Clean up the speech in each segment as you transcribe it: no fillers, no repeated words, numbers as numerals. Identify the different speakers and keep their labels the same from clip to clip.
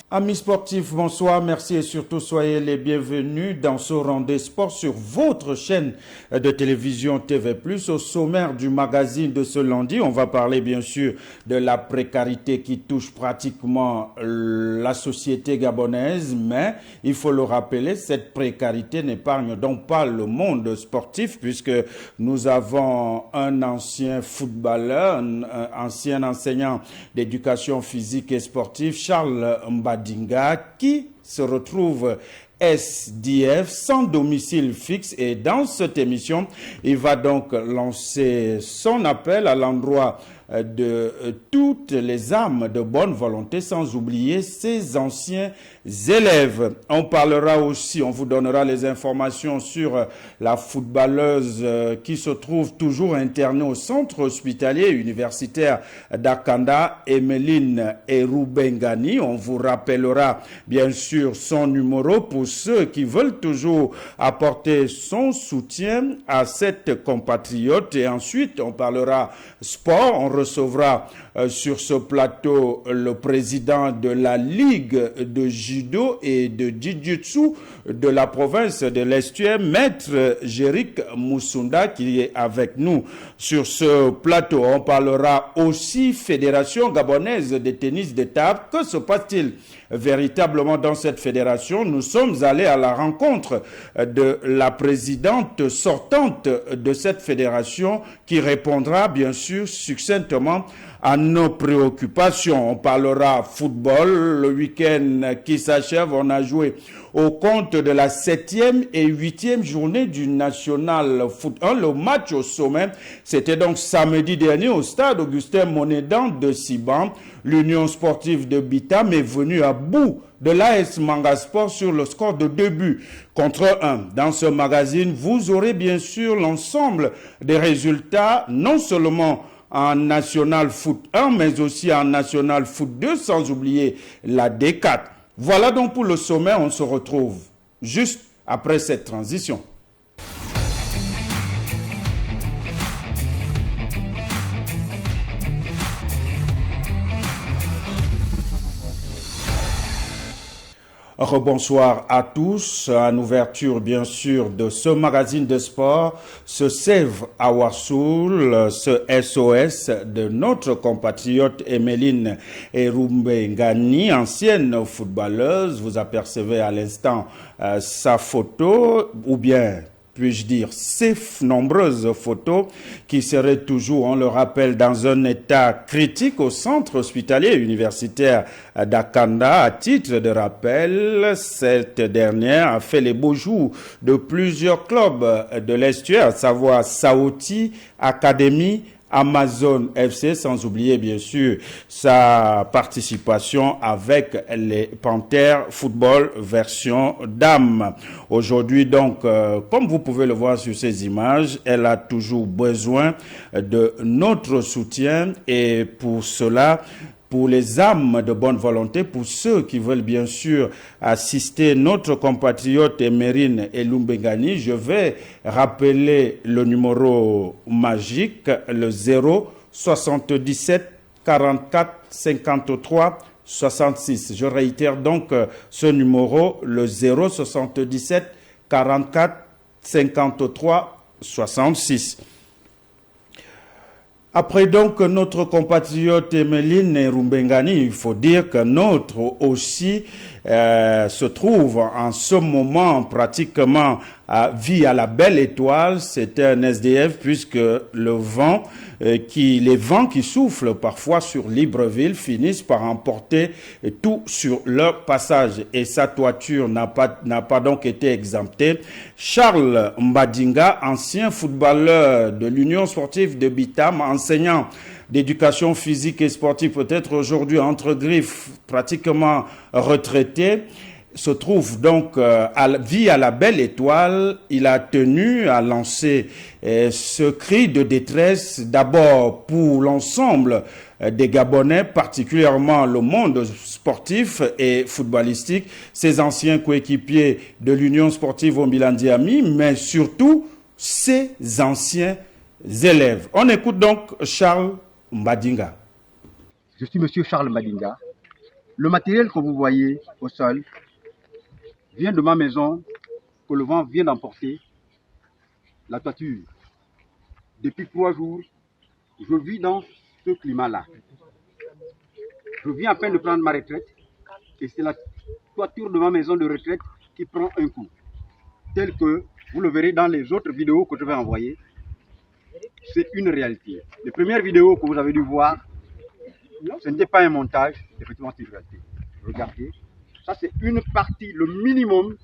Speaker 1: Amis sportifs, bonsoir, merci et surtout soyez les bienvenus dans ce rendez-vous sport sur votre chaîne de télévision TV+. Au sommaire du magazine de ce lundi, on va parler bien sûr de la précarité qui touche pratiquement la société gabonaise, mais il faut le rappeler, cette précarité n'épargne donc pas le monde sportif puisque nous avons un ancien footballeur, un ancien enseignant d'éducation physique et sportive, Charles Mbadinga, qui se retrouve SDF sans domicile fixe, et dans cette émission, il va donc lancer son appel à l'endroit de toutes les âmes de bonne volonté, sans oublier ses anciens élèves. On parlera aussi, on vous donnera les informations sur la footballeuse qui se trouve toujours internée au centre hospitalier universitaire d'Akanda, Emeline Eroubengani. On vous rappellera bien sûr son numéro pour ceux qui veulent toujours apporter son soutien à cette compatriote. Et ensuite, on parlera sport. On recevra sur ce plateau le président de la Ligue de judo et de jiu-jitsu de la province de l'Estuaire, Maître Jéric Moussunda, qui est avec nous sur ce plateau. On parlera aussi Fédération gabonaise de tennis de table. Que se passe-t-il véritablement dans cette fédération? Nous sommes allés à la rencontre de la présidente sortante de cette fédération qui répondra bien sûr succinctement à nos préoccupations. On parlera football. Le week-end qui s'achève, on a joué au compte de la 7e et 8e journée du National Foot 1. Le match au sommet, c'était donc samedi dernier au stade Augustin Monédan de Siban. L'Union sportive de Bitam est venue à bout de l'AS Mangasport sur le score de 2 buts contre 1. Dans ce magazine, vous aurez bien sûr l'ensemble des résultats, non seulement en National Foot 1, mais aussi en National Foot 2, sans oublier la D4. Voilà donc pour le sommet, on se retrouve juste après cette transition. Rebonsoir à tous. En ouverture, bien sûr, de ce magazine de sport, ce Save Our Soul, ce SOS de notre compatriote Emeline Eroubengani, ancienne footballeuse. Vous apercevez à l'instant sa photo, ou bien puis-je dire, ces nombreuses photos qui seraient toujours, on le rappelle, dans un état critique au centre hospitalier universitaire d'Akanda. À titre de rappel, cette dernière a fait les beaux jours de plusieurs clubs de l'Estuaire, à savoir Saouti, Académie, Amazon FC, sans oublier bien sûr sa participation avec les Panthères Football version dames. Aujourd'hui donc, comme vous pouvez le voir sur ces images, elle a toujours besoin de notre soutien, et pour cela, pour les âmes de bonne volonté, pour ceux qui veulent bien sûr assister notre compatriote Emeline Eroubengani, je vais rappeler le numéro magique, le 0 77 44 53 66. Je réitère donc ce numéro, le 0 77 44 53 66. Après donc notre compatriote Emeline Eroubengani, il faut dire que notre aussi se trouve en ce moment pratiquement vit à la Belle Étoile. C'est un SDF puisque les vents qui soufflent parfois sur Libreville finissent par emporter tout sur leur passage, et sa toiture n'a pas donc été exemptée. Charles Mbadinga, ancien footballeur de l'Union sportive de Bitam, enseignant d'éducation physique et sportive, peut-être aujourd'hui entre griffes, pratiquement retraité, se trouve donc vit à la Belle Étoile. Il a tenu à lancer ce cri de détresse, d'abord pour l'ensemble des Gabonais, particulièrement le monde sportif et footballistique, ses anciens coéquipiers de l'Union sportive Ombilandi-Ami, mais surtout ses anciens élèves. On écoute donc Charles Mbadinga.
Speaker 2: Je suis monsieur Charles Mbadinga, Le matériel que vous voyez au sol vient de ma maison que le vent vient d'emporter, la toiture. Depuis 3 jours, je vis dans ce climat-là. Je viens à peine de prendre ma retraite et c'est la toiture de ma maison de retraite qui prend un coup. Tel que vous le verrez dans les autres vidéos que je vais envoyer. C'est une réalité. Les premières vidéos que vous avez dû voir, ce n'était pas un montage, effectivement c'est une réalité. Regardez, ça c'est une partie, le minimum,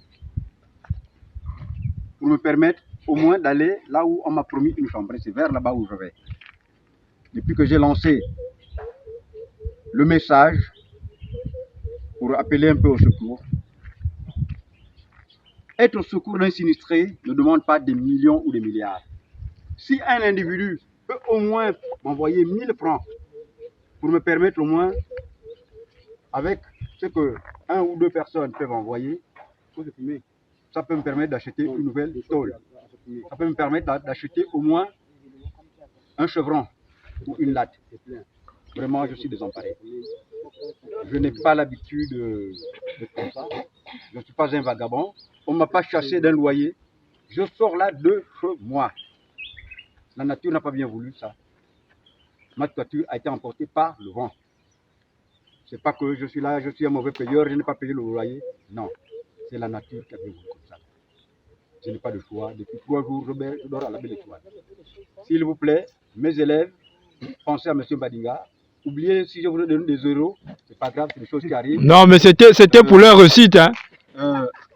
Speaker 2: pour me permettre au moins d'aller là où on m'a promis une chambre. C'est vers là-bas où je vais. Depuis que j'ai lancé le message pour appeler un peu au secours, être au secours d'un sinistré ne demande pas des millions ou des milliards. Si un individu peut au moins m'envoyer 1000 francs pour me permettre au moins, avec ce que 1 ou 2 personnes peuvent envoyer, ça peut me permettre d'acheter une nouvelle tôle. Ça peut me permettre d'acheter au moins un chevron ou une latte. Vraiment, je suis désemparé. Je n'ai pas l'habitude de faire ça. Je ne suis pas un vagabond. On ne m'a pas chassé d'un loyer. Je sors là de chez moi. La nature n'a pas bien voulu ça. Ma toiture a été emportée par le vent. C'est pas que je suis là, je suis un mauvais payeur, je n'ai pas payé le loyer. Non, c'est la nature qui a bien voulu comme ça. Je n'ai pas de choix. Depuis 3 jours, je dors à la belle étoile. S'il vous plaît, mes élèves, pensez à M. Badinga. Oubliez, si je vous donne des euros, c'est pas grave, c'est des choses qui arrivent.
Speaker 3: Non, mais c'était pour leur réussite. Hein.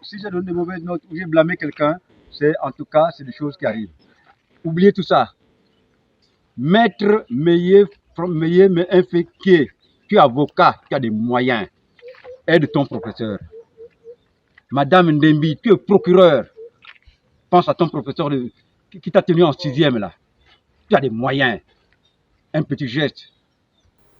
Speaker 2: Si je donne des mauvaises notes ou j'ai blâmé quelqu'un, en tout cas, c'est des choses qui arrivent. Oubliez tout ça. Maître Meyer, mais un fait qui est, tu es avocat, tu as des moyens. Aide ton professeur. Madame Ndembi, tu es procureur. Pense à ton professeur qui t'a tenu en 6e là. Tu as des moyens. Un petit geste.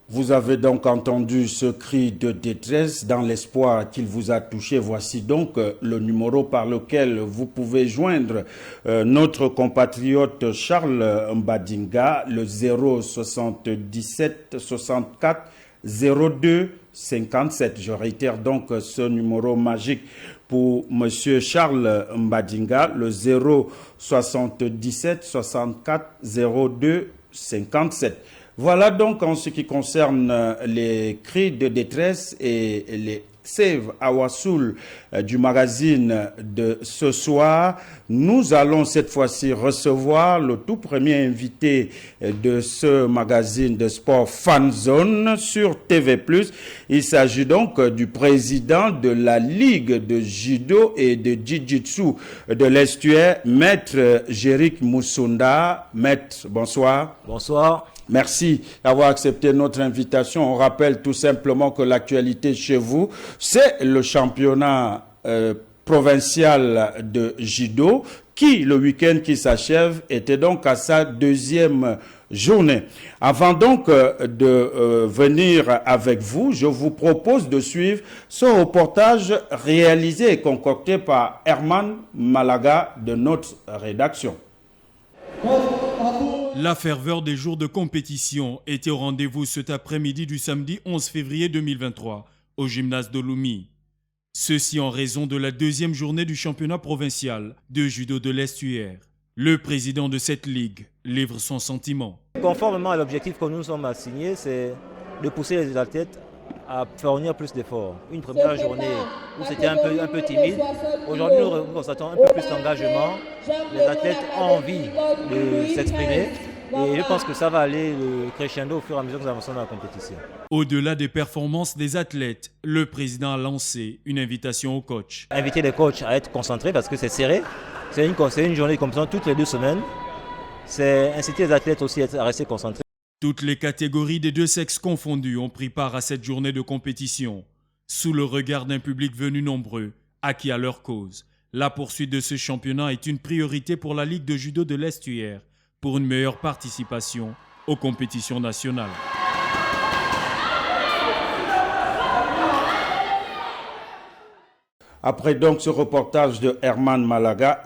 Speaker 1: Vous avez donc entendu ce cri de détresse dans l'espoir qu'il vous a touché. Voici donc le numéro par lequel vous pouvez joindre notre compatriote Charles Mbadinga, le 077 64 02 57. Je réitère donc ce numéro magique pour Monsieur Charles Mbadinga, le 077 64 02 57. Voilà donc en ce qui concerne les cris de détresse et les Save Our Soul du magazine de ce soir. Nous allons cette fois-ci recevoir le tout premier invité de ce magazine de sport Fan Zone sur TV+. Il s'agit donc du président de la Ligue de Judo et de Jiu-Jitsu de l'Estuaire, Maître Jérick Moussunda. Maître, bonsoir.
Speaker 4: Bonsoir.
Speaker 1: Merci d'avoir accepté notre invitation. On rappelle tout simplement que l'actualité chez vous, c'est le championnat provincial de judo qui, le week-end qui s'achève, était donc à sa 2e journée. Avant donc de venir avec vous, je vous propose de suivre ce reportage réalisé et concocté par Herman Malaga de notre rédaction.
Speaker 5: La ferveur des jours de compétition était au rendez-vous cet après-midi du samedi 11 février 2023 au gymnase de Lommi. Ceci en raison de la 2e journée du championnat provincial de judo de l'Estuaire. Le président de cette ligue livre son sentiment.
Speaker 4: Conformément à l'objectif que nous nous sommes assignés, c'est de pousser les athlètes à fournir plus d'efforts. Une première journée où c'était un peu timide. Aujourd'hui, nous constatons un peu plus d'engagement. Les athlètes ont envie de s'exprimer. Et je pense que ça va aller crescendo au fur et à mesure que nous avançons dans la compétition.
Speaker 5: Au-delà des performances des athlètes, le président a lancé une invitation aux coachs.
Speaker 4: Inviter les coachs à être concentrés parce que c'est serré. C'est une journée de compétition toutes les 2 semaines. C'est inciter les athlètes aussi à rester concentrés.
Speaker 5: Toutes les catégories des 2 sexes confondus ont pris part à cette journée de compétition, sous le regard d'un public venu nombreux, acquis à leur cause. La poursuite de ce championnat est une priorité pour la Ligue de judo de l'Estuaire, pour une meilleure participation aux compétitions nationales.
Speaker 1: Après donc ce reportage de Herman Malaga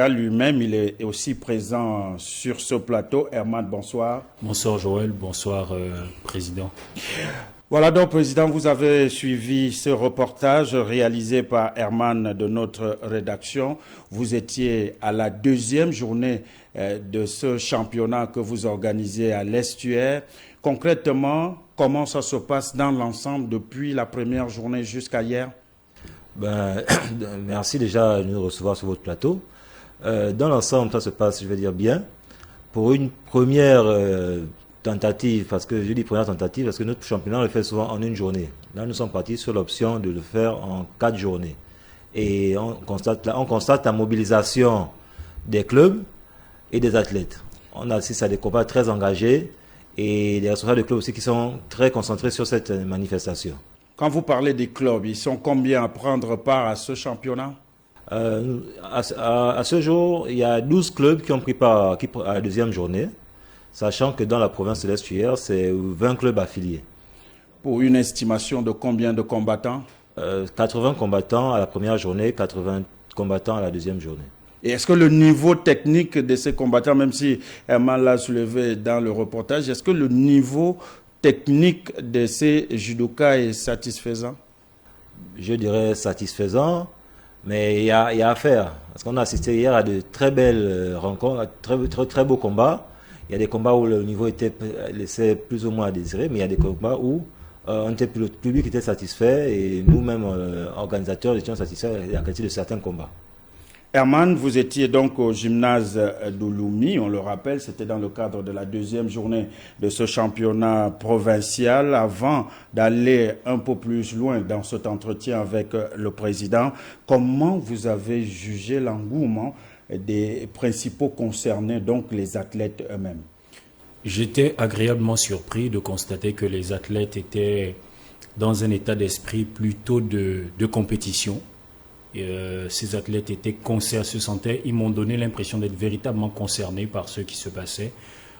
Speaker 1: lui-même, il est aussi présent sur ce plateau. Herman, bonsoir.
Speaker 6: Bonsoir Joël, bonsoir Président.
Speaker 1: Voilà donc, Président, vous avez suivi ce reportage réalisé par Herman de notre rédaction. Vous étiez à la deuxième journée de ce championnat que vous organisez à l'Estuaire. Concrètement, comment ça se passe dans l'ensemble depuis la première journée jusqu'à hier?
Speaker 4: Merci déjà de nous recevoir sur votre plateau. Dans l'ensemble, ça se passe, je vais dire, bien. Pour une première tentative, parce que je dis première tentative, parce que notre championnat le fait souvent en une journée. Là, nous sommes partis sur l'option de le faire en 4 journées. Et on constate la mobilisation des clubs et des athlètes. On assiste à des combats très engagés et des responsables de clubs aussi qui sont très concentrés sur cette manifestation.
Speaker 1: Quand vous parlez des clubs, ils sont combien à prendre part à ce championnat?
Speaker 4: À ce jour, il y a 12 clubs qui ont pris part à la deuxième journée, sachant que dans la province de l'Estuaire, c'est 20 clubs affiliés.
Speaker 1: Pour une estimation de combien de combattants?
Speaker 4: 80 combattants à la première journée, 80 combattants à la deuxième journée.
Speaker 1: Et est-ce que le niveau technique de ces combattants, même si Herman l'a soulevé dans le reportage, est-ce que le niveau technique de ces judokas est satisfaisant? Je dirais satisfaisant, mais il y a à faire. Parce qu'on a assisté hier à de très belles rencontres, très beaux combats. Il y a des combats où le niveau laissait plus ou moins à désirer, mais il y a des combats où le public était satisfait et nous-mêmes, organisateurs, étions satisfaits de la qualité de certains combats. Herman, vous étiez donc au gymnase d'Ouloumi, on le rappelle, c'était dans le cadre de la deuxième journée de ce championnat provincial. Avant d'aller un peu plus loin dans cet entretien avec le président, comment vous avez jugé l'engouement des principaux concernés, donc les athlètes eux-mêmes?
Speaker 6: J'étais agréablement surpris de constater que les athlètes étaient dans un état d'esprit plutôt de compétition. Ces athlètes ils m'ont donné l'impression d'être véritablement concernés par ce qui se passait.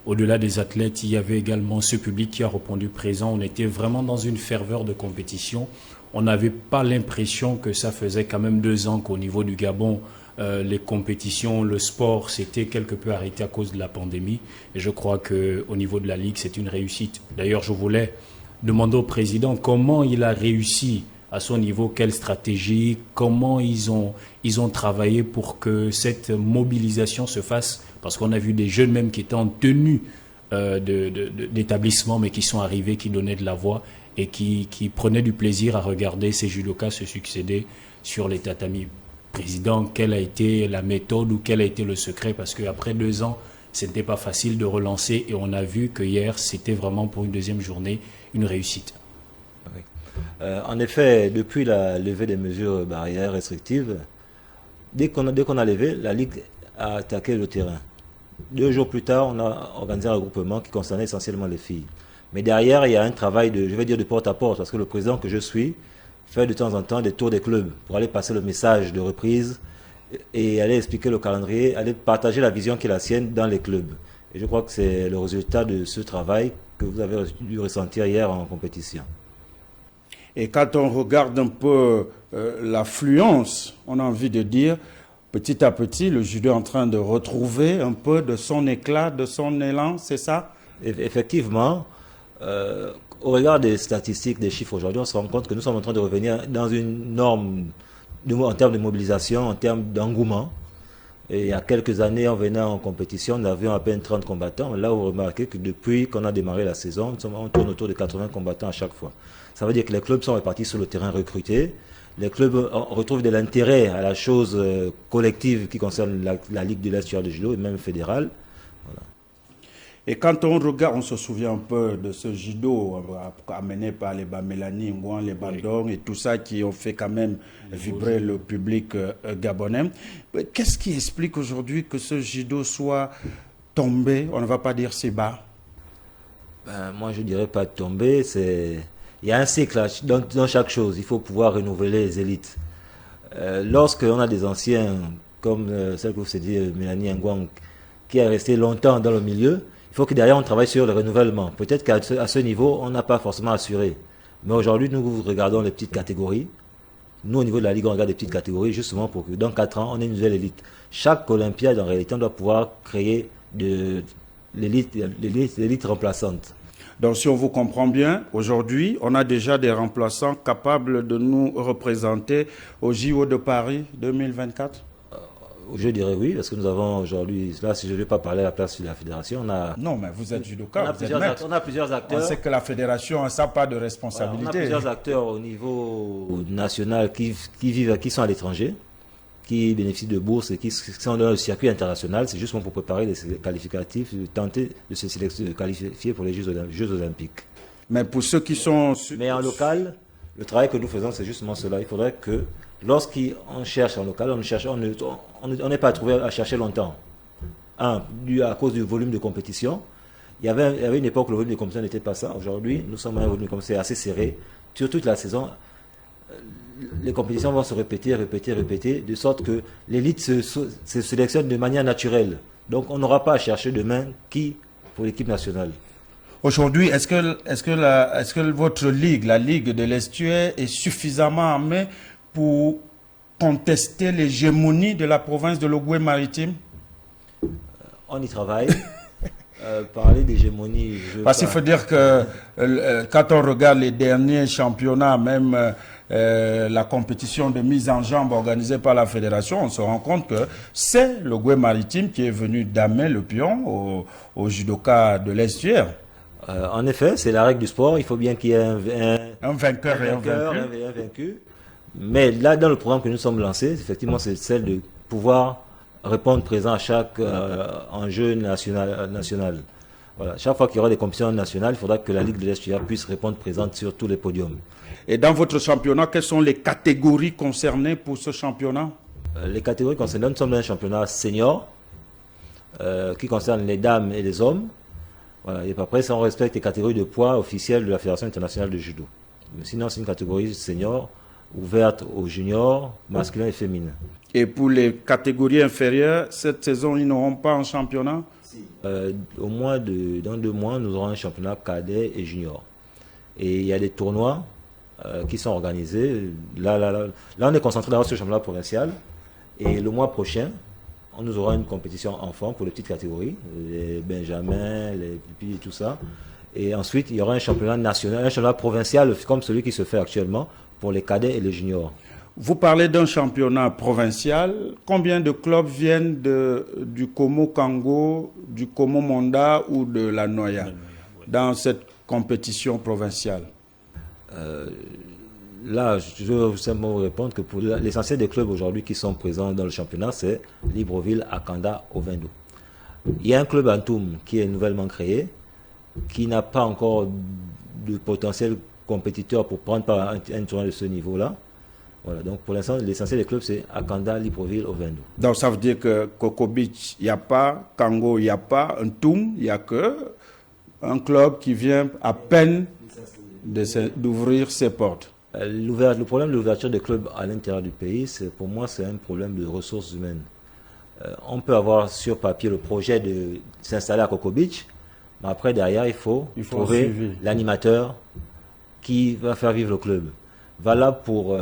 Speaker 6: Au-delà des athlètes, il y avait également ce public qui a répondu présent. On était vraiment dans une ferveur de compétition. On n'avait pas l'impression que ça faisait quand même 2 ans qu'au niveau du Gabon, les compétitions, le sport s'était quelque peu arrêté à cause de la pandémie. Et je crois qu'au niveau de la Ligue, c'est une réussite. D'ailleurs, je voulais demander au président comment il a réussi à son niveau, quelle stratégie, comment ils ont travaillé pour que cette mobilisation se fasse, parce qu'on a vu des jeunes même qui étaient en tenue d'établissement, mais qui sont arrivés, qui donnaient de la voix et qui prenaient du plaisir à regarder ces judokas se succéder sur les tatamis. Président, quelle a été la méthode ou quel a été le secret? Parce qu'après 2 ans, ce n'était pas facile de relancer et on a vu que hier, c'était vraiment pour une deuxième journée une réussite.
Speaker 4: Oui. En effet, depuis la levée des mesures barrières restrictives, dès qu'on a levé, la Ligue a attaqué le terrain. 2 jours plus tard, on a organisé un regroupement qui concernait essentiellement les filles. Mais derrière, il y a un travail de porte à porte, parce que le président que je suis fait de temps en temps des tours des clubs pour aller passer le message de reprise et aller expliquer le calendrier, aller partager la vision qui est la sienne dans les clubs. Et je crois que c'est le résultat de ce travail que vous avez dû ressentir hier en compétition. Et quand on regarde un peu l'affluence, on a envie de dire, petit à petit, le judo est en train de retrouver un peu de son éclat, de son élan, c'est ça? Effectivement, au regard des statistiques, des chiffres aujourd'hui, on se rend compte que nous sommes en train de revenir dans une norme en termes de mobilisation, en termes d'engouement. Et il y a quelques années, on venait en compétition, nous avions à peine 30 combattants. Là, vous remarquez que depuis qu'on a démarré la saison, on tourne autour de 80 combattants à chaque fois. Ça veut dire que les clubs sont répartis sur le terrain recrutés. Les clubs retrouvent de l'intérêt à la chose collective qui concerne la Ligue de l'Estuaire de judo et même fédérale. Voilà. Et quand on regarde, on se souvient un peu de ce judo amené par les Bamélani, Ngouan, les Bandong et tout ça qui ont fait quand même vibrer le public gabonais. Qu'est-ce qui explique aujourd'hui que ce judo soit tombé, on ne va pas dire si bas? Moi, je ne dirais pas tombé, il y a un cycle dans chaque chose. Il faut pouvoir renouveler les élites. Lorsqu'on a des anciens, comme celle que vous avez dit, Mélanie Ngouan, qui est resté longtemps dans le milieu, il faut que derrière on travaille sur le renouvellement. Peut-être qu'à ce niveau, on n'a pas forcément assuré. Mais aujourd'hui, nous regardons les petites catégories. Nous, au niveau de la Ligue, on regarde les petites catégories justement pour que dans 4 ans, on ait une nouvelle élite. Chaque Olympiade, en réalité, on doit pouvoir créer l'élite remplaçante.
Speaker 1: Donc si on vous comprend bien, aujourd'hui, on a déjà des remplaçants capables de nous représenter au JO de Paris 2024 ?
Speaker 4: Je dirais oui, parce que nous avons aujourd'hui, là si je ne vais pas parler à la place de la fédération, on a...
Speaker 1: Non, mais vous êtes judoka, vous êtes maître.
Speaker 4: On a plusieurs acteurs.
Speaker 1: On sait que la fédération n'a ça pas de responsabilité.
Speaker 4: Voilà, on a plusieurs acteurs au niveau national qui vivent, qui sont à l'étranger, qui bénéficient de bourses et qui sont dans le circuit international. C'est justement pour préparer les qualificatifs, tenter de se qualifier pour les Jeux Olympiques.
Speaker 1: Mais pour ceux qui sont...
Speaker 4: Mais en local, le travail que nous faisons, c'est justement cela. Il faudrait que lorsqu'on cherche en local, on n'est pas trouvé à chercher longtemps. Dû à cause du volume de compétition. Il y avait une époque où le volume de compétition n'était pas ça. Aujourd'hui, nous sommes à un volume de compétition assez serré. Sur toute la saison, les compétitions vont se répéter, de sorte que l'élite se sélectionne de manière naturelle. Donc on n'aura pas à chercher demain qui pour l'équipe nationale.
Speaker 1: Aujourd'hui, est-ce que votre ligue, la Ligue de l'Estuaire, est suffisamment armée pour contester l'hégémonie de la province de l'Ogooué-Maritime?
Speaker 4: On y travaille. Parler d'hégémonie...
Speaker 1: Parce qu'il faut dire que quand on regarde les derniers championnats, même la compétition de mise en jambe organisée par la fédération, on se rend compte que c'est l'Ogooué-Maritime qui est venu damer le pion au judoka de l'Estuaire.
Speaker 4: En effet, c'est la règle du sport. Il faut bien qu'il y ait
Speaker 1: un vainqueur et un
Speaker 4: vaincu. Mais là, dans le programme que nous sommes lancés, effectivement, c'est celle de pouvoir répondre présent à chaque enjeu national. Voilà. Chaque fois qu'il y aura des compétitions nationales, il faudra que la Ligue de l'Estuaire puisse répondre présente sur tous les podiums.
Speaker 1: Et dans votre championnat, quelles sont les catégories concernées pour ce championnat?
Speaker 4: Les catégories concernées, nous sommes dans un championnat senior qui concerne les dames et les hommes. Voilà. Et après, ça, on respecte les catégories de poids officielles de la Fédération internationale de judo. Mais sinon, c'est une catégorie senior ouverte aux juniors, masculins et féminins. Et pour les catégories inférieures, cette saison, ils n'auront pas un championnat? Dans 2 mois, nous aurons un championnat cadet et junior. Et il y a des tournois qui sont organisés. Là, on est concentré d'abord sur le championnat provincial. Et le mois prochain, nous aurons une compétition enfant pour les petites catégories, les benjamins, les pupilles et tout ça. Et ensuite, il y aura un championnat national, un championnat provincial comme celui qui se fait actuellement pour les cadets et les juniors.
Speaker 1: Vous parlez d'un championnat provincial. Combien de clubs viennent du Komo Kango, du Komo Monda ou de la Noya dans cette compétition provinciale?
Speaker 4: Là, je veux simplement vous répondre que pour l'essentiel des clubs aujourd'hui qui sont présents dans le championnat, c'est Libreville, Akanda, Ovendo. Il y a un club Antoum qui est nouvellement créé, qui n'a pas encore de potentiel compétiteur pour prendre part à un tournoi de ce niveau-là. Voilà, donc pour l'instant, l'essentiel des clubs, c'est Akanda, Libreville, Ovendo. Donc
Speaker 1: ça veut dire que Coco Beach, il n'y a pas, Kango, il n'y a pas, Antoum, il n'y a que un club qui vient à peine d'ouvrir ses portes.
Speaker 4: Le problème de l'ouverture des clubs à l'intérieur du pays, pour moi, c'est un problème de ressources humaines. On peut avoir sur papier le projet de s'installer à Coco Beach, mais après, derrière, il faut trouver l'animateur qui va faire vivre le club. Valable pour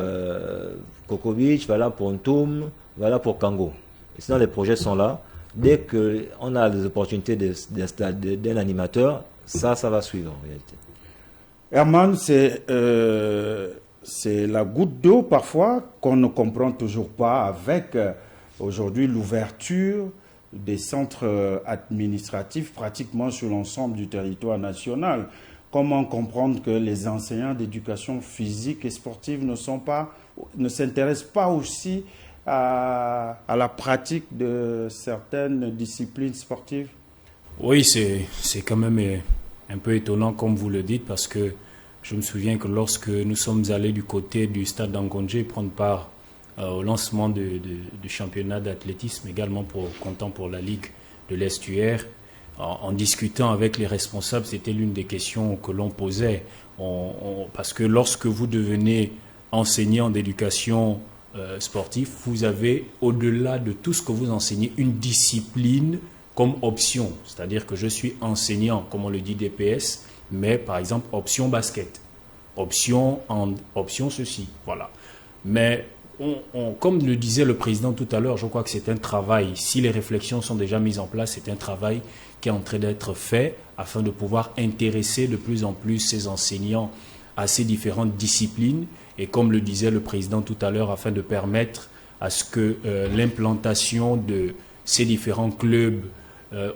Speaker 4: Coco Beach, valable pour Ntoum, valable pour Kango. Et sinon, les projets sont là. Dès qu'on a les opportunités d'un animateur, ça va suivre en réalité.
Speaker 1: Herman, c'est la goutte d'eau parfois qu'on ne comprend toujours pas avec aujourd'hui l'ouverture des centres administratifs pratiquement sur l'ensemble du territoire national. Comment comprendre que les enseignants d'éducation physique et sportive ne s'intéressent pas aussi à la pratique de certaines disciplines sportives?
Speaker 6: Oui, c'est quand même un peu étonnant comme vous le dites, parce que je me souviens que lorsque nous sommes allés du côté du stade d'Angondje prendre part au lancement du championnat d'athlétisme, également comptant pour la Ligue de l'Estuaire, en discutant avec les responsables, c'était l'une des questions que l'on posait. Parce que lorsque vous devenez enseignant d'éducation sportive, vous avez, au-delà de tout ce que vous enseignez, une discipline comme option. C'est-à-dire que je suis enseignant, comme on le dit DPS, mais par exemple option basket, option ceci, voilà. Mais comme le disait le président tout à l'heure, je crois que c'est un travail, si les réflexions sont déjà mises en place, c'est un travail qui est en train d'être fait afin de pouvoir intéresser de plus en plus ces enseignants à ces différentes disciplines. Et comme le disait le président tout à l'heure, afin de permettre à ce que l'implantation de ces différents clubs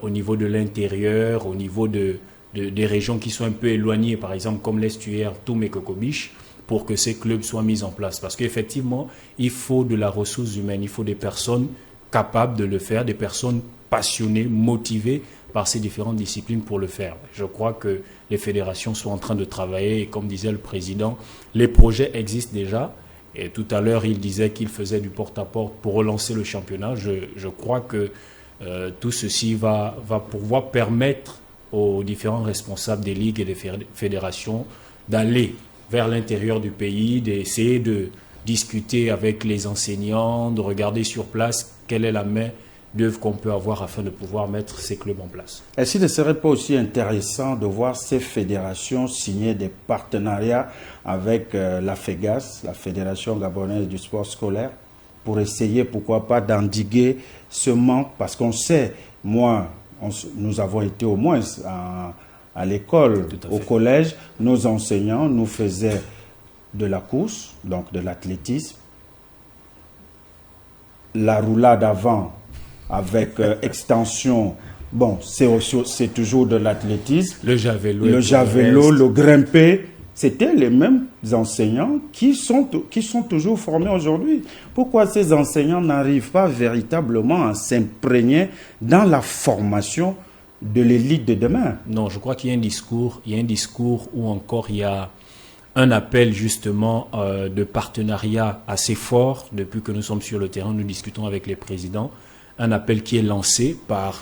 Speaker 6: au niveau de l'intérieur, au niveau des régions qui sont un peu éloignées, par exemple comme l'estuaire Toum et Kokobiche, pour que ces clubs soient mis en place. Parce qu'effectivement, il faut de la ressource humaine, il faut des personnes capables de le faire, des personnes passionnées, motivées par ces différentes disciplines pour le faire. Je crois que les fédérations sont en train de travailler et comme disait le président, les projets existent déjà. Et tout à l'heure, il disait qu'il faisait du porte-à-porte pour relancer le championnat. Je crois que tout ceci va pouvoir permettre aux différents responsables des ligues et des fédérations d'aller vers l'intérieur du pays, d'essayer de discuter avec les enseignants, de regarder sur place quelle est la main d'œuvre qu'on peut avoir afin de pouvoir mettre ces clubs en place.
Speaker 1: Est-ce qu'il ne serait pas aussi intéressant de voir ces fédérations signer des partenariats avec la FEGAS, la Fédération gabonaise du sport scolaire, pour essayer, pourquoi pas, d'endiguer ce manque? Parce qu'on sait, nous avons été au moins à l'école, au collège, nos enseignants nous faisaient de la course, donc de l'athlétisme, la roulade avant avec extension, bon, c'est toujours de l'athlétisme.
Speaker 6: Le
Speaker 1: javelot, le grimpé, c'était les mêmes enseignants qui sont toujours formés aujourd'hui. Pourquoi ces enseignants n'arrivent pas véritablement à s'imprégner dans la formation de l'élite de demain?
Speaker 6: Non, je crois qu'il y a un discours où encore il y a un appel justement de partenariat assez fort. Depuis que nous sommes sur le terrain, nous discutons avec les présidents. Un appel qui est lancé par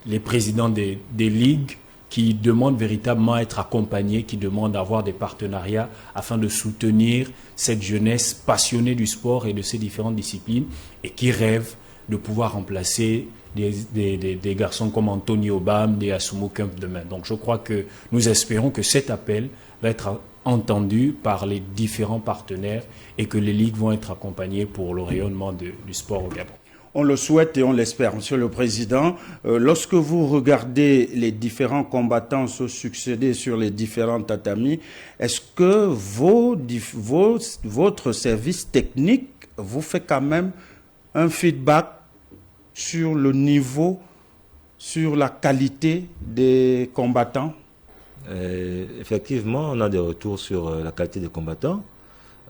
Speaker 6: les présidents des ligues qui demandent véritablement à être accompagnés, qui demandent à avoir des partenariats afin de soutenir cette jeunesse passionnée du sport et de ces différentes disciplines et qui rêve de pouvoir remplacer des garçons comme Anthony Obam, des Asumo Kemp demain. Donc je crois que nous espérons que cet appel va être entendu par les différents partenaires et que les ligues vont être accompagnées pour le rayonnement du sport au Gabon.
Speaker 1: On le souhaite et on l'espère, Monsieur le Président. Lorsque vous regardez les différents combattants se succéder sur les différents tatamis, est-ce que votre service technique vous fait quand même un feedback sur le niveau, sur la qualité des combattants?
Speaker 4: Effectivement, on a des retours sur la qualité des combattants.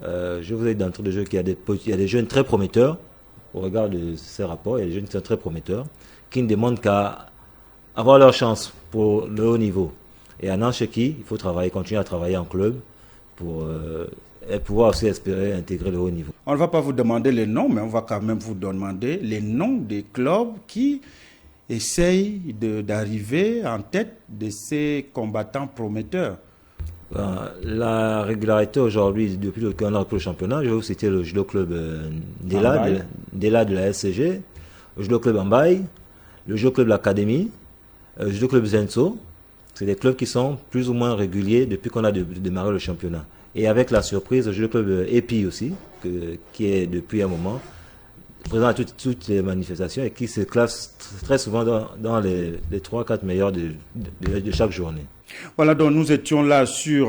Speaker 4: Je vous ai dit d'entrée de jeu qu'il y a des jeunes très prometteurs. Au regard de ces rapports, il y a des jeunes qui sont très prometteurs, qui ne demandent qu'à avoir leur chance pour le haut niveau. Et à Nancheki, il faut continuer à travailler en club pour pouvoir aussi espérer intégrer le haut niveau.
Speaker 1: On ne va pas vous demander les noms, mais on va quand même vous demander les noms des clubs qui essayent d'arriver en tête de ces combattants prometteurs.
Speaker 4: La régularité aujourd'hui, depuis qu'on a repris le championnat, je vais vous citer le judo club Dela de la SCG, le judo club Ambaye, le judo club L'Académie, le judo club Zenso. C'est des clubs qui sont plus ou moins réguliers depuis qu'on a démarré le championnat. Et avec la surprise, le judo club EPI aussi, qui est depuis un moment présent à toutes les manifestations et qui se classe très souvent dans les 3-4 meilleurs de chaque journée.
Speaker 1: Voilà, donc nous étions là sur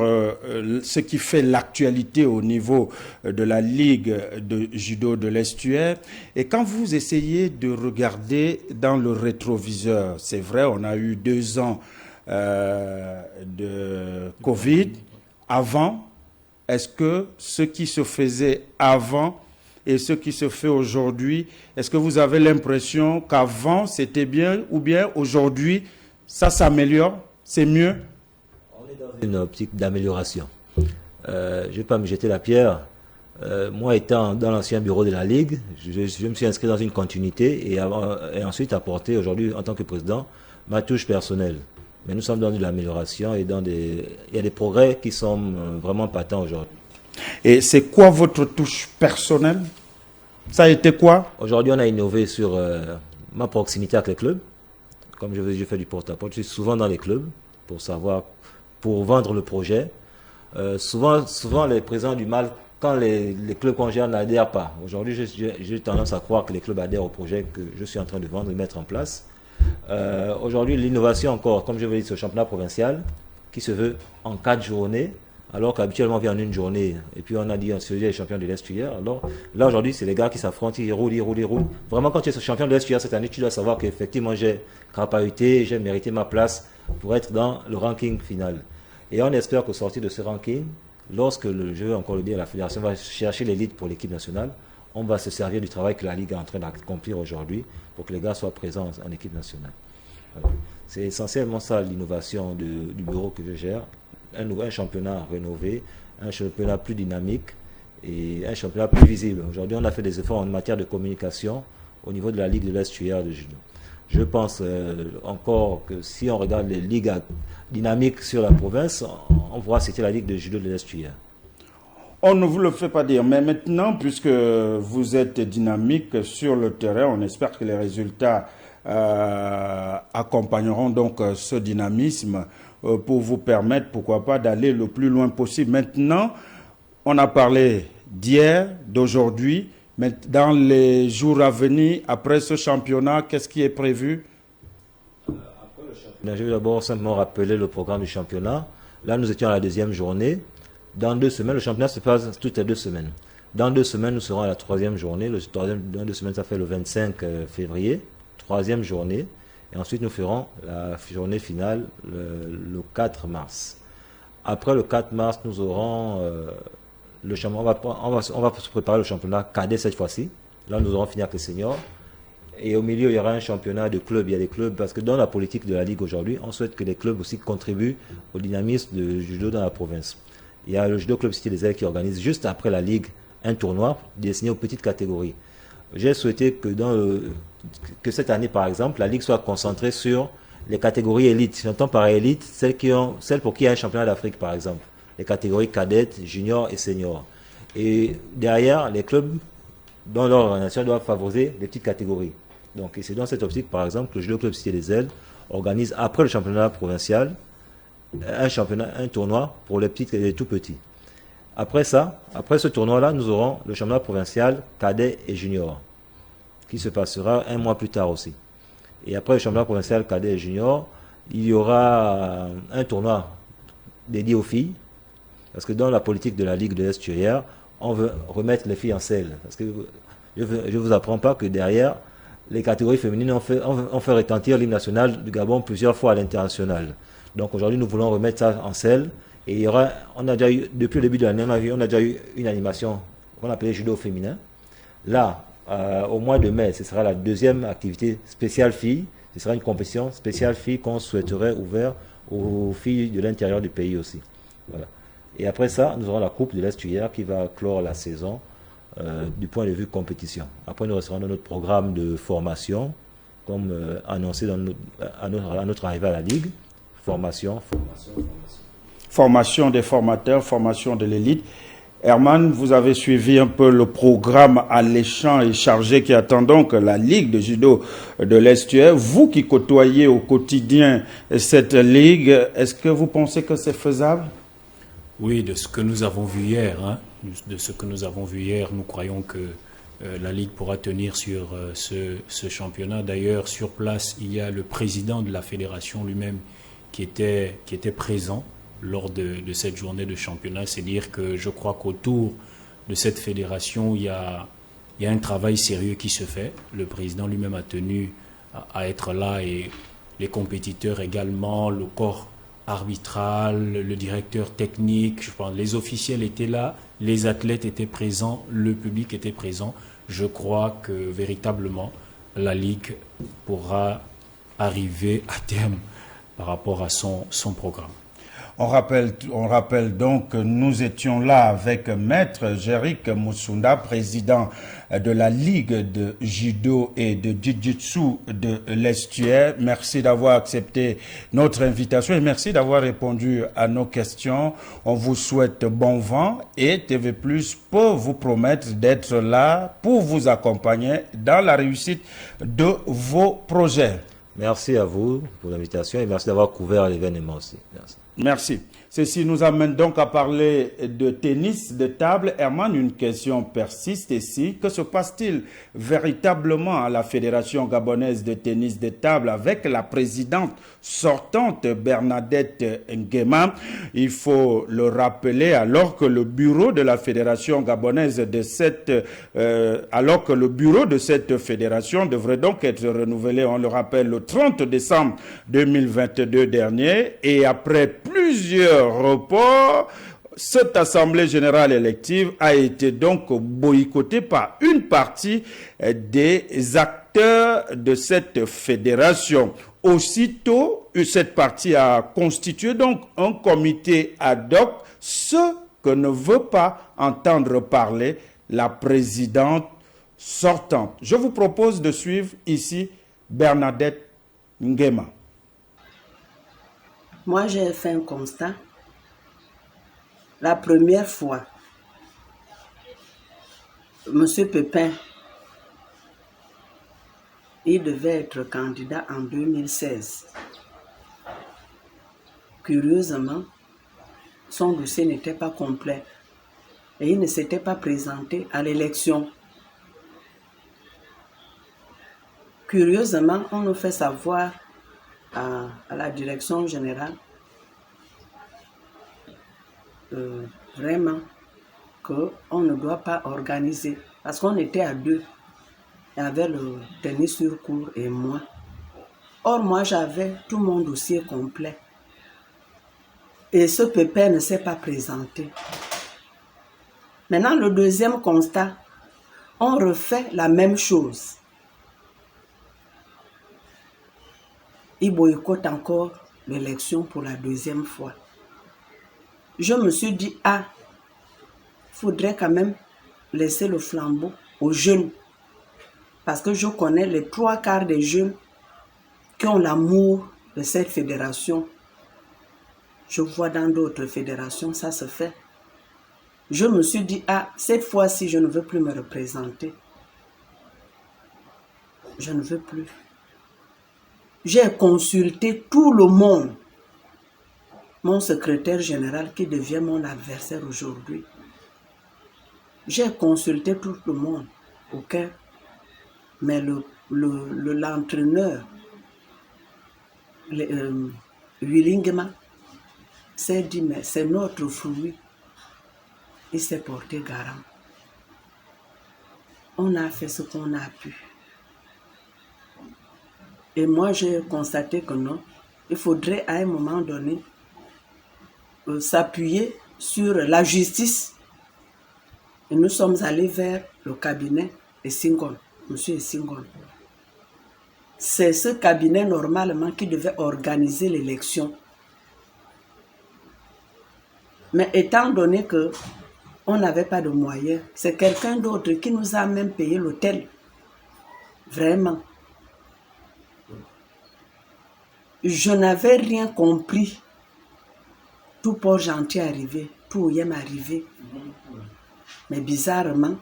Speaker 1: ce qui fait l'actualité au niveau de la Ligue de judo de l'Estuaire. Et quand vous essayez de regarder dans le rétroviseur, c'est vrai, on a eu 2 ans de Covid. Avant, est-ce que ce qui se faisait avant et ce qui se fait aujourd'hui, est-ce que vous avez l'impression qu'avant c'était bien ou bien aujourd'hui ça s'améliore, c'est mieux?
Speaker 4: On est dans une optique d'amélioration. Je ne vais pas me jeter la pierre. Moi étant dans l'ancien bureau de la Ligue, je me suis inscrit dans une continuité et ensuite apporté aujourd'hui en tant que président ma touche personnelle. Mais nous sommes dans de l'amélioration et il y a des progrès qui sont vraiment patents aujourd'hui.
Speaker 1: Et c'est quoi votre touche personnelle? Ça a été quoi?
Speaker 4: Aujourd'hui, on a innové sur ma proximité avec les clubs. Comme je vous ai dit, je fais du porte-à-porte. Je suis souvent dans les clubs pour vendre le projet. Souvent les présidents ont du mal quand les clubs qu'on gère n'adhèrent pas. Aujourd'hui, j'ai tendance à croire que les clubs adhèrent au projet que je suis en train de vendre et mettre en place. Aujourd'hui, l'innovation encore, comme je vous l'ai dit, c'est le championnat provincial qui se veut en 4 journées, alors qu'habituellement on vient en une journée. Et puis on a dit celui des champions de l'Est hier. Alors là aujourd'hui, c'est les gars qui s'affrontent, ils roulent. Vraiment, quand tu es champion de l'Est hier cette année, tu dois savoir qu'effectivement j'ai capacité, j'ai mérité ma place pour être dans le ranking final. Et on espère qu'au sortir de ce ranking, lorsque je veux encore le dire, la fédération va chercher l'élite pour l'équipe nationale, on va se servir du travail que la Ligue est en train d'accomplir aujourd'hui pour que les gars soient présents en équipe nationale. Voilà. C'est essentiellement ça l'innovation du bureau que je gère. Un championnat rénové, un championnat plus dynamique et un championnat plus visible. Aujourd'hui, on a fait des efforts en matière de communication au niveau de la Ligue de l'Est de judo. Je pense encore que si on regarde les ligues dynamiques sur la province, on voit c'était la Ligue de judo de l'Est.
Speaker 1: On ne vous le fait pas dire, mais maintenant, puisque vous êtes dynamique sur le terrain, on espère que les résultats accompagneront donc ce dynamisme pour vous permettre, pourquoi pas, d'aller le plus loin possible. Maintenant, on a parlé d'hier, d'aujourd'hui, mais dans les jours à venir, après ce championnat, qu'est-ce qui est prévu?
Speaker 4: Je vais d'abord simplement rappeler le programme du championnat. Là, nous étions à la 2e journée. Dans 2 semaines, le championnat se passe toutes les 2 semaines. Dans 2 semaines, nous serons à la 3e journée. Dans 2 semaines, ça fait le 25 février, 3e journée. Et ensuite, nous ferons la journée finale le 4 mars. Après le 4 mars, nous aurons le championnat. On va se préparer le championnat cadet cette fois-ci. Là, nous aurons fini avec les seniors. Et au milieu, il y aura un championnat de clubs. Il y a des clubs, parce que dans la politique de la Ligue aujourd'hui, on souhaite que les clubs aussi contribuent au dynamisme du judo dans la province. Il y a le judo club Cité des Ailes qui organise juste après la Ligue un tournoi destiné aux petites catégories. J'ai souhaité que cette année, par exemple, la Ligue soit concentrée sur les catégories élites. J'entends par élite celles pour qui il y a un championnat d'Afrique, par exemple. Les catégories cadettes, juniors et seniors. Et derrière, les clubs, dans leur organisation, doivent favoriser les petites catégories. Donc, c'est dans cette optique, par exemple, que le judo club Cité des Ailes organise, après le championnat provincial, un tournoi pour les petites et les tout petits. Après ce tournoi-là, nous aurons le championnat provincial cadet et junior, qui se passera un mois plus tard aussi. Et après le championnat provincial cadet et junior, il y aura un tournoi dédié aux filles, parce que dans la politique de la Ligue de l'Est, on veut remettre les filles en selle. Parce que je ne vous apprends pas que derrière, les catégories féminines ont fait retentir l'hymne national du Gabon plusieurs fois à l'international. Donc aujourd'hui, nous voulons remettre ça en selle. Et on a déjà eu, depuis le début de l'année, on a déjà eu une animation qu'on appelait judo féminin. Là, au mois de mai, ce sera la 2e activité spéciale filles. Ce sera une compétition spéciale filles qu'on souhaiterait ouverte aux filles de l'intérieur du pays aussi. Voilà. Et après ça, nous aurons la Coupe de l'Est qui va clore la saison du point de vue compétition. Après, nous resterons dans notre programme de formation, comme annoncé à notre arrivée à la Ligue. Formation.
Speaker 1: Formation des formateurs, formation de l'élite. Herman, vous avez suivi un peu le programme alléchant et chargé qui attend donc la Ligue de judo de l'Est. Vous qui côtoyez au quotidien cette Ligue, est-ce que vous pensez que c'est faisable?
Speaker 6: Oui, de ce que nous avons vu hier, nous croyons que la Ligue pourra tenir sur ce championnat. D'ailleurs, sur place, il y a le président de la fédération lui-même qui était présent lors de cette journée de championnat. C'est dire que je crois qu'autour de cette fédération, il y a un travail sérieux qui se fait. Le président lui-même a tenu à être là et les compétiteurs également, le corps arbitral, le directeur technique, je pense, les officiels étaient là, les athlètes étaient présents, le public était présent. Je crois que véritablement la Ligue pourra arriver à terme par rapport à son programme.
Speaker 1: On rappelle donc que nous étions là avec Maître Jérick Moussunda, président de la Ligue de judo et de jiu-jitsu de l'Estuaire. Merci d'avoir accepté notre invitation et merci d'avoir répondu à nos questions. On vous souhaite bon vent et TV+ peut vous promettre d'être là pour vous accompagner dans la réussite de vos projets.
Speaker 4: Merci à vous pour l'invitation et merci d'avoir couvert l'événement aussi. Merci.
Speaker 1: Merci. Ceci nous amène donc à parler de tennis de table. Herman, une question persiste ici. Que se passe-t-il véritablement à la Fédération gabonaise de tennis de table avec la présidente sortante Bernadette Nguema? Il faut le rappeler, alors que le bureau de la Fédération gabonaise de cette fédération devrait donc être renouvelé, on le rappelle, le 30 décembre 2022 dernier, et après plusieurs reports, cette assemblée générale élective a été donc boycottée par une partie des acteurs de cette fédération. Aussitôt, cette partie a constitué donc un comité ad hoc, ce que ne veut pas entendre parler la présidente sortante. Je vous propose de suivre ici Bernadette Nguema.
Speaker 7: Moi, j'ai fait un constat. La première fois, M. Pépin, il devait être candidat en 2016. Curieusement, son dossier n'était pas complet et il ne s'était pas présenté à l'élection. Curieusement, on nous fait savoir à la direction générale vraiment qu'on ne doit pas organiser, parce qu'on était à deux. Il y avait le tennis sur court et moi. Or, moi, j'avais tout mon dossier complet. Et ce Pépin ne s'est pas présenté. Maintenant, le deuxième constat, on refait la même chose. Il boycotte encore l'élection pour la deuxième fois. Je me suis dit, il faudrait quand même laisser le flambeau aux jeunes. Parce que je connais les 3/4 des jeunes qui ont l'amour de cette fédération. Je vois dans d'autres fédérations, ça se fait. Je me suis dit, cette fois-ci, je ne veux plus me représenter. Je ne veux plus. J'ai consulté tout le monde. Mon secrétaire général qui devient mon adversaire aujourd'hui. J'ai consulté tout le monde. Aucun. Mais l'entraîneur, Willingema, s'est dit, mais c'est notre fruit. Il s'est porté garant. On a fait ce qu'on a pu. Et moi, j'ai constaté que non. Il faudrait à un moment donné s'appuyer sur la justice. Et nous sommes allés vers le cabinet Essingon, M. Essingon. C'est ce cabinet normalement qui devait organiser l'élection. Mais étant donné qu'on n'avait pas de moyens, c'est quelqu'un d'autre qui nous a même payé l'hôtel. Vraiment. Je n'avais rien compris. Tout port gentil arrivé, tout Oyem arrivé. Mais bizarrement,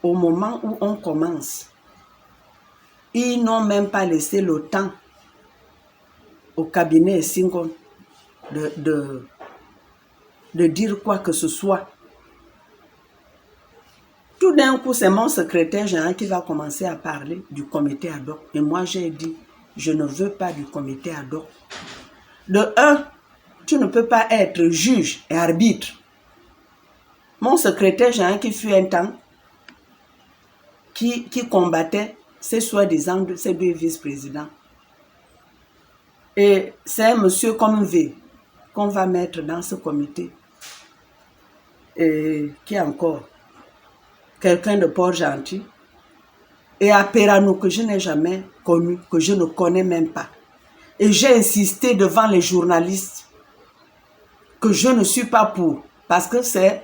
Speaker 7: au moment où on commence, ils n'ont même pas laissé le temps au cabinet Essingon de dire quoi que ce soit. Tout d'un coup, c'est mon secrétaire général qui va commencer à parler du comité ad hoc. Et moi, j'ai dit, je ne veux pas du comité ad hoc. De un, tu ne peux pas être juge et arbitre. Mon secrétaire général qui fut un temps, qui combattait ces soi-disant ces deux vice-présidents. Et c'est un monsieur comme V qu'on va mettre dans ce comité. Et qui est encore quelqu'un de Port-Gentil. Et à Perano, que je n'ai jamais connu, que je ne connais même pas. Et j'ai insisté devant les journalistes que je ne suis pas pour. Parce que c'est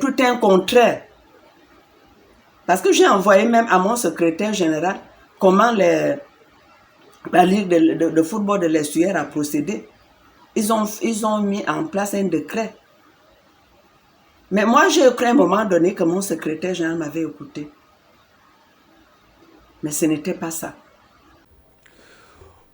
Speaker 7: tout un contraire. Parce que j'ai envoyé même à mon secrétaire général comment la Ligue de football de l'Estuaire a procédé. Ils ont mis en place un décret. Mais moi, j'ai cru à un moment donné que mon secrétaire général m'avait écouté. Mais ce n'était pas ça.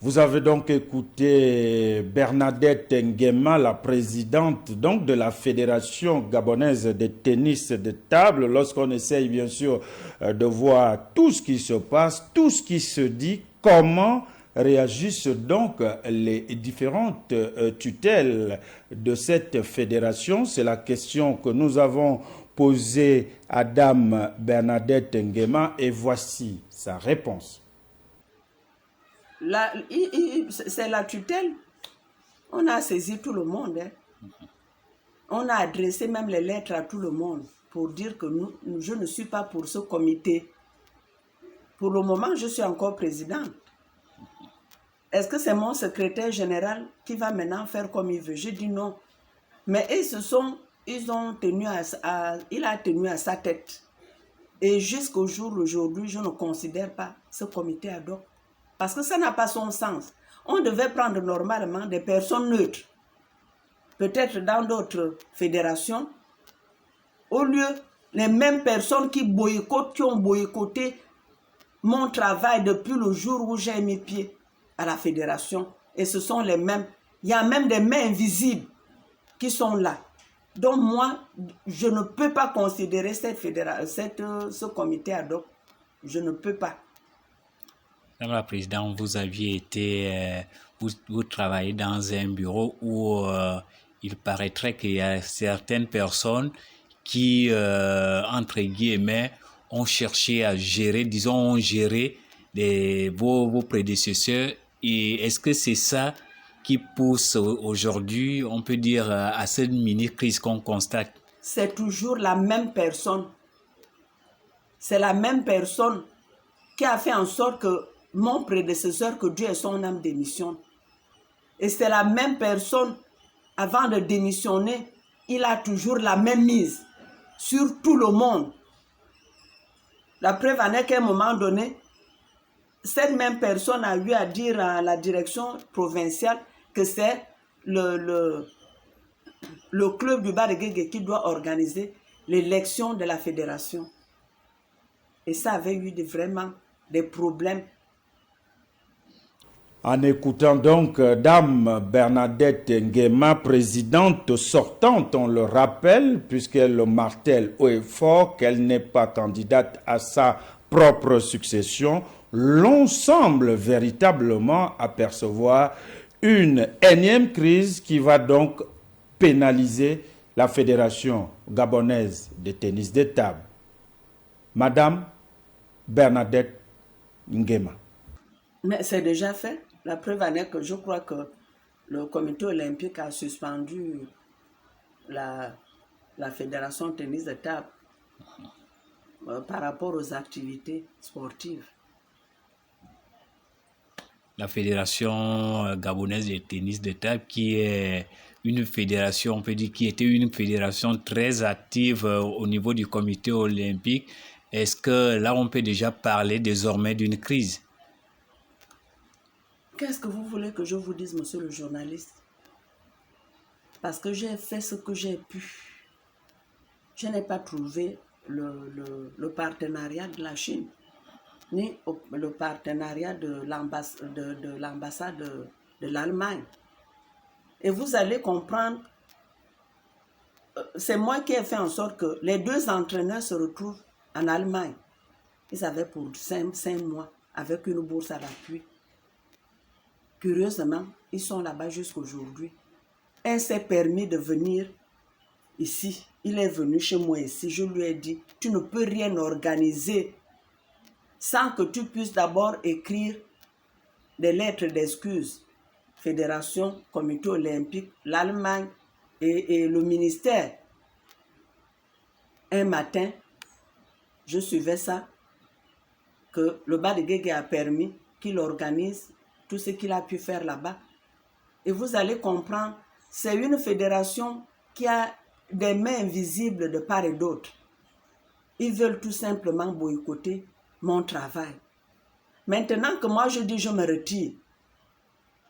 Speaker 1: Vous avez donc écouté Bernadette Nguema, la présidente donc de la Fédération gabonaise de tennis de table, lorsqu'on essaye bien sûr de voir tout ce qui se passe, tout ce qui se dit, comment réagissent donc les différentes tutelles de cette fédération. C'est la question que nous avons posée à Dame Bernadette Nguema et voici sa réponse.
Speaker 7: C'est la tutelle. On a saisi tout le monde. On a adressé même les lettres à tout le monde pour dire que je ne suis pas pour ce comité. Pour le moment, je suis encore présidente. Est-ce que c'est mon secrétaire général qui va maintenant faire comme il veut? J'ai dit non. Mais il a tenu à sa tête. Et jusqu'au jour d'aujourd'hui, je ne considère pas ce comité ad hoc. Parce que ça n'a pas son sens. On devait prendre normalement des personnes neutres. Peut-être dans d'autres fédérations. Au lieu, les mêmes personnes qui ont boycotté mon travail depuis le jour où j'ai mis pied à la fédération. Et ce sont les mêmes. Il y a même des mains invisibles qui sont là. Donc moi, je ne peux pas considérer ce comité ad hoc. Je ne peux pas.
Speaker 8: Madame la Présidente, vous aviez été, vous travaillez dans un bureau où il paraîtrait qu'il y a certaines personnes qui, entre guillemets, ont cherché à gérer, ont géré vos prédécesseurs. Et est-ce que c'est ça qui pousse aujourd'hui, on peut dire, à cette mini-crise qu'on constate?
Speaker 7: C'est toujours la même personne. C'est la même personne qui a fait en sorte que mon prédécesseur, que Dieu ait son âme, démissionne. Et c'est la même personne, avant de démissionner, il a toujours la même mise sur tout le monde. La preuve en est qu'à un moment donné, cette même personne a eu à dire à la direction provinciale que c'est le club du Bas-de-Guégué qui doit organiser l'élection de la fédération. Et ça avait eu vraiment des problèmes.
Speaker 1: En écoutant donc Dame Bernadette Nguema, présidente sortante, on le rappelle, puisqu'elle le martèle haut et fort qu'elle n'est pas candidate à sa propre succession, l'on semble véritablement apercevoir une énième crise qui va donc pénaliser la Fédération gabonaise de tennis de table. Madame Bernadette Nguema.
Speaker 7: Mais c'est déjà fait. La preuve en est que je crois que le comité olympique a suspendu la fédération tennis de table par rapport aux activités sportives.
Speaker 8: La fédération gabonaise de tennis de table, qui est une fédération, on peut dire, qui était une fédération très active au niveau du comité olympique. Est-ce que là, on peut déjà parler désormais d'une crise?
Speaker 7: Qu'est-ce que vous voulez que je vous dise, monsieur le journaliste? Parce que j'ai fait ce que j'ai pu. Je n'ai pas trouvé le partenariat de la Chine, ni le partenariat de l'ambassade de l'Allemagne. Et vous allez comprendre, c'est moi qui ai fait en sorte que les deux entraîneurs se retrouvent en Allemagne. Ils avaient pour 5 mois avec une bourse à l'appui. Curieusement, ils sont là-bas jusqu'aujourd'hui. Un s'est permis de venir ici. Il est venu chez moi ici. Je lui ai dit, tu ne peux rien organiser sans que tu puisses d'abord écrire des lettres d'excuses. Fédération, comité olympique, l'Allemagne et le ministère. Un matin, je suivais ça, que le Bas-de-Guégué a permis qu'il organise tout ce qu'il a pu faire là-bas. Et vous allez comprendre, c'est une fédération qui a des mains invisibles de part et d'autre. Ils veulent tout simplement boycotter mon travail. Maintenant que moi je dis je me retire,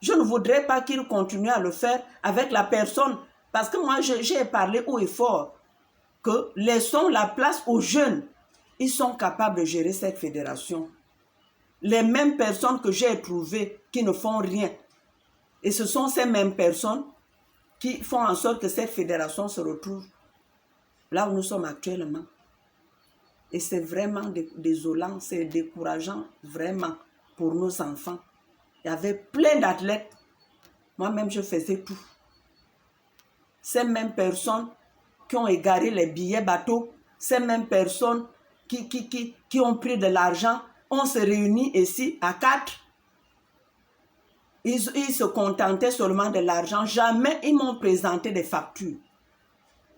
Speaker 7: je ne voudrais pas qu'ils continuent à le faire avec la personne, parce que moi j'ai parlé haut et fort que laissons la place aux jeunes. Ils sont capables de gérer cette fédération. les mêmes personnes que j'ai trouvées qui ne font rien. Et ce sont ces mêmes personnes qui font en sorte que cette fédération se retrouve là où nous sommes actuellement. Et c'est vraiment désolant, c'est décourageant vraiment pour nos enfants. Il y avait plein d'athlètes. Moi-même, je faisais tout. Ces mêmes personnes qui ont égaré les billets bateaux, ces mêmes personnes qui ont pris de l'argent, on se réunit ici à 4. Ils se contentaient seulement de l'argent. Jamais ils m'ont présenté des factures.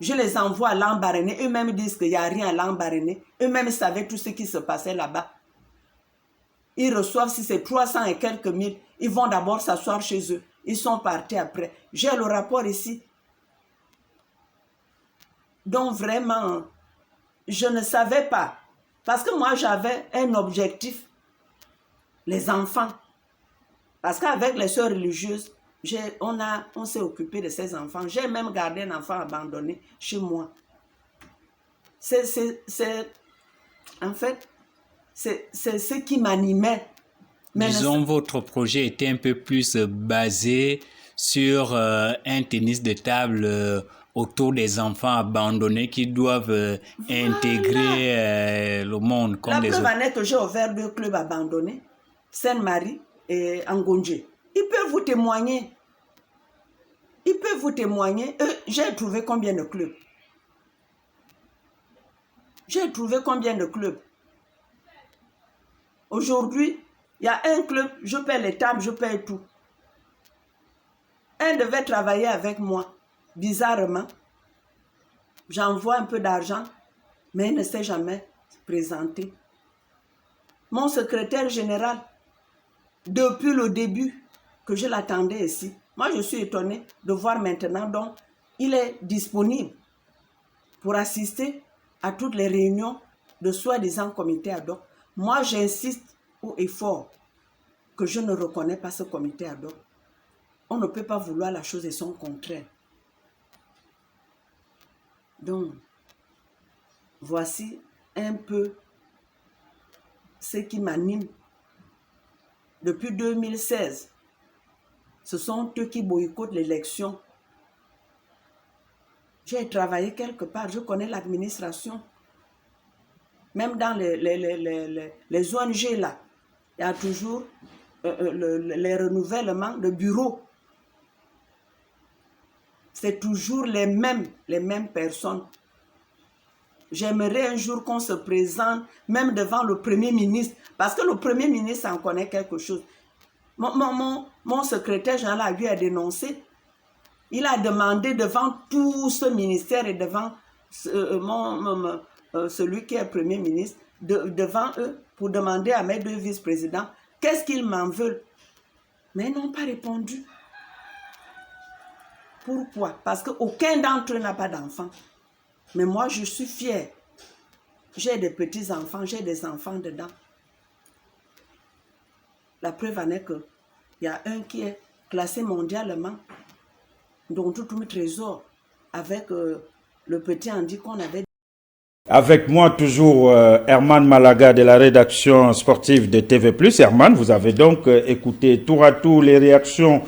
Speaker 7: Je les envoie à Lambaréné. Eux-mêmes disent qu'il n'y a rien à Lambaréné. Eux-mêmes savaient tout ce qui se passait là-bas. Ils reçoivent, si c'est 300 et quelques mille, ils vont d'abord s'asseoir chez eux. Ils sont partis après. J'ai le rapport ici. Donc vraiment, je ne savais pas. Parce que moi, j'avais un objectif. Les enfants. Parce qu'avec les sœurs religieuses, on s'est occupé de ces enfants. J'ai même gardé un enfant abandonné chez moi. En fait, c'est ce qui m'animait.
Speaker 8: Disons, votre projet était un peu plus basé sur un tennis de table autour des enfants abandonnés qui doivent intégrer le monde comme les autres.
Speaker 7: La preuve en est que j'ai ouvert 2 clubs abandonnés, Sainte-Marie et Angondje. Ils peuvent vous témoigner. Ils peuvent vous témoigner. J'ai trouvé combien de clubs? J'ai trouvé combien de clubs? Aujourd'hui, il y a un club, je paie les tables, je paie tout. Un devait travailler avec moi. Bizarrement, j'envoie un peu d'argent, mais il ne s'est jamais présenté. Mon secrétaire général, depuis le début que je l'attendais ici, moi je suis étonnée de voir maintenant, donc, il est disponible pour assister à toutes les réunions de soi-disant comité ad hoc. Moi, j'insiste haut et fort que je ne reconnais pas ce comité ad hoc. On ne peut pas vouloir la chose et son contraire. Donc, voici un peu ce qui m'anime. Depuis 2016, ce sont eux qui boycottent l'élection. J'ai travaillé quelque part, je connais l'administration. Même dans les ONG là, il y a toujours les renouvellements de bureaux. C'est toujours les mêmes personnes. J'aimerais un jour qu'on se présente, même devant le Premier ministre, parce que le Premier ministre en connaît quelque chose. Mon secrétaire général lui a dénoncé. Il a demandé devant tout ce ministère et devant celui qui est Premier ministre, devant eux, pour demander à mes 2 vice-présidents, qu'est-ce qu'ils m'en veulent? Mais ils n'ont pas répondu. Pourquoi? Parce qu'aucun d'entre eux n'a pas d'enfants. Mais moi, je suis fière. J'ai des petits-enfants, j'ai des enfants dedans. La preuve en est qu'il y a un qui est classé mondialement, dont tout le trésor, avec le petit handi qu'on avait.
Speaker 1: Avec moi toujours Herman Malaga de la rédaction sportive de TV+. Herman, vous avez donc écouté tour à tour les réactions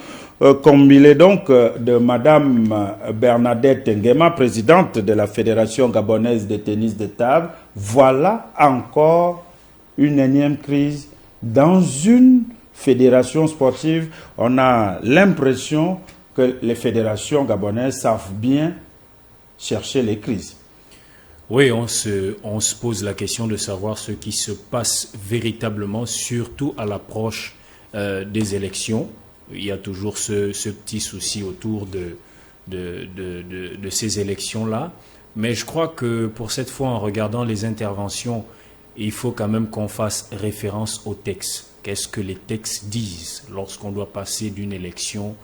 Speaker 1: combinée donc de Madame Bernadette Nguema, présidente de la Fédération gabonaise de tennis de table. Voilà encore une énième crise dans une fédération sportive. On a l'impression que les fédérations gabonaises savent bien chercher les crises.
Speaker 6: Oui, on se pose la question de savoir ce qui se passe véritablement, surtout à l'approche des élections. Il y a toujours ce petit souci autour de ces élections-là. Mais je crois que pour cette fois, en regardant les interventions, il faut quand même qu'on fasse référence aux textes. Qu'est-ce que les textes disent lorsqu'on doit passer d'une élection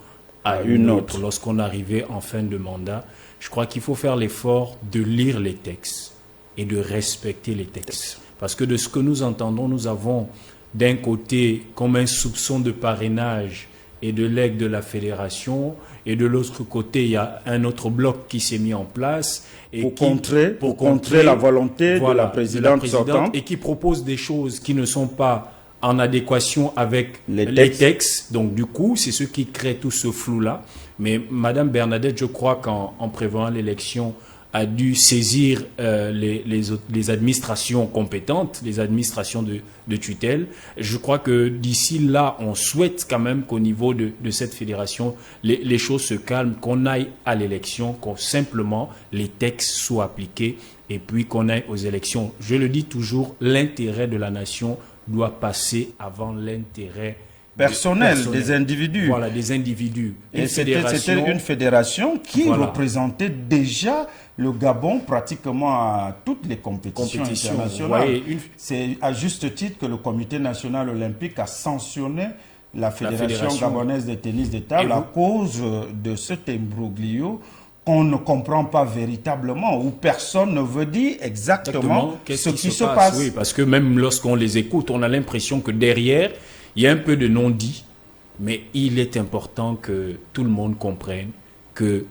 Speaker 6: à une autre, lorsqu'on arrivait en fin de mandat? Je crois qu'il faut faire l'effort de lire les textes et de respecter les textes. Parce que de ce que nous entendons, nous avons d'un côté comme un soupçon de parrainage et de legs de la fédération, et de l'autre côté, il y a un autre bloc qui s'est mis en place et
Speaker 1: pour contrer la volonté de la présidente sortante,
Speaker 6: et qui propose des choses qui ne sont pas en adéquation avec les textes. Donc du coup, c'est ce qui crée tout ce flou-là. Mais Madame Bernadette, je crois qu'en prévoyant l'élection, a dû saisir les administrations compétentes, les administrations de tutelle. Je crois que d'ici là, on souhaite quand même qu'au niveau de cette fédération, les choses se calment, qu'on aille à l'élection, qu'on simplement les textes soient appliqués et puis qu'on aille aux élections. Je le dis toujours, l'intérêt de la nation doit passer avant l'intérêt
Speaker 1: personnel des individus.
Speaker 6: Voilà, des individus.
Speaker 1: Et c'était une fédération qui représentait déjà le Gabon pratiquement à toutes les compétitions internationales. C'est à juste titre que le Comité national olympique a sanctionné la Fédération gabonaise de tennis de table à cause de cet imbroglio qu'on ne comprend pas véritablement, où personne ne veut dire exactement ce qui se passe.
Speaker 6: Oui, parce que même lorsqu'on les écoute, on a l'impression que derrière, il y a un peu de non-dit, mais il est important que tout le monde comprenne que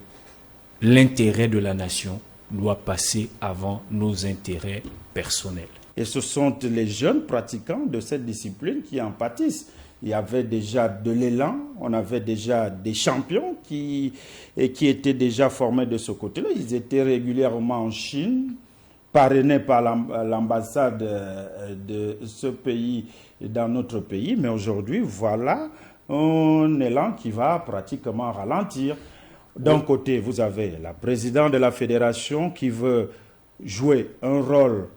Speaker 6: l'intérêt de la nation doit passer avant nos intérêts personnels.
Speaker 1: Et ce sont les jeunes pratiquants de cette discipline qui en pâtissent. Il y avait déjà de l'élan, on avait déjà des champions qui étaient déjà formés de ce côté-là. Ils étaient régulièrement en Chine, parrainés par l'ambassade de ce pays dans notre pays. Mais aujourd'hui, voilà un élan qui va pratiquement ralentir. D'un côté, vous avez la présidente de la fédération qui veut jouer un rôle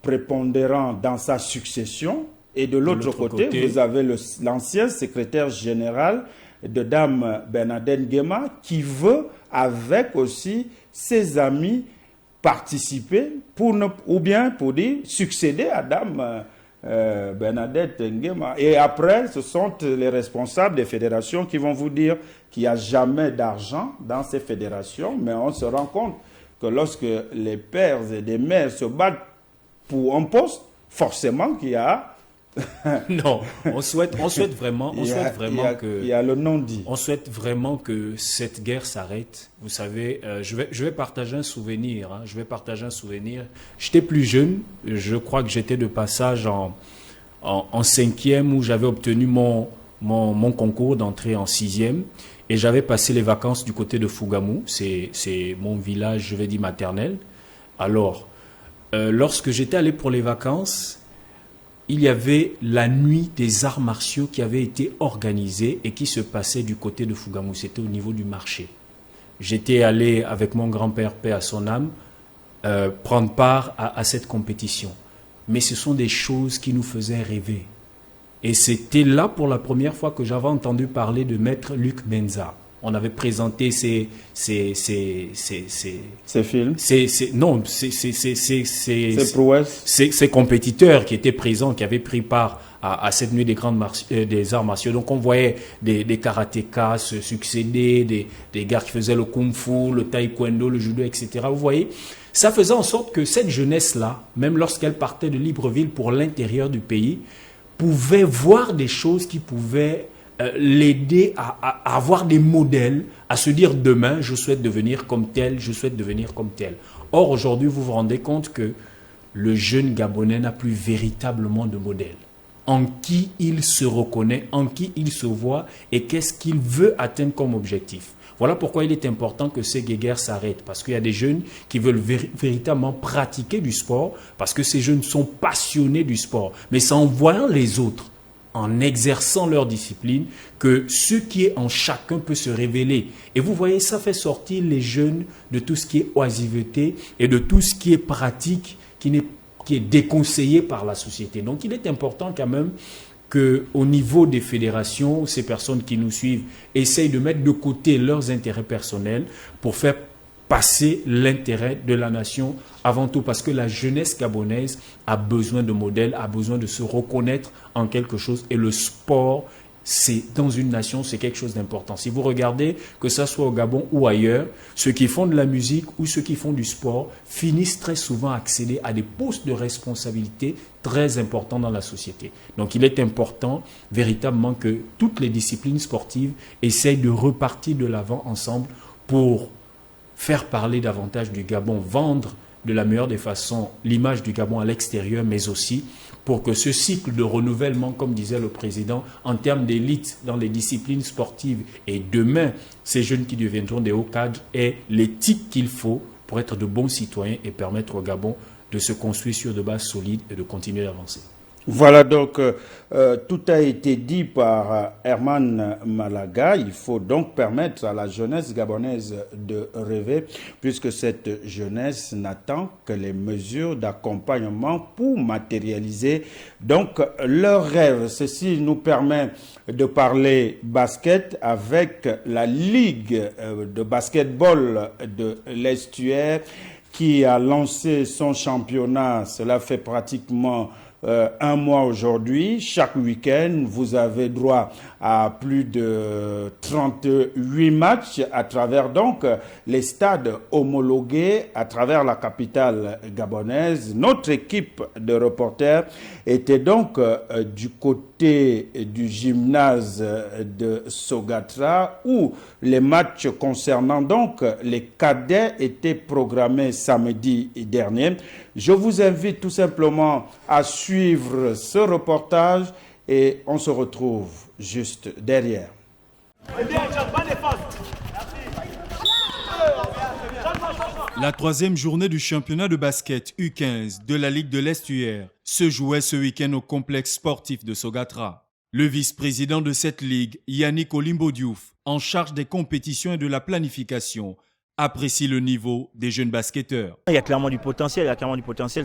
Speaker 1: prépondérant dans sa succession. Et de l'autre côté, vous avez l'ancien secrétaire général de Dame Bernadette Nguema qui veut, avec aussi ses amis, participer ou bien pour dire succéder à Dame Bernadette Nguema. Et après, ce sont les responsables des fédérations qui vont vous dire qu'il n'y a jamais d'argent dans ces fédérations, mais on se rend compte que lorsque les pères et les mères se battent pour un poste, forcément qu'il y a
Speaker 6: non, on souhaite vraiment que
Speaker 1: il y a le non-dit.
Speaker 6: On souhaite vraiment que cette guerre s'arrête. Vous savez, je vais partager un souvenir. J'étais plus jeune. Je crois que j'étais de passage en cinquième où j'avais obtenu mon concours d'entrée en sixième et j'avais passé les vacances du côté de Fougamou. C'est mon village, je vais dire maternel. Alors, lorsque j'étais allé pour les vacances, il y avait la nuit des arts martiaux qui avait été organisée et qui se passait du côté de Fougamou. C'était au niveau du marché. J'étais allé avec mon grand-père, paix à son âme, prendre part à cette compétition. Mais ce sont des choses qui nous faisaient rêver. Et c'était là pour la première fois que j'avais entendu parler de Maître Luc Benza. On avait présenté ces
Speaker 1: films.
Speaker 6: Ces compétiteurs qui étaient présents, qui avaient pris part à cette nuit des arts martiaux. Donc on voyait des karatékas se succéder, des gars qui faisaient le kung-fu, le taekwondo, le judo, etc. Vous voyez, ça faisait en sorte que cette jeunesse-là, même lorsqu'elle partait de Libreville pour l'intérieur du pays, pouvait voir des choses qui pouvaient l'aider à avoir des modèles, à se dire demain, je souhaite devenir comme tel, je souhaite devenir comme tel. Or, aujourd'hui, vous vous rendez compte que le jeune Gabonais n'a plus véritablement de modèle. En qui il se reconnaît, en qui il se voit et qu'est-ce qu'il veut atteindre comme objectif. Voilà pourquoi il est important que ces guéguerres s'arrêtent. Parce qu'il y a des jeunes qui veulent véritablement pratiquer du sport, parce que ces jeunes sont passionnés du sport. Mais c'est en voyant les autres, en exerçant leur discipline, que ce qui est en chacun peut se révéler. Et vous voyez, ça fait sortir les jeunes de tout ce qui est oisiveté et de tout ce qui est pratique, qui est déconseillé par la société. Donc il est important quand même qu'au niveau des fédérations, ces personnes qui nous suivent essayent de mettre de côté leurs intérêts personnels pour faire passer l'intérêt de la nation avant tout, parce que la jeunesse gabonaise a besoin de modèles, a besoin de se reconnaître en quelque chose, et le sport, dans une nation, c'est quelque chose d'important. Si vous regardez, que ce soit au Gabon ou ailleurs, ceux qui font de la musique ou ceux qui font du sport finissent très souvent à accéder à des postes de responsabilité très importants dans la société. Donc il est important véritablement que toutes les disciplines sportives essayent de repartir de l'avant ensemble pour faire parler davantage du Gabon, vendre de la meilleure des façons l'image du Gabon à l'extérieur, mais aussi pour que ce cycle de renouvellement, comme disait le président, en termes d'élite dans les disciplines sportives et demain, ces jeunes qui deviendront des hauts cadres aient l'éthique qu'il faut pour être de bons citoyens et permettre au Gabon de se construire sur de bases solides et de continuer d'avancer.
Speaker 1: Voilà donc, tout a été dit par Herman Malaga. Il faut donc permettre à la jeunesse gabonaise de rêver, puisque cette jeunesse n'attend que les mesures d'accompagnement pour matérialiser donc leurs rêves. Ceci nous permet de parler basket avec la Ligue de basketball de l'Estuaire qui a lancé son championnat. Cela fait pratiquement un mois aujourd'hui. Chaque week-end, vous avez droit à plus de 38 matchs à travers donc les stades homologués à travers la capitale gabonaise. Notre équipe de reporters était donc du côté du gymnase de Sogatra où les matchs concernant donc les cadets étaient programmés samedi dernier. Je vous invite tout simplement à suivre ce reportage et on se retrouve juste derrière.
Speaker 5: La troisième journée du championnat de basket U15 de la Ligue de l'Estuaire se jouait ce week-end au complexe sportif de Sogatra. Le vice-président de cette ligue, Yannick Olimbo Diouf, en charge des compétitions et de la planification, apprécie le niveau des jeunes basketteurs.
Speaker 4: Il y a clairement du potentiel,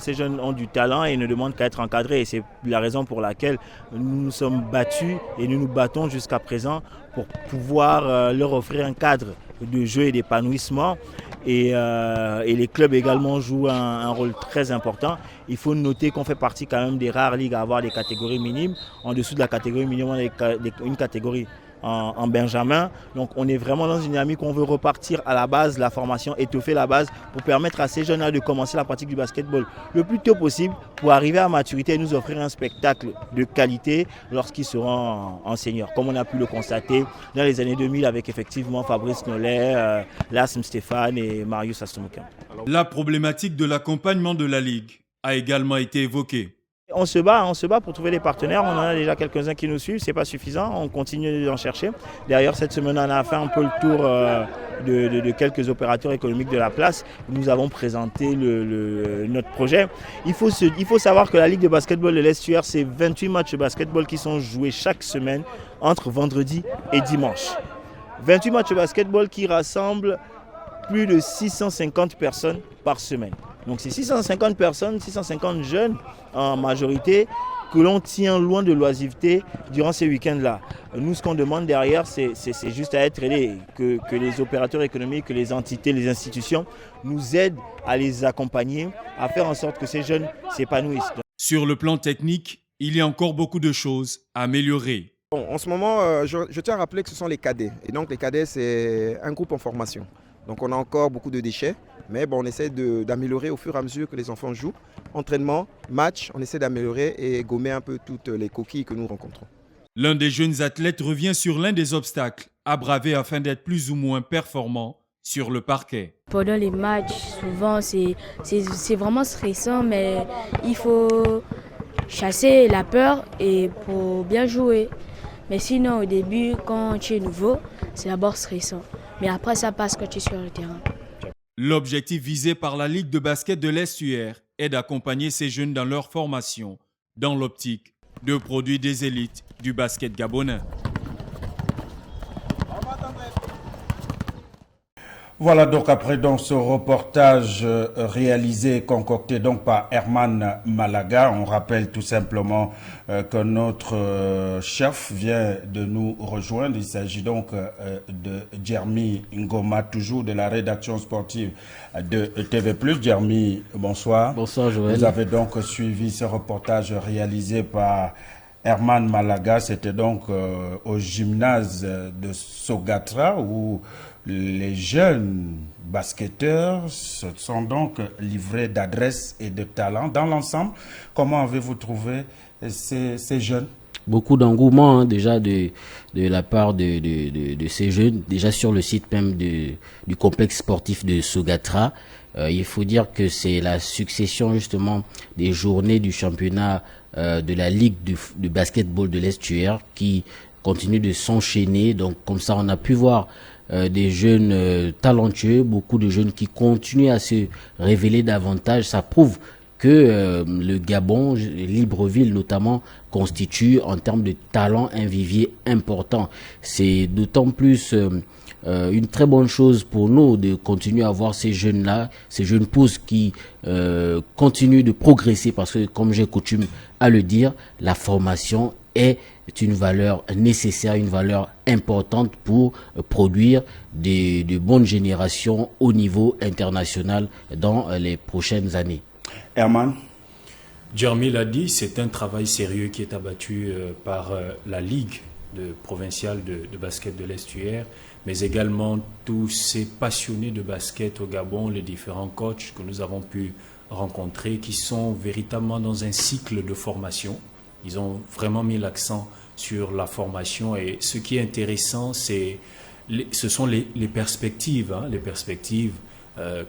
Speaker 4: Ces jeunes ont du talent et ne demandent qu'à être encadrés. Et c'est la raison pour laquelle nous nous sommes battus et nous nous battons jusqu'à présent pour pouvoir leur offrir un cadre de jeu et d'épanouissement. Et les clubs également jouent un rôle très important. Il faut noter qu'on fait partie quand même des rares ligues à avoir des catégories minimes. En dessous de la catégorie minime, on a une catégorie en Benjamin. Donc on est vraiment dans une dynamique où on veut repartir à la base, la formation, étoffer la base pour permettre à ces jeunes-là de commencer la pratique du basketball le plus tôt possible pour arriver à maturité et nous offrir un spectacle de qualité lorsqu'ils seront en senior. Comme on a pu le constater dans les années 2000 avec effectivement Fabrice Nollet, Lasm Stéphane et Marius Astomoukan.
Speaker 5: La problématique de l'accompagnement de la Ligue a également été évoquée.
Speaker 4: On se bat pour trouver des partenaires. On en a déjà quelques-uns qui nous suivent, c'est pas suffisant. On continue d'en chercher. D'ailleurs, cette semaine, on a fait un peu le tour de quelques opérateurs économiques de la place. Nous avons présenté notre projet. Il faut savoir que la Ligue de basketball de l'Estuaire, c'est 28 matchs de basketball qui sont joués chaque semaine entre vendredi et dimanche. 28 matchs de basketball qui rassemblent plus de 650 personnes par semaine. Donc c'est 650 personnes, 650 jeunes en majorité que l'on tient loin de l'oisiveté durant ces week-ends-là. Nous, ce qu'on demande derrière, c'est juste à être aidés, que les opérateurs économiques, que les entités, les institutions nous aident à les accompagner, à faire en sorte que ces jeunes s'épanouissent.
Speaker 5: Sur le plan technique, il y a encore beaucoup de choses à améliorer.
Speaker 9: Bon, en ce moment, je tiens à rappeler que ce sont les cadets. Et donc les cadets, c'est un groupe en formation. Donc on a encore beaucoup de déchets, mais bon, on essaie d'améliorer au fur et à mesure que les enfants jouent. Entraînement, match, on essaie d'améliorer et gommer un peu toutes les coquilles que nous rencontrons.
Speaker 5: L'un des jeunes athlètes revient sur l'un des obstacles à braver afin d'être plus ou moins performant sur le parquet.
Speaker 10: Pendant les matchs, souvent c'est vraiment stressant, mais il faut chasser la peur et pour bien jouer. Mais sinon, au début, quand tu es nouveau, c'est d'abord stressant. Mais après, ça passe quand tu es sur le terrain.
Speaker 5: L'objectif visé par la Ligue de basket de l'Estuaire est d'accompagner ces jeunes dans leur formation, dans l'optique de produire des élites du basket gabonais.
Speaker 1: Voilà donc après donc ce reportage réalisé et concocté donc par Herman Malaga. On rappelle tout simplement que notre chef vient de nous rejoindre. Il s'agit donc de Jeremy Ngoma, toujours de la rédaction sportive de TV+. Jeremy, bonsoir.
Speaker 11: Bonsoir Joël.
Speaker 1: Vous avez donc suivi ce reportage réalisé par Herman Malaga. C'était donc au gymnase de Sogatra où les jeunes basketteurs se sont donc livrés d'adresse et de talent. Dans l'ensemble, comment avez-vous trouvé ces jeunes?
Speaker 11: Beaucoup d'engouement déjà de la part de ces jeunes, déjà sur le site même du complexe sportif de Sogatra. Il faut dire que c'est la succession justement des journées du championnat de la Ligue du basketball de l'Estuaire qui continue de s'enchaîner. Donc comme ça, on a pu voir des jeunes talentueux, beaucoup de jeunes qui continuent à se révéler davantage. Ça prouve que le Gabon, Libreville notamment, constitue en termes de talent un vivier important. C'est d'autant plus une très bonne chose pour nous de continuer à voir ces jeunes-là, ces jeunes pousses qui continuent de progresser parce que, comme j'ai coutume à le dire, la formation est une valeur nécessaire, une valeur importante pour produire de bonnes générations au niveau international dans les prochaines années.
Speaker 1: Herman?
Speaker 6: Jeremy l'a dit, c'est un travail sérieux qui est abattu par la Ligue provinciale de basket de l'Estuaire, mais également tous ces passionnés de basket au Gabon, les différents coachs que nous avons pu rencontrer, qui sont véritablement dans un cycle de formation. Ils ont vraiment mis l'accent sur la formation, et ce qui est intéressant, ce sont les perspectives, les perspectives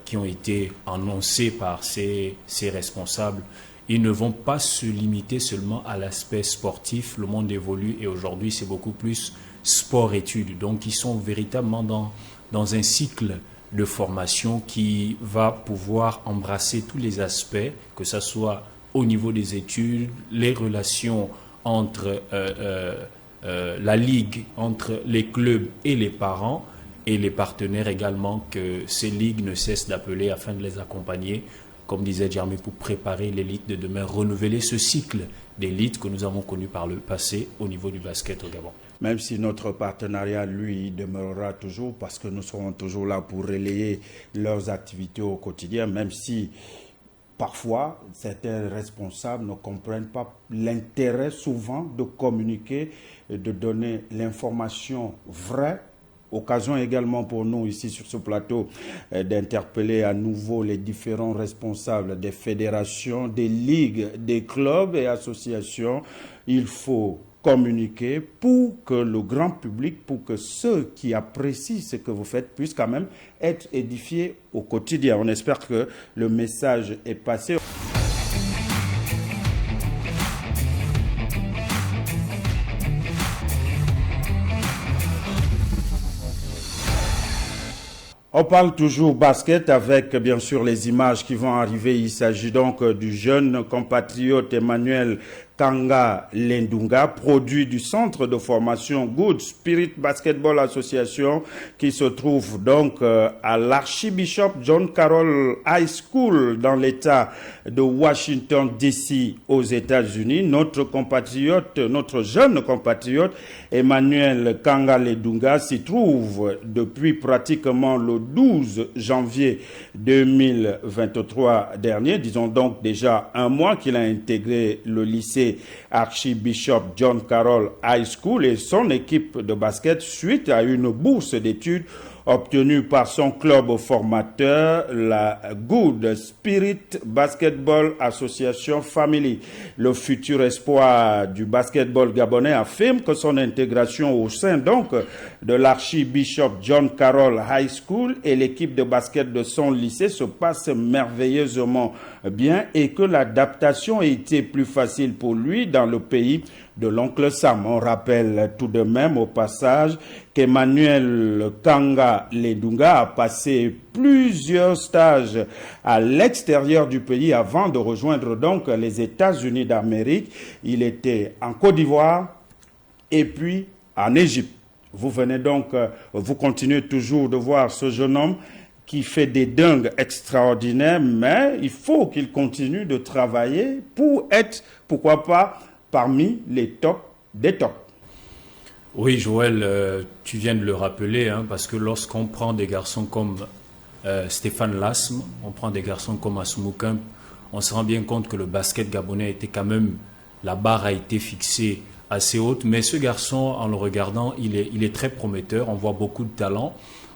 Speaker 6: qui ont été annoncées par ces responsables. Ils ne vont pas se limiter seulement à l'aspect sportif. Le monde évolue et aujourd'hui, c'est beaucoup plus sport-études. Donc, ils sont véritablement dans un cycle de formation qui va pouvoir embrasser tous les aspects, que ce soit au niveau des études, les relations entre la Ligue, entre les clubs et les parents, et les partenaires également que ces ligues ne cessent d'appeler afin de les accompagner, comme disait Jeremy, pour préparer l'élite de demain, renouveler ce cycle d'élite que nous avons connu par le passé au niveau du basket au Gabon.
Speaker 1: Même si notre partenariat, lui, demeurera toujours, parce que nous serons toujours là pour relayer leurs activités au quotidien, même si parfois certains responsables ne comprennent pas l'intérêt souvent de communiquer et de donner l'information vraie. Occasion également pour nous ici sur ce plateau d'interpeller à nouveau les différents responsables des fédérations, des ligues, des clubs et associations. Il faut communiquer pour que le grand public, pour que ceux qui apprécient ce que vous faites puissent quand même être édifiés au quotidien. On espère que le message est passé. On parle toujours basket avec bien sûr les images qui vont arriver. Il s'agit donc du jeune compatriote Emmanuel Kanga Lendunga, produit du centre de formation Good Spirit Basketball Association qui se trouve donc à l'Archbishop John Carroll High School dans l'État de Washington DC aux États-Unis. Notre jeune compatriote Emmanuel Kanga Lendunga s'y trouve depuis pratiquement le 12 janvier 2023 dernier, disons donc déjà un mois qu'il a intégré le lycée Archbishop John Carroll High School et son équipe de basket suite à une bourse d'études obtenue par son club formateur, la Good Spirit Basketball Association Family. Le futur espoir du basketball gabonais affirme que son intégration au sein donc de l'Archbishop John Carroll High School et l'équipe de basket de son lycée se passe merveilleusement bien et que l'adaptation a été plus facile pour lui dans le pays de l'oncle Sam. On rappelle tout de même au passage qu'Emmanuel Kanga Lendunga a passé plusieurs stages à l'extérieur du pays avant de rejoindre donc les États-Unis d'Amérique. Il était en Côte d'Ivoire et puis en Égypte. Vous venez donc, vous continuez toujours de voir ce jeune homme qui fait des dingues extraordinaires, mais il faut qu'il continue de travailler pour être, pourquoi pas, parmi les tops des tops.
Speaker 6: Oui, Joël, tu viens de le rappeler, parce que lorsqu'on prend des garçons comme Stéphane Lasme, on prend des garçons comme Asumou Kemp, on se rend bien compte que le basket gabonais était quand même, la barre a été fixée assez haute, mais ce garçon, en le regardant, il est très prometteur, on voit beaucoup de talent,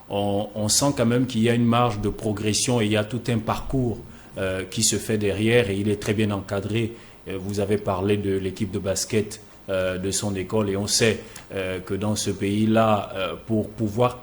Speaker 6: on sent quand même qu'il y a une marge de progression et il y a tout un parcours qui se fait derrière et il est très bien encadré. Vous avez parlé de l'équipe de basket de son école et on sait que dans ce pays-là, pour pouvoir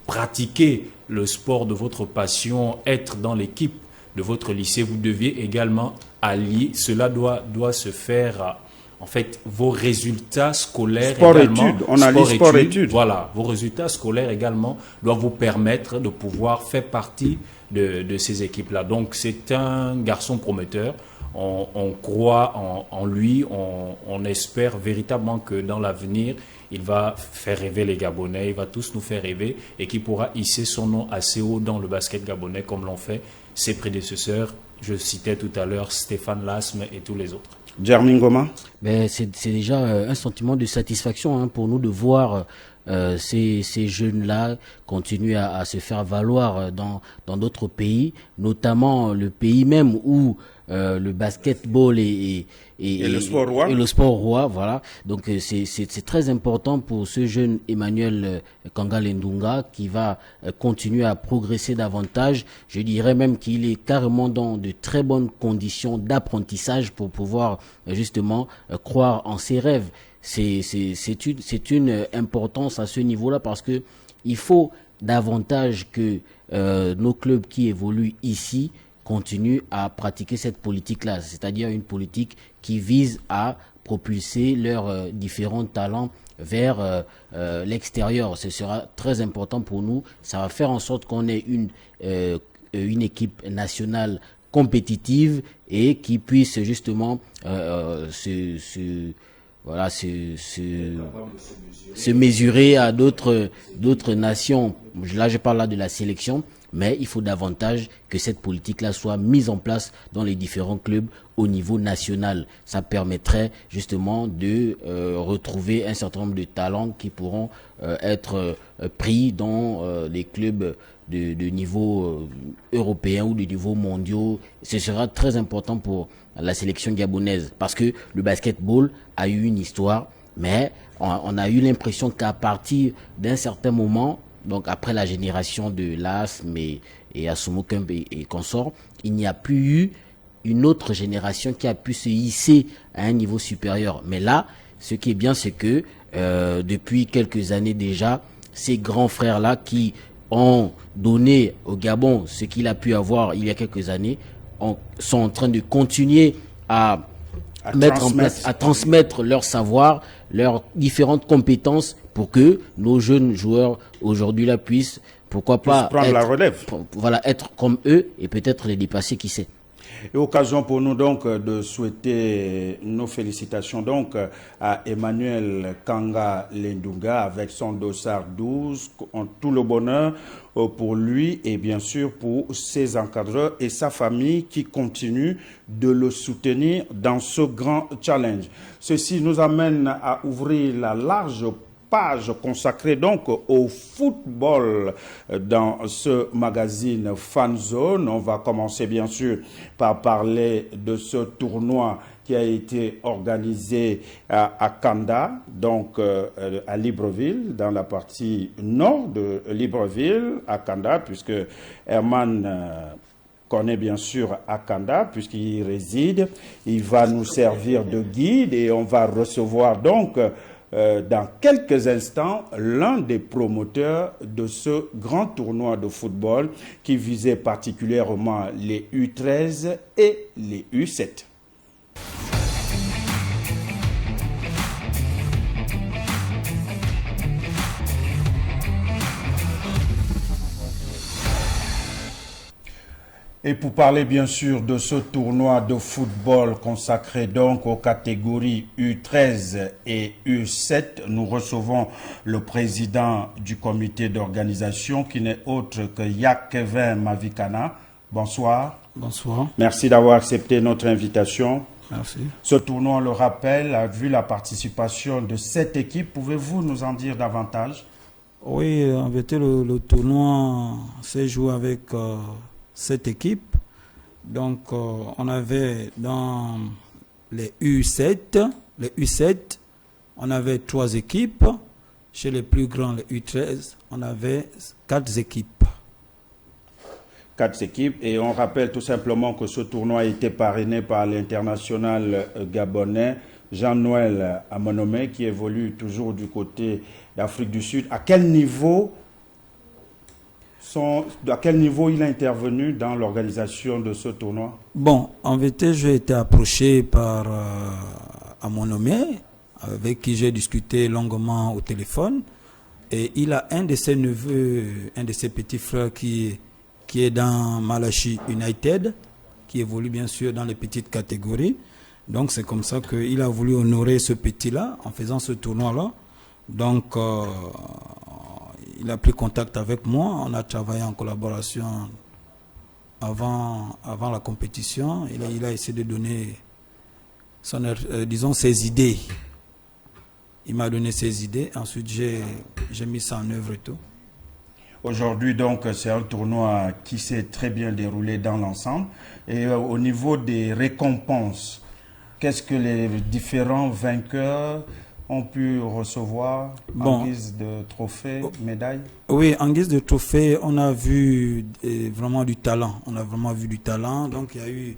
Speaker 6: pratiquer le sport de votre passion, être dans l'équipe de votre lycée, vous deviez également allier, cela doit se faire, en fait, vos résultats scolaires
Speaker 1: sport-études, on allie sport-études.
Speaker 6: Voilà, vos résultats scolaires également doivent vous permettre de pouvoir faire partie de ces équipes-là. Donc c'est un garçon prometteur, on croit en lui, on espère véritablement que dans l'avenir, il va faire rêver les Gabonais, il va tous nous faire rêver et qu'il pourra hisser son nom assez haut dans le basket gabonais comme l'ont fait ses prédécesseurs. Je citais tout à l'heure Stéphane Lasme et tous les autres.
Speaker 1: Djermin Ngoma.
Speaker 11: C'est déjà un sentiment de satisfaction pour nous de voir ces jeunes-là continuer à se faire valoir dans d'autres pays, notamment le pays même où le basketball et
Speaker 1: le sport roi.
Speaker 11: Et le sport roi, voilà. Donc c'est très important pour ce jeune Emmanuel Kangal Ndunga qui va continuer à progresser davantage. Je dirais même qu'il est carrément dans de très bonnes conditions d'apprentissage pour pouvoir justement croire en ses rêves. C'est une importance à ce niveau-là parce que il faut davantage que nos clubs qui évoluent ici continuent à pratiquer cette politique-là, c'est-à-dire une politique qui vise à propulser leurs différents talents vers l'extérieur. Ce sera très important pour nous. Ça va faire en sorte qu'on ait une équipe nationale compétitive et qui puisse justement se mesurer à d'autres nations. Là, je parle là de la sélection, mais il faut davantage que cette politique-là soit mise en place dans les différents clubs au niveau national. Ça permettrait justement de retrouver un certain nombre de talents qui pourront être pris dans les clubs de niveau européen ou de niveau mondial. Ce sera très important pour la sélection gabonaise parce que le basketball a eu une histoire, mais on a eu l'impression qu'à partir d'un certain moment, donc après la génération de Lasme et Asumo Kemp et consorts, il n'y a plus eu une autre génération qui a pu se hisser à un niveau supérieur. Mais là, ce qui est bien, c'est que depuis quelques années déjà, ces grands frères-là qui ont donné au Gabon ce qu'il a pu avoir il y a quelques années, sont en train de continuer à mettre en place, à transmettre leur savoir, leurs différentes compétences pour que nos jeunes joueurs aujourd'hui là puissent, pourquoi pas,
Speaker 1: prendre la relève.
Speaker 11: Voilà, être comme eux et peut-être les dépasser, qui sait.
Speaker 1: Et occasion pour nous donc de souhaiter nos félicitations donc à Emmanuel Kanga Ndunga avec son dossard 12, tout le bonheur pour lui et bien sûr pour ses encadreurs et sa famille qui continuent de le soutenir dans ce grand challenge. Ceci nous amène à ouvrir la large page consacrée donc au football dans ce magazine Fan Zone. On va commencer bien sûr par parler de ce tournoi qui a été organisé à Kanda, donc à Libreville, dans la partie nord de Libreville, à Kanda, puisque Herman connaît bien sûr Akanda, puisqu'il y réside. Il va nous servir de guide et on va recevoir donc dans quelques instants l'un des promoteurs de ce grand tournoi de football qui visait particulièrement les U13 et les U7. Et pour parler bien sûr de ce tournoi de football consacré donc aux catégories U13 et U7, nous recevons le président du comité d'organisation qui n'est autre que Yakevin Mavikana. Bonsoir.
Speaker 12: Bonsoir.
Speaker 1: Merci d'avoir accepté notre invitation.
Speaker 12: Merci.
Speaker 1: Ce tournoi, on le rappelle, a vu la participation de 7 équipes. Pouvez-vous nous en dire davantage?
Speaker 12: Oui, en vérité, le tournoi s'est joué avec 7 équipes. Donc, on avait dans les U7, on avait 3 équipes. Chez les plus grands, les U13, on avait 4 équipes.
Speaker 1: 4 équipes. Et on rappelle tout simplement que ce tournoi a été parrainé par l'international gabonais Jean-Noël Amonome, qui évolue toujours du côté d'Afrique du Sud. À quel niveau À quel niveau il a intervenu dans l'organisation de ce tournoi?
Speaker 12: Bon, en vérité, j'ai été approché par Amonomé, avec qui j'ai discuté longuement au téléphone. Et il a un de ses neveux, un de ses petits frères qui est dans Malachi United, qui évolue bien sûr dans les petites catégories. Donc c'est comme ça qu'il a voulu honorer ce petit-là en faisant ce tournoi-là. Donc il a pris contact avec moi, on a travaillé en collaboration avant la compétition. Il a essayé de donner ses idées. Il m'a donné ses idées, ensuite j'ai mis ça en œuvre et tout.
Speaker 1: Aujourd'hui, donc, c'est un tournoi qui s'est très bien déroulé dans l'ensemble. Et au niveau des récompenses, qu'est-ce que les différents vainqueurs ont pu recevoir en guise de trophée, médaille? Oui, en guise de trophée, on a vu vraiment du talent. On a vraiment vu du talent. Donc, il y a eu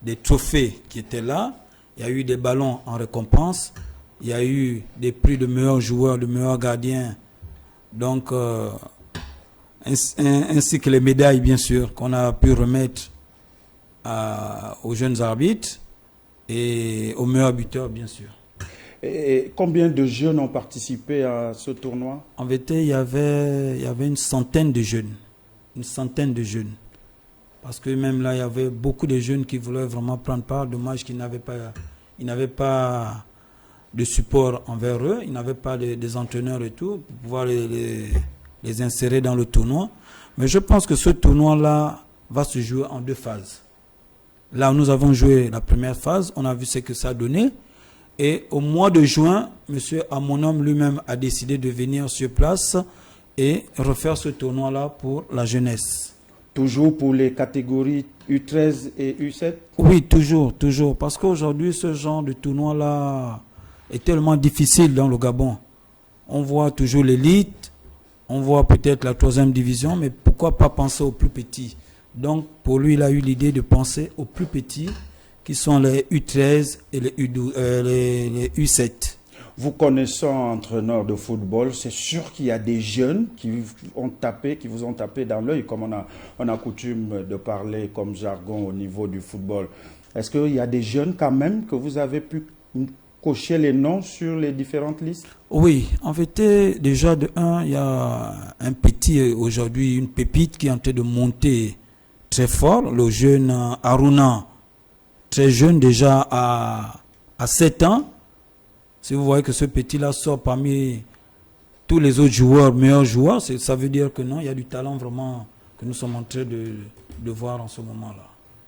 Speaker 1: des trophées qui étaient là. Il y a eu des ballons en récompense. Il y a eu des prix de meilleurs joueurs, de meilleurs gardiens. Donc, ainsi que les médailles, bien sûr, qu'on a pu remettre aux jeunes arbitres et aux meilleurs buteurs, bien sûr. Et combien de jeunes ont participé à ce tournoi? En vérité, il y avait une centaine de jeunes. Une centaine de jeunes. Parce que même là, il y avait beaucoup de jeunes qui voulaient vraiment prendre part. Dommage qu'ils n'avaient pas de support envers eux. Ils n'avaient pas des entraîneurs et tout pour pouvoir les insérer dans le tournoi. Mais je pense que ce tournoi-là va se jouer en 2 phases. Là, nous avons joué la première phase. On a vu ce que ça a donné. Et au mois de juin, M. Amonom lui-même a décidé de venir sur place et refaire ce tournoi-là pour la jeunesse. Toujours pour les catégories U13 et U7? Oui, toujours. Parce qu'aujourd'hui, ce genre de tournoi-là est tellement difficile dans le Gabon. On voit toujours l'élite, on voit peut-être la 3e division, mais pourquoi pas penser aux plus petits? Donc, pour lui, il a eu l'idée de penser aux plus petits, qui sont les U13 et les U7. Vous connaissant entraîneur de football, c'est sûr qu'il y a des jeunes qui vous ont tapé dans l'œil, comme on a coutume de parler comme jargon au niveau du football. Est-ce qu'il y a des jeunes quand même que vous avez pu cocher les noms sur les différentes listes? Oui, en fait, déjà de un, il y a un petit aujourd'hui, une pépite qui est en train de monter très fort, le jeune Aruna, très jeune déjà à 7 ans. Si vous voyez que ce petit-là sort parmi tous les autres joueurs, meilleurs joueurs, ça veut dire que non, il y a du talent vraiment que nous sommes en train de voir en ce moment-là.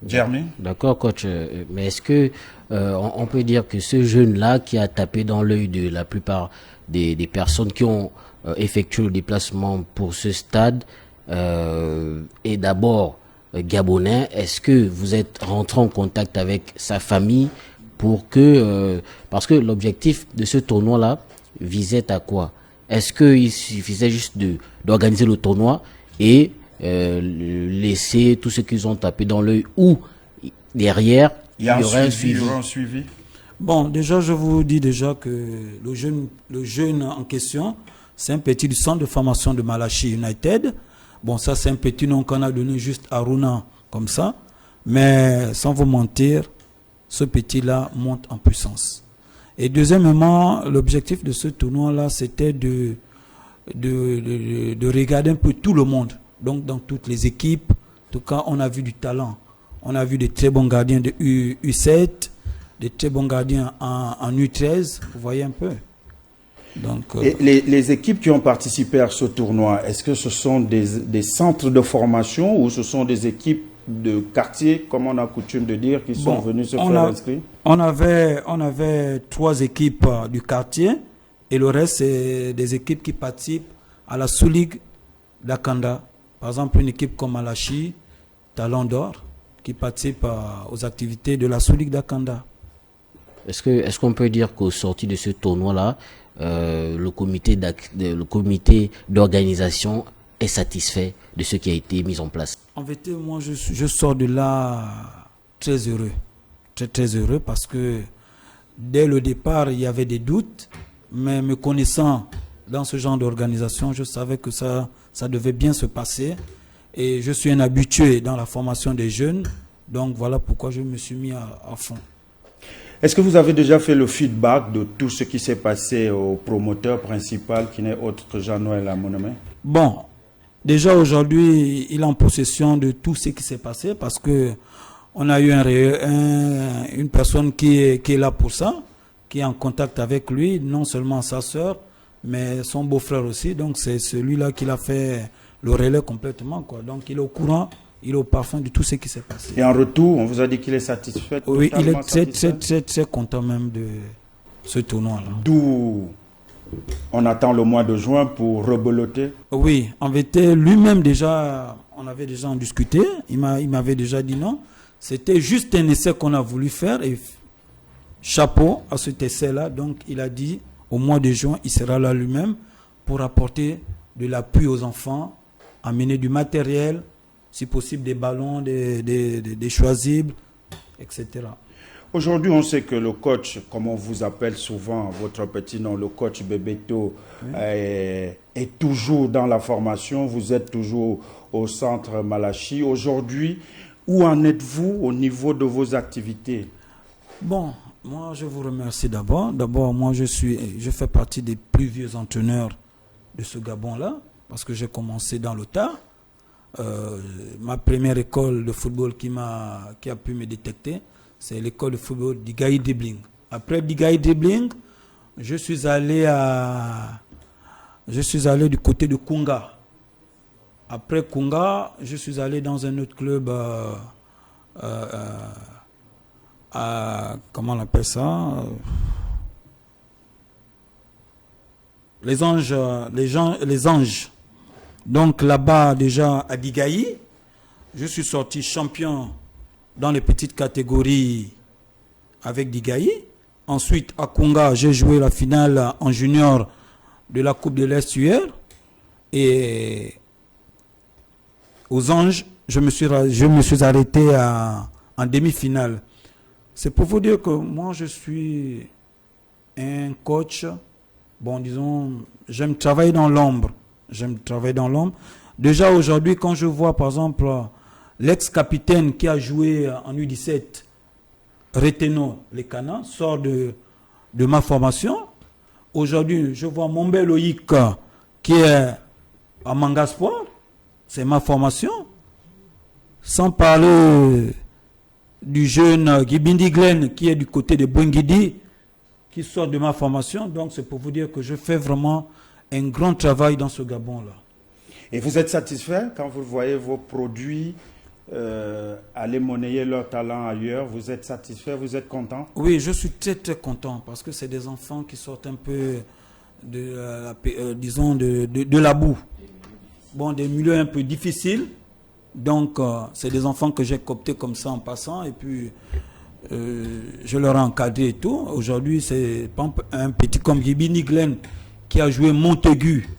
Speaker 1: Jeremy? D'accord, coach. Mais est-ce que on peut dire que ce jeune-là qui a tapé dans l'œil de la plupart des personnes qui ont effectué le déplacement pour ce stade est d'abord gabonais? Est-ce que vous êtes rentré en contact avec sa famille pour que... parce que l'objectif de ce tournoi-là visait à quoi? Est-ce qu'il suffisait juste d'organiser le tournoi et laisser tous ceux qu'ils ont tapé dans l'œil, ou derrière, il y aurait un suivi? Bon, déjà, je vous dis déjà que le jeune en question, c'est un petit du centre de formation de Malachi United. Bon, ça, c'est un petit nom qu'on a donné juste à Runa, comme ça. Mais, sans vous mentir, ce petit-là monte en puissance. Et deuxièmement, l'objectif de ce tournoi-là, c'était de regarder un peu tout le monde. Donc, dans toutes les équipes, en tout cas, on a vu du talent. On a vu des très bons gardiens de U7, des très bons gardiens en U13. Vous voyez un peu. Donc, et les équipes qui ont participé à ce tournoi, est-ce que ce sont des centres de formation ou ce sont des équipes de quartier, comme on a coutume de dire, qui sont venus se faire inscrire? On avait 3 équipes du quartier et le reste, c'est des équipes qui participent à la sous-ligue d'Akanda. Par exemple, une équipe comme Malachi, Talon d'Or, qui participe aux activités de la sous-ligue d'Akanda. Est-ce qu'on peut dire qu'au sorti de ce tournoi-là, le comité d'organisation est satisfait de ce qui a été mis en place? En fait, moi, je sors de là très heureux. Très, très heureux parce que dès le départ, il y avait des doutes. Mais me connaissant dans ce genre d'organisation, je savais que ça devait bien se passer.
Speaker 12: Et je suis un habitué dans la formation des jeunes. Donc voilà pourquoi je me suis mis à fond.
Speaker 1: Est-ce que vous avez déjà fait le feedback de tout ce qui s'est passé au promoteur principal qui n'est autre que Jean-Noël Amonome?
Speaker 12: Bon, déjà aujourd'hui, il est en possession de tout ce qui s'est passé parce que on a eu une personne qui est là pour ça, qui est en contact avec lui, non seulement sa sœur, mais son beau-frère aussi. Donc c'est celui-là qui l'a fait le relais complètement, quoi. Donc il est au courant, il est au parfum de tout ce qui s'est passé.
Speaker 1: Et en retour, on vous a dit qu'il est satisfait?
Speaker 12: Oui, il est très content même de ce tournoi-là.
Speaker 1: D'où on attend le mois de juin pour rebeloter?
Speaker 12: Oui, en vérité, lui-même déjà, on avait déjà en discuté. Il m'avait déjà dit non. C'était juste un essai qu'on a voulu faire et chapeau à cet essai-là. Donc il a dit au mois de juin, il sera là lui-même pour apporter de l'appui aux enfants, amener du matériel, si possible des ballons, des choisibles, etc.
Speaker 1: Aujourd'hui, on sait que le coach, comme on vous appelle souvent, votre petit nom, le coach Bebeto, oui, est toujours dans la formation. Vous êtes toujours au centre Malachi. Aujourd'hui, où en êtes-vous au niveau de vos activités?
Speaker 12: Bon, moi je vous remercie d'abord. D'abord, moi je fais partie des plus vieux entraîneurs de ce Gabon-là, parce que j'ai commencé dans le tas. Ma première école de football qui a pu me détecter, c'est l'école de football d'Igaï Dibling. Après d'Igaï Dibling, je suis allé du côté de Kunga. Après Kunga, je suis allé dans un autre club comment on appelle ça, les Anges. Donc là-bas, déjà à Digaï, je suis sorti champion dans les petites catégories avec Digaï. Ensuite, à Kunga, j'ai joué la finale en junior de la Coupe de l'Estuaire. Et aux Anges, je me suis arrêté en demi-finale. C'est pour vous dire que moi, je suis un coach, bon, disons, j'aime travailler dans l'ombre. Déjà aujourd'hui, quand je vois par exemple l'ex-capitaine qui a joué en U17, Reteno Lekana, sort de ma formation. Aujourd'hui, je vois mon bel Loïc qui est à Mangasport, c'est ma formation. Sans parler du jeune Gibindi Glen qui est du côté de Bwengidi, qui sort de ma formation. Donc c'est pour vous dire que je fais vraiment un grand travail dans ce Gabon-là.
Speaker 1: Et vous êtes satisfait quand vous voyez vos produits aller monnayer leur talent ailleurs? Vous êtes satisfait, vous êtes content?
Speaker 12: Oui, je suis très très content parce que c'est des enfants qui sortent un peu disons de la boue. Bon, des milieux un peu difficiles. Donc, c'est des enfants que j'ai cooptés comme ça en passant et puis je leur ai encadré et tout. Aujourd'hui, c'est un petit comme Gibini Glen qui a joué Montaigu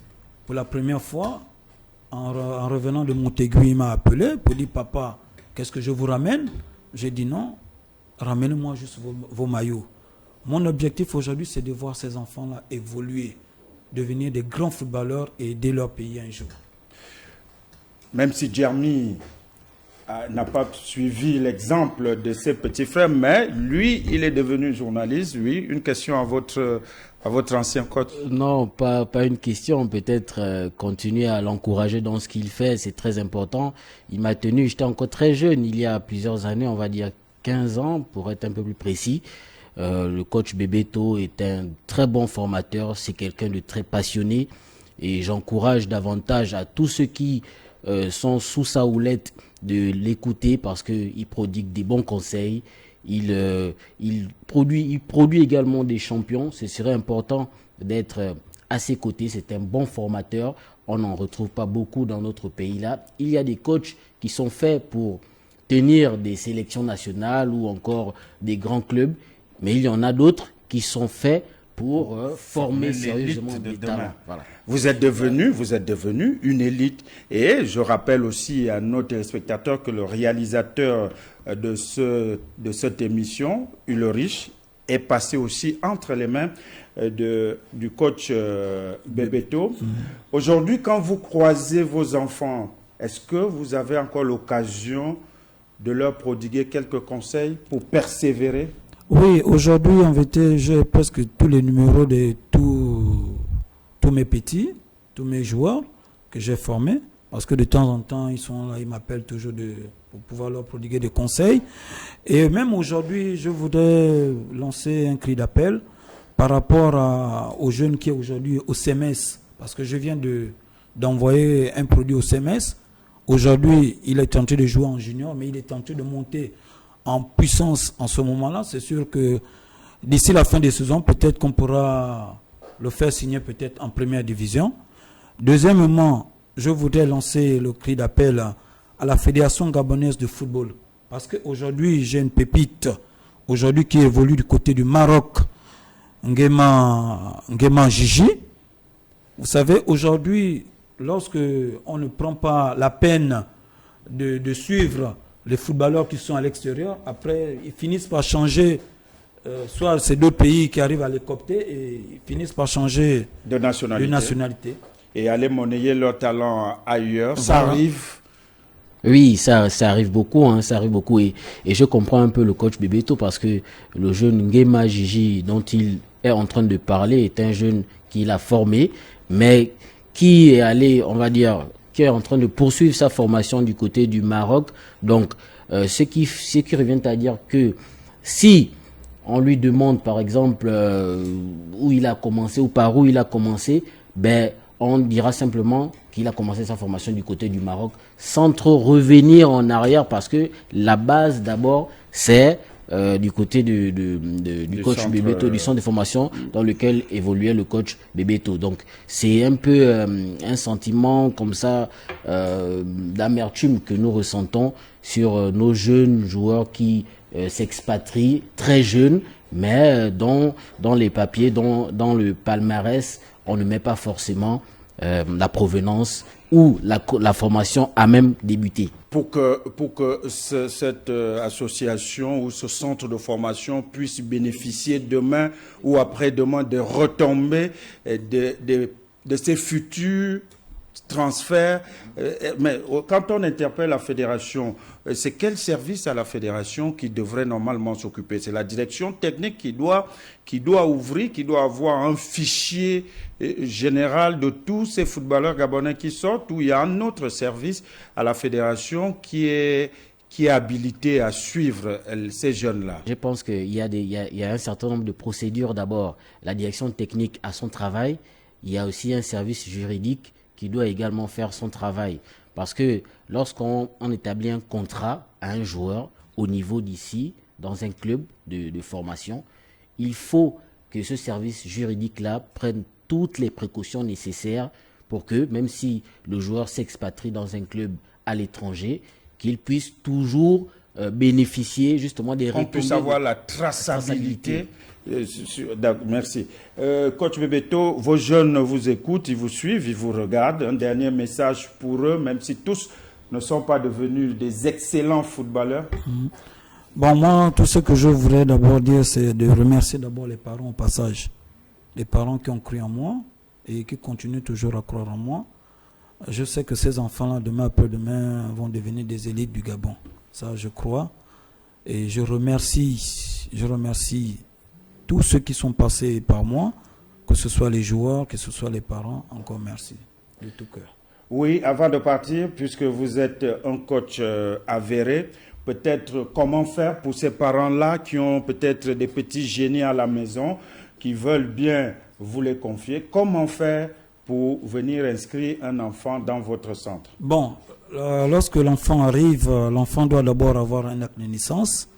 Speaker 12: pour la première fois. En revenant de Montaigu, il m'a appelé pour dire « Papa, qu'est-ce que je vous ramène ?» J'ai dit « Non, ramenez-moi juste vos maillots. » Mon objectif aujourd'hui, c'est de voir ces enfants-là évoluer, devenir des grands footballeurs et aider leur pays un jour.
Speaker 1: Même si Jeremy n'a pas suivi l'exemple de ses petits frères, mais lui, il est devenu journaliste. Oui, une question à votre ancien coach.
Speaker 11: Non, pas une question. Peut-être continuer à l'encourager dans ce qu'il fait, c'est très important. Il m'a tenu, j'étais encore très jeune, il y a plusieurs années, on va dire 15 ans, pour être un peu plus précis. Le coach Bebeto est un très bon formateur, c'est quelqu'un de très passionné. Et j'encourage davantage à tous ceux qui sont sous sa houlette de l'écouter parce qu'il prodigue des bons conseils. Il produit également des champions. Ce serait important d'être à ses côtés. C'est un bon formateur. On n'en retrouve pas beaucoup dans notre pays-là. Il y a des coachs qui sont faits pour tenir des sélections nationales ou encore des grands clubs. Mais il y en a d'autres qui sont faits pour former sérieusement des talents. Voilà.
Speaker 1: Vous êtes devenu une élite. Et je rappelle aussi à nos téléspectateurs que le réalisateur de cette émission, Ulrich, est passé aussi entre les mains du coach Bebeto. Aujourd'hui, quand vous croisez vos enfants, Est-ce que vous avez encore l'occasion de leur prodiguer quelques conseils pour persévérer?
Speaker 12: Oui, aujourd'hui, en vérité, j'ai presque tous les numéros de tous mes petits, tous mes joueurs que j'ai formés. Parce que de temps en temps, ils sont là, ils m'appellent toujours pour pouvoir leur prodiguer des conseils. Et même aujourd'hui, je voudrais lancer un cri d'appel par rapport aux jeunes qui est aujourd'hui au CMS. Parce que je viens d'envoyer un produit au CMS. Aujourd'hui, il est tenté de jouer en junior, mais il est tenté de monter en puissance en ce moment-là. C'est sûr que d'ici la fin de saison, peut-être qu'on pourra le faire signer peut-être en première division. Deuxièmement, je voudrais lancer le cri d'appel à la Fédération gabonaise de football. Parce qu'aujourd'hui, j'ai une pépite aujourd'hui qui évolue du côté du Maroc, Nguema Gigi. Vous savez, aujourd'hui, lorsque on ne prend pas la peine de suivre les footballeurs qui sont à l'extérieur, après, ils finissent par changer, soit c'est d'autres pays qui arrivent à les coopter et ils finissent par changer de nationalité.
Speaker 1: Et aller monnayer leur talent ailleurs, ça arrive.
Speaker 11: Oui, ça arrive beaucoup, hein, ça arrive beaucoup. Et je comprends un peu le coach Bebeto parce que le jeune Nguema Gigi dont il est en train de parler est un jeune qu'il a formé, mais qui est allé, on va dire, qui est en train de poursuivre sa formation du côté du Maroc. Donc, ce qui revient à dire que si on lui demande, par exemple, où il a commencé ou par où il a commencé, ben, on dira simplement qu'il a commencé sa formation du côté du Maroc sans trop revenir en arrière parce que la base d'abord c'est du côté du coach Bebeto, du centre de formation dans lequel évoluait le coach Bebeto. Donc c'est un peu un sentiment comme ça d'amertume que nous ressentons sur nos jeunes joueurs qui s'expatrient très jeunes mais dans les papiers, dans le palmarès, on ne met pas forcément la provenance ou la formation a même débuté.
Speaker 1: Pour que cette association ou ce centre de formation puisse bénéficier demain ou après-demain de retombées de ces futurs transferts. Mais quand on interpelle la fédération, c'est quel service à la fédération qui devrait normalement s'occuper? C'est la direction technique qui doit ouvrir, qui doit avoir un fichier général de tous ces footballeurs gabonais qui sortent, ou il y a un autre service à la fédération qui est habilité à suivre ces jeunes-là?
Speaker 11: Je pense qu'il y a un certain nombre de procédures. D'abord, la direction technique a son travail. Il y a aussi un service juridique qui doit également faire son travail. Parce que lorsqu'on établit un contrat à un joueur au niveau d'ici, dans un club de formation, il faut que ce service juridique-là prenne toutes les précautions nécessaires pour que, même si le joueur s'expatrie dans un club à l'étranger, qu'il puisse toujours bénéficier justement des retombées.
Speaker 1: On puisse avoir la traçabilité. Merci. Coach Bebeto, vos jeunes vous écoutent, ils vous suivent, ils vous regardent. Un dernier message pour eux, même si tous ne sont pas devenus des excellents footballeurs.
Speaker 12: Bon, moi, tout ce que je voudrais d'abord dire, c'est de remercier d'abord les parents au passage. Les parents qui ont cru en moi et qui continuent toujours à croire en moi. Je sais que ces enfants-là, demain après-demain, vont devenir des élites du Gabon. Ça, je crois. Et je remercie tous ceux qui sont passés par moi, que ce soit les joueurs, que ce soit les parents. Encore merci de tout cœur.
Speaker 1: Oui, avant de partir, puisque vous êtes un coach avéré, peut-être comment faire pour ces parents-là qui ont peut-être des petits génies à la maison, qui veulent bien vous les confier. Comment faire pour venir inscrire un enfant dans votre centre?
Speaker 12: Bon, lorsque l'enfant arrive, l'enfant doit d'abord avoir un acte de naissance,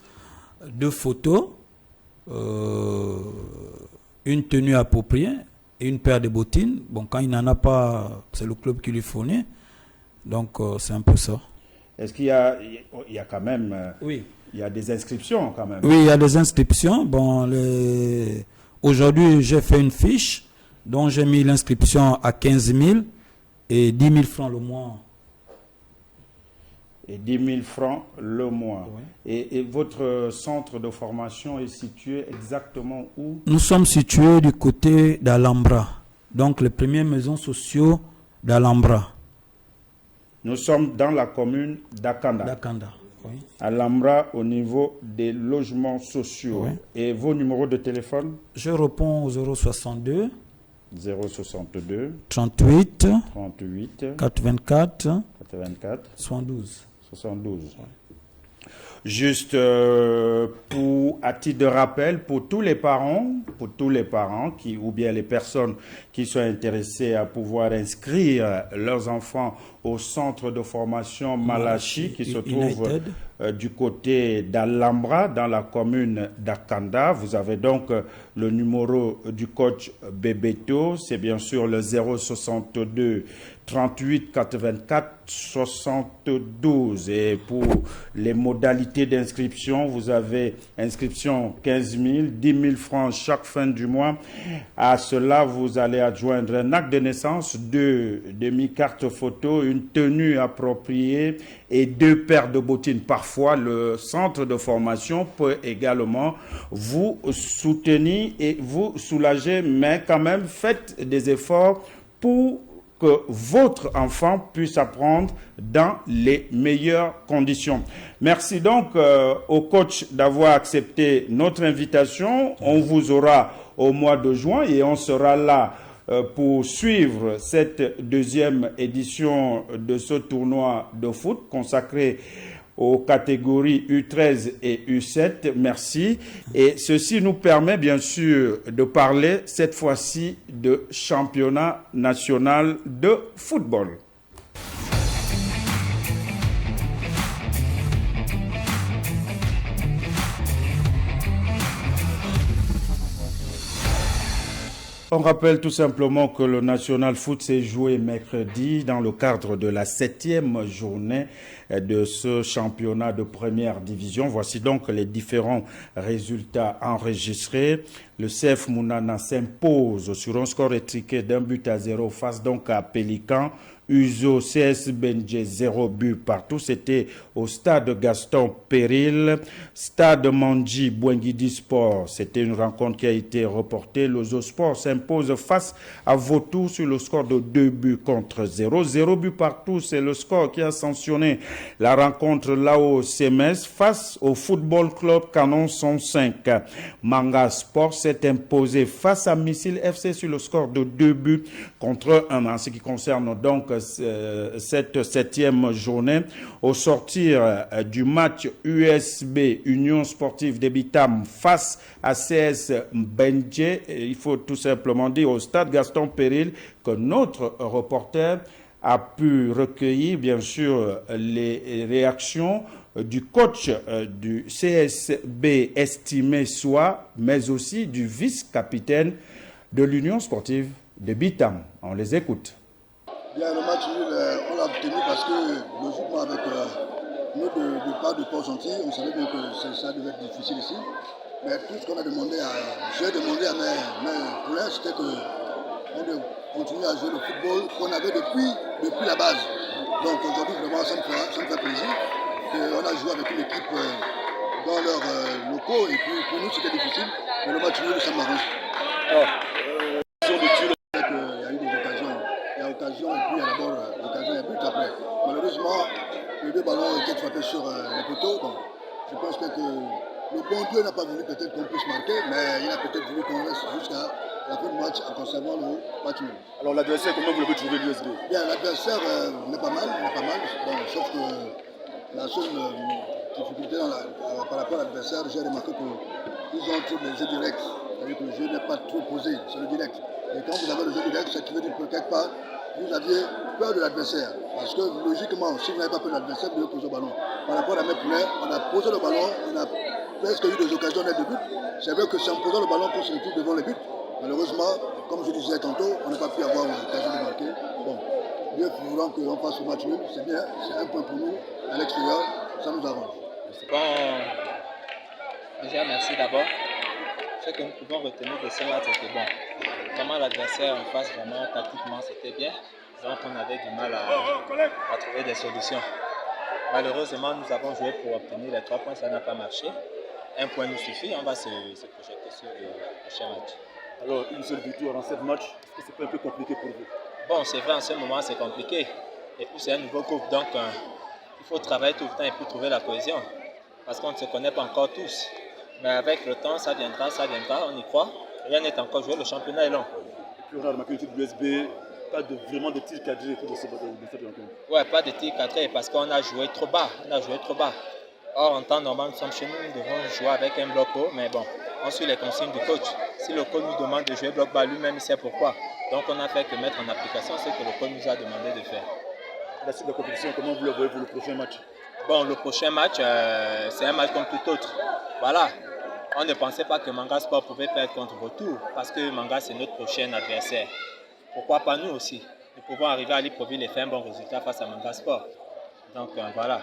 Speaker 12: 2 photos, une tenue appropriée et une paire de bottines. Bon, quand il n'en a pas, c'est le club qui lui fournit. Donc, c'est un peu ça.
Speaker 1: Est-ce qu'il y a quand même...
Speaker 12: oui.
Speaker 1: Il y a des inscriptions quand même.
Speaker 12: Oui, il y a des inscriptions. Bon, aujourd'hui, j'ai fait une fiche dont j'ai mis l'inscription à 15 000 et 10 000 francs le mois.
Speaker 1: Et 10 000 francs le mois.
Speaker 12: Oui.
Speaker 1: Et votre centre de formation est situé exactement où?
Speaker 12: Nous sommes situés du côté d'Alhambra. Donc, les premières maisons sociaux d'Alhambra.
Speaker 1: Nous sommes dans la commune d'Akanda.
Speaker 12: D'Akanda, oui.
Speaker 1: À Lambra, au niveau des logements sociaux.
Speaker 12: Oui.
Speaker 1: Et vos numéros de téléphone?
Speaker 12: Je réponds au 062
Speaker 1: 062
Speaker 12: 38
Speaker 1: 38
Speaker 12: 84
Speaker 1: 84
Speaker 12: 72.
Speaker 1: 72. Juste à titre de rappel, pour tous les parents qui, ou bien les personnes qui sont intéressées à pouvoir inscrire leurs enfants au centre de formation Malachi qui se trouve du côté d'Alhambra dans la commune d'Akanda. Vous avez donc le numéro du coach Bebeto, c'est bien sûr le 062 38 84 72. Et pour les modalités d'inscription, vous avez inscription 15 000, 10 000 francs chaque fin du mois. À cela, vous allez adjoindre un acte de naissance, 2 demi-cartes photo, une tenue appropriée et 2 paires de bottines. Parfois, le centre de formation peut également vous soutenir et vous soulager, mais quand même, faites des efforts pour que votre enfant puisse apprendre dans les meilleures conditions. Merci donc au coach d'avoir accepté notre invitation. On vous aura au mois de juin et on sera là pour suivre cette deuxième édition de ce tournoi de foot consacré aux catégories U13 et U7. Merci. Et ceci nous permet bien sûr de parler cette fois-ci de championnat national de football. On rappelle tout simplement que le National Foot s'est joué mercredi dans le cadre de la 7e journée de ce championnat de première division. Voici donc les différents résultats enregistrés. Le CF Mounana s'impose sur un score étriqué d'1-0 face donc à Pélican. Uzo CS Benje 0 but partout. C'était au stade Gaston Péril. Stade Mandji Bouenguidi Sport. C'était une rencontre qui a été reportée. L'Ozo Sport s'impose face à Vautour sur le score de 2-0. 0 but partout. C'est le score qui a sanctionné la rencontre Lao CMS face au Football Club Canon 105. Manga Sport s'est imposé face à Missile FC sur le score de 2-1. En ce qui concerne donc cette 7e journée, au sortir du match USB Union Sportive d'Ebitam face à CS Benje, il faut tout simplement dire au stade Gaston Péril que notre reporter a pu recueillir bien sûr les réactions du coach du CSB estimé soit, mais aussi du vice-capitaine de l'Union Sportive de Bitam. On les écoute.
Speaker 13: Bien, le match nul, on l'a obtenu parce que logiquement avec notre départ de Port-Gentil, on savait bien que ça devait être difficile ici. Mais tout ce qu'on a demandé j'ai demandé à mes poulains, c'était qu'on continue à jouer le football qu'on avait depuis la base. Donc aujourd'hui, vraiment, ça me fait plaisir. On a joué avec une équipe dans leurs locaux et puis pour nous c'était difficile. Mais le match nul, ça m'arrange. Occasion et puis il y a d'abord l'occasion et but après. Malheureusement, les 2 ballons étaient frappés sur les poteaux. Bon, je pense que le bon Dieu n'a pas voulu peut-être qu'on puisse marquer, mais il a peut-être voulu qu'on reste jusqu'à la fin du match en conservant le match nul. Alors l'adversaire, comment vous l'avez trouvé l'USB? Bien, l'adversaire n'est pas mal. Bon, sauf que la seule difficulté par rapport à l'adversaire, j'ai remarqué qu'ils ont tous les jeux directs. C'est-à-dire que le jeu n'est pas trop posé, c'est le direct. Et quand vous avez le jeu direct, ça veut dire peut-être pas vous aviez peur de l'adversaire. Parce que logiquement, si vous n'avez pas peur de l'adversaire, vous devez poser le ballon. Par rapport à mes poulains, on a posé le ballon, on a presque eu des occasions de but. C'est vrai que c'est en posant le ballon qu'on se retrouve devant les buts. Malheureusement, comme je disais tantôt, on n'a pas pu avoir l'occasion de marquer. Bon, Dieu voulant qu'on fasse le match nul, c'est bien, c'est un point pour nous. À l'extérieur, ça nous arrange.
Speaker 14: Bon, déjà merci d'abord. Ce que nous pouvons retenir de ce match, c'était bon. Vraiment l'adversaire en face, vraiment tactiquement c'était bien. Donc on avait du mal à trouver des solutions. Malheureusement, nous avons joué pour obtenir les 3 points, ça n'a pas marché. Un point nous suffit, on va se projeter sur le prochain match. Alors une seule victoire en 7 matchs, est-ce que c'est pas un peu compliqué pour vous? Bon, c'est vrai, en ce moment c'est compliqué. Et puis c'est un nouveau groupe, donc il faut travailler tout le temps et puis trouver la cohésion. Parce qu'on ne se connaît pas encore tous. Mais avec le temps, ça viendra, on y croit. Rien n'est encore joué, le championnat est long.
Speaker 15: Et puis on a remarqué une petite USB, pas vraiment de tirs cadrés autour de cette rencontre.
Speaker 14: Ouais, pas de tirs cadrés parce qu'on a joué trop bas. Or, en temps normal, nous sommes chez nous, nous devons jouer avec un bloc haut, mais bon, on suit les consignes du coach. Si le coach nous demande de jouer bloc bas, lui-même, il sait pourquoi. Donc, on n'a fait que mettre en application ce que le coach nous a demandé de faire.
Speaker 15: La suite de la compétition, comment vous le voyez pour le prochain match?
Speaker 14: Bon, le prochain match, c'est un match comme tout autre. Voilà. On ne pensait pas que Manga Sport pouvait perdre contre Vautour, parce que Manga, c'est notre prochain adversaire. Pourquoi pas nous aussi? Nous pouvons arriver à Libreville et faire un bon résultat face à Manga Sport. Donc, voilà.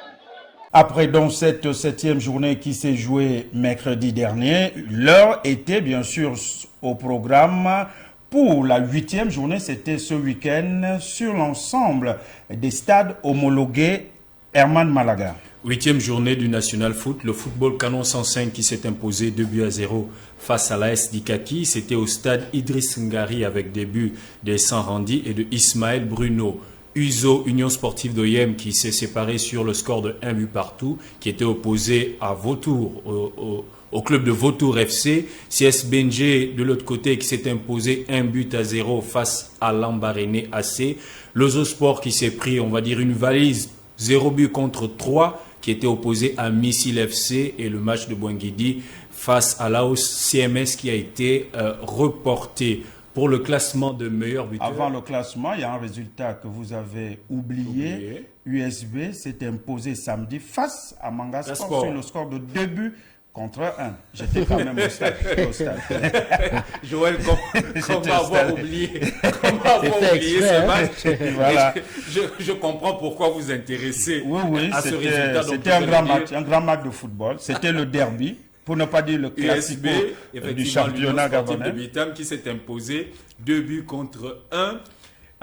Speaker 1: Après donc cette 7e journée qui s'est jouée mercredi dernier, l'heure était bien sûr au programme pour la 8e journée. C'était ce week-end sur l'ensemble des stades homologués Herman Malaga.
Speaker 6: 8e journée du National Foot, le football Canon 105 qui s'est imposé 2-0 face à l'AS Dikaki. C'était au stade Idriss Ngari avec des buts de Sanrandi et de Ismaël Bruno. Uzo, Union Sportive d'Oyem, qui s'est séparé sur le score de 1 but partout, qui était opposé à Vautour, au club de Vautour FC. CS Benje, de l'autre côté, qui s'est imposé 1-0 face à Lambaréné AC. L'Ozo Sport qui s'est pris, on va dire, une valise 0 but contre 3, qui était opposé à Missile FC, et le match de Bouanguidi face à Laos CMS qui a été reporté. Pour le classement de meilleurs buteurs.
Speaker 1: Avant le classement, il y a un résultat que vous avez oublié. USB s'est imposé samedi face à Manga Sport sur le score de 2 buts contre 1. J'étais quand même au stade.
Speaker 6: Joël, comment avoir oublié ce match?
Speaker 1: Voilà.
Speaker 6: Je comprends pourquoi vous intéressez à ce résultat.
Speaker 1: C'était un grand match de football. C'était le derby. Pour ne pas dire le classico du championnat gabonais.
Speaker 6: De Bitam qui s'est imposé 2 buts contre 1.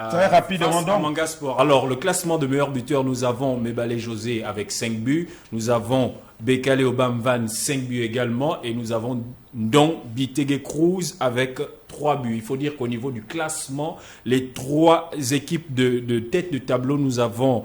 Speaker 1: Très rapidement donc.
Speaker 6: Manga Sport. Alors, le classement de meilleurs buteurs, nous avons Mebale José avec 5 buts. Nous avons Bekale Obamvan, 5 buts également. Et nous avons Don Bitege Cruz avec 3 buts. Il faut dire qu'au niveau du classement, les 3 équipes de tête de tableau, nous avons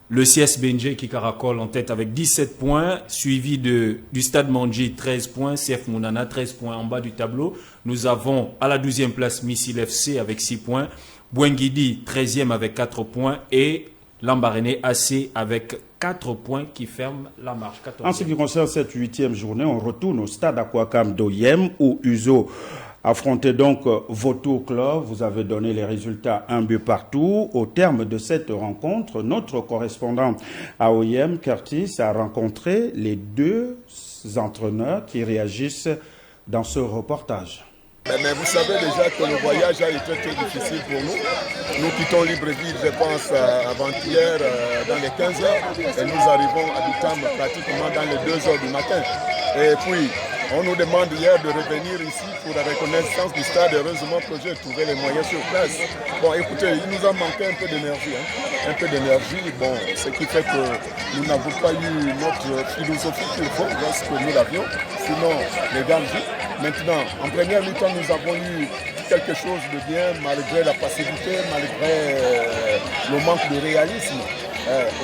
Speaker 6: le CS Benje qui caracole en tête avec 17 points, suivi du Stade Mandji 13 points, CF Mounana 13 points en bas du tableau. Nous avons à la 12e place Missile FC avec 6 points, Bouanguidi 13e avec 4 points et Lambaréné AC avec 4 points qui ferment la marche. 14e.
Speaker 1: En ce qui concerne cette 8e journée, on retourne au stade Aquacam d'Oyem où Uzo affrontait donc Vautour Club. Vous avez donné les résultats 1 but partout. Au terme de cette rencontre, notre correspondant à Oyem, Curtis, a rencontré les 2 entraîneurs qui réagissent dans ce reportage.
Speaker 16: Mais vous savez déjà que le voyage a été très difficile pour nous. Nous quittons Libreville, je pense, avant-hier dans les 15 heures et nous arrivons à Bitam pratiquement dans les 2 heures du matin. Et puis, on nous demande hier de revenir ici pour la reconnaissance du stade. Heureusement que j'ai trouvé les moyens sur place. Bon, écoutez, il nous a manqué un peu d'énergie. Un peu d'énergie, bon, ce qui fait que nous n'avons pas eu notre philosophie qu'il faut lorsque nous l'avions. Sinon, les gars, maintenant, en première mi-temps, nous avons eu quelque chose de bien malgré la passivité, malgré le manque de réalisme.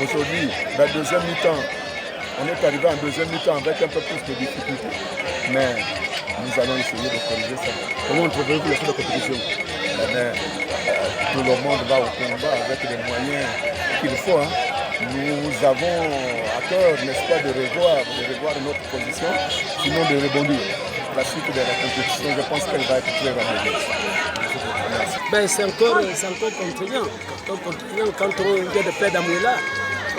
Speaker 16: Aujourd'hui, la deuxième mi-temps, on est arrivé en deuxième mi-temps avec un peu plus de difficultés, mais nous allons essayer de corriger ça. Comment trouvez-vous la fin de compétition? Tout le monde va au combat avec les moyens qu'il faut. Nous avons à cœur, n'est-ce pas, de revoir notre position, sinon de rebondir. La suite de la compétition, je pense qu'elle va être très rapide.
Speaker 17: C'est encore contraignant. Quand on vient de perdre à Mouila,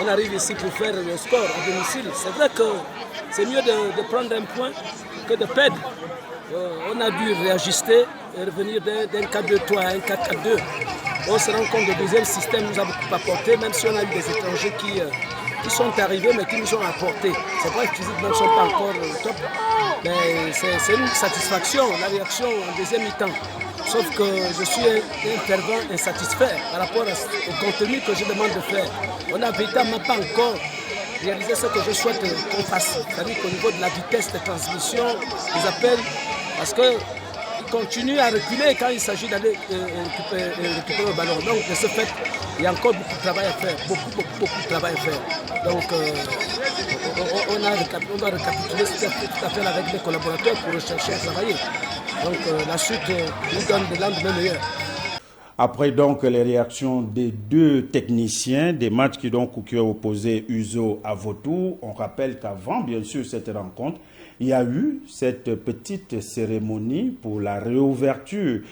Speaker 17: on arrive ici pour faire le score à domicile. C'est vrai que c'est mieux de prendre un point que de perdre. On a dû réajuster et revenir d'un 4-2-3 à un 4-4-2. On se rend compte que le deuxième système nous a beaucoup apporté, même si on a eu des étrangers qui sont arrivés mais qui nous ont apporté. C'est vrai que physiquement ils ne sont pas encore au top, mais c'est une satisfaction, la réaction en deuxième mi-temps. Sauf que je suis un fervent insatisfait par rapport au contenu que je demande de faire. On n'a véritablement pas encore réalisé ce que je souhaite qu'on fasse. C'est-à-dire qu'au niveau de la vitesse de transmission, ils appellent, parce que continue à reculer quand il s'agit d'aller récupérer le ballon. Donc, de ce fait, il y a encore beaucoup de travail à faire, beaucoup de travail à faire. Donc, on va récapituler cette affaire avec les collaborateurs pour rechercher à travailler. Donc, la suite nous donne des lendemains meilleurs.
Speaker 1: Après donc les réactions des deux techniciens, des matchs qui ont opposé Uzo à Vautour, on rappelle qu'avant bien sûr cette rencontre, il y a eu cette petite cérémonie pour la réouverture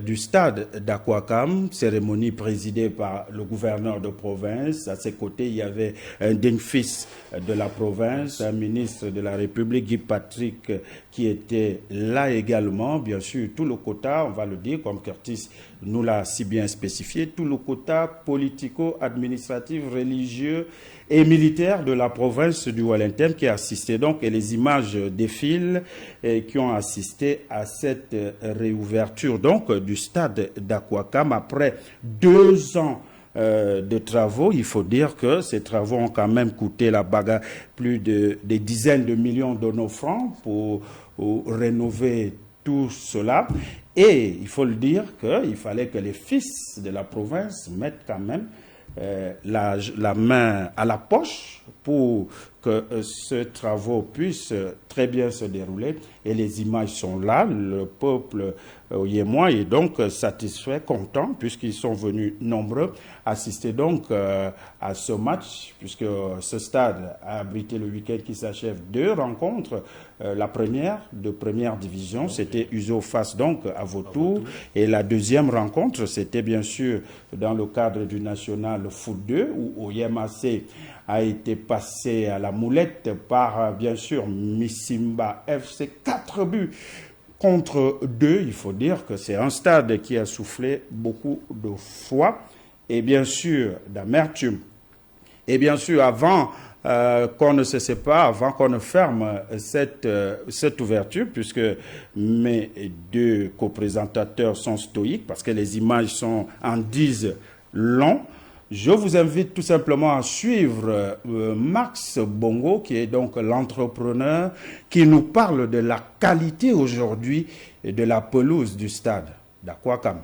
Speaker 1: du stade d'Akwakam, cérémonie présidée par le gouverneur de province. À ses côtés, il y avait un digne fils de la province, un ministre de la République, Guy Patrick, qui était là également. Bien sûr, tout le quota, on va le dire, comme Curtis nous l'a si bien spécifié, tout le quota politico-administratif, religieux et militaire de la province du Wellington qui a assisté donc, et les images défilent et qui ont assisté à cette réouverture donc du stade d'Akwakam après 2 ans de travaux. Il faut dire que ces travaux ont quand même coûté la bagarre plus des dizaines de millions de nos francs pour rénover tout cela. Et il faut le dire qu'il fallait que les fils de la province mettent quand même la main à la poche pour que ce travaux puisse très bien se dérouler. Et les images sont là. Le peuple yémois est donc satisfait, content, puisqu'ils sont venus nombreux assister donc à ce match, puisque ce stade a abrité le week-end qui s'achève 2 rencontres. La première de première division, c'était Uzo face donc à Vautour. Et la deuxième rencontre, c'était bien sûr dans le cadre du National Foot 2, où OYMAC a été passé à la moulette par, bien sûr, Missimba FC, 4 buts contre 2. Il faut dire que c'est un stade qui a soufflé beaucoup de foi et bien sûr d'amertume. Et bien sûr, avant qu'on ne se sépare, avant qu'on ne ferme cette ouverture, puisque mes 2 coprésentateurs sont stoïques, parce que les images en disent long, je vous invite tout simplement à suivre Max Bongo, qui est donc l'entrepreneur, qui nous parle de la qualité aujourd'hui de la pelouse du stade d'Akwakam.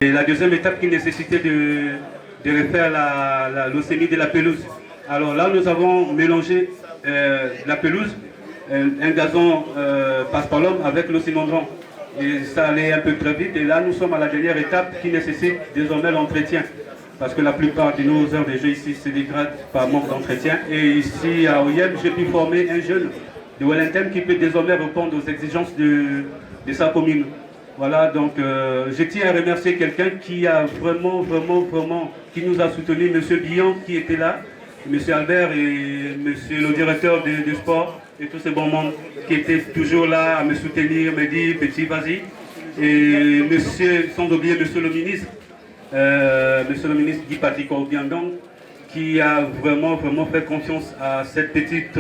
Speaker 18: La deuxième étape qui nécessitait de refaire l'océanie de la pelouse. Alors là, nous avons mélangé la pelouse, un gazon passe-palome avec l'ocimandron. Et ça allait un peu très vite. Et là, nous sommes à la dernière étape qui nécessite désormais l'entretien. Parce que la plupart de nos heures de jeu ici se dégradent par manque d'entretien. Et ici à OYM, j'ai pu former un jeune de Wellington qui peut désormais répondre aux exigences de sa commune. Voilà, donc je tiens à remercier quelqu'un qui a vraiment, qui nous a soutenu, M. Billon qui était là, M. Albert et M. le directeur du sport et tous ces bons monde qui étaient toujours là à me soutenir, me dire petit vas-y. Et sans oublier M. le ministre. Monsieur le ministre Guy Patrick Obiandong, qui a vraiment fait confiance à cette petite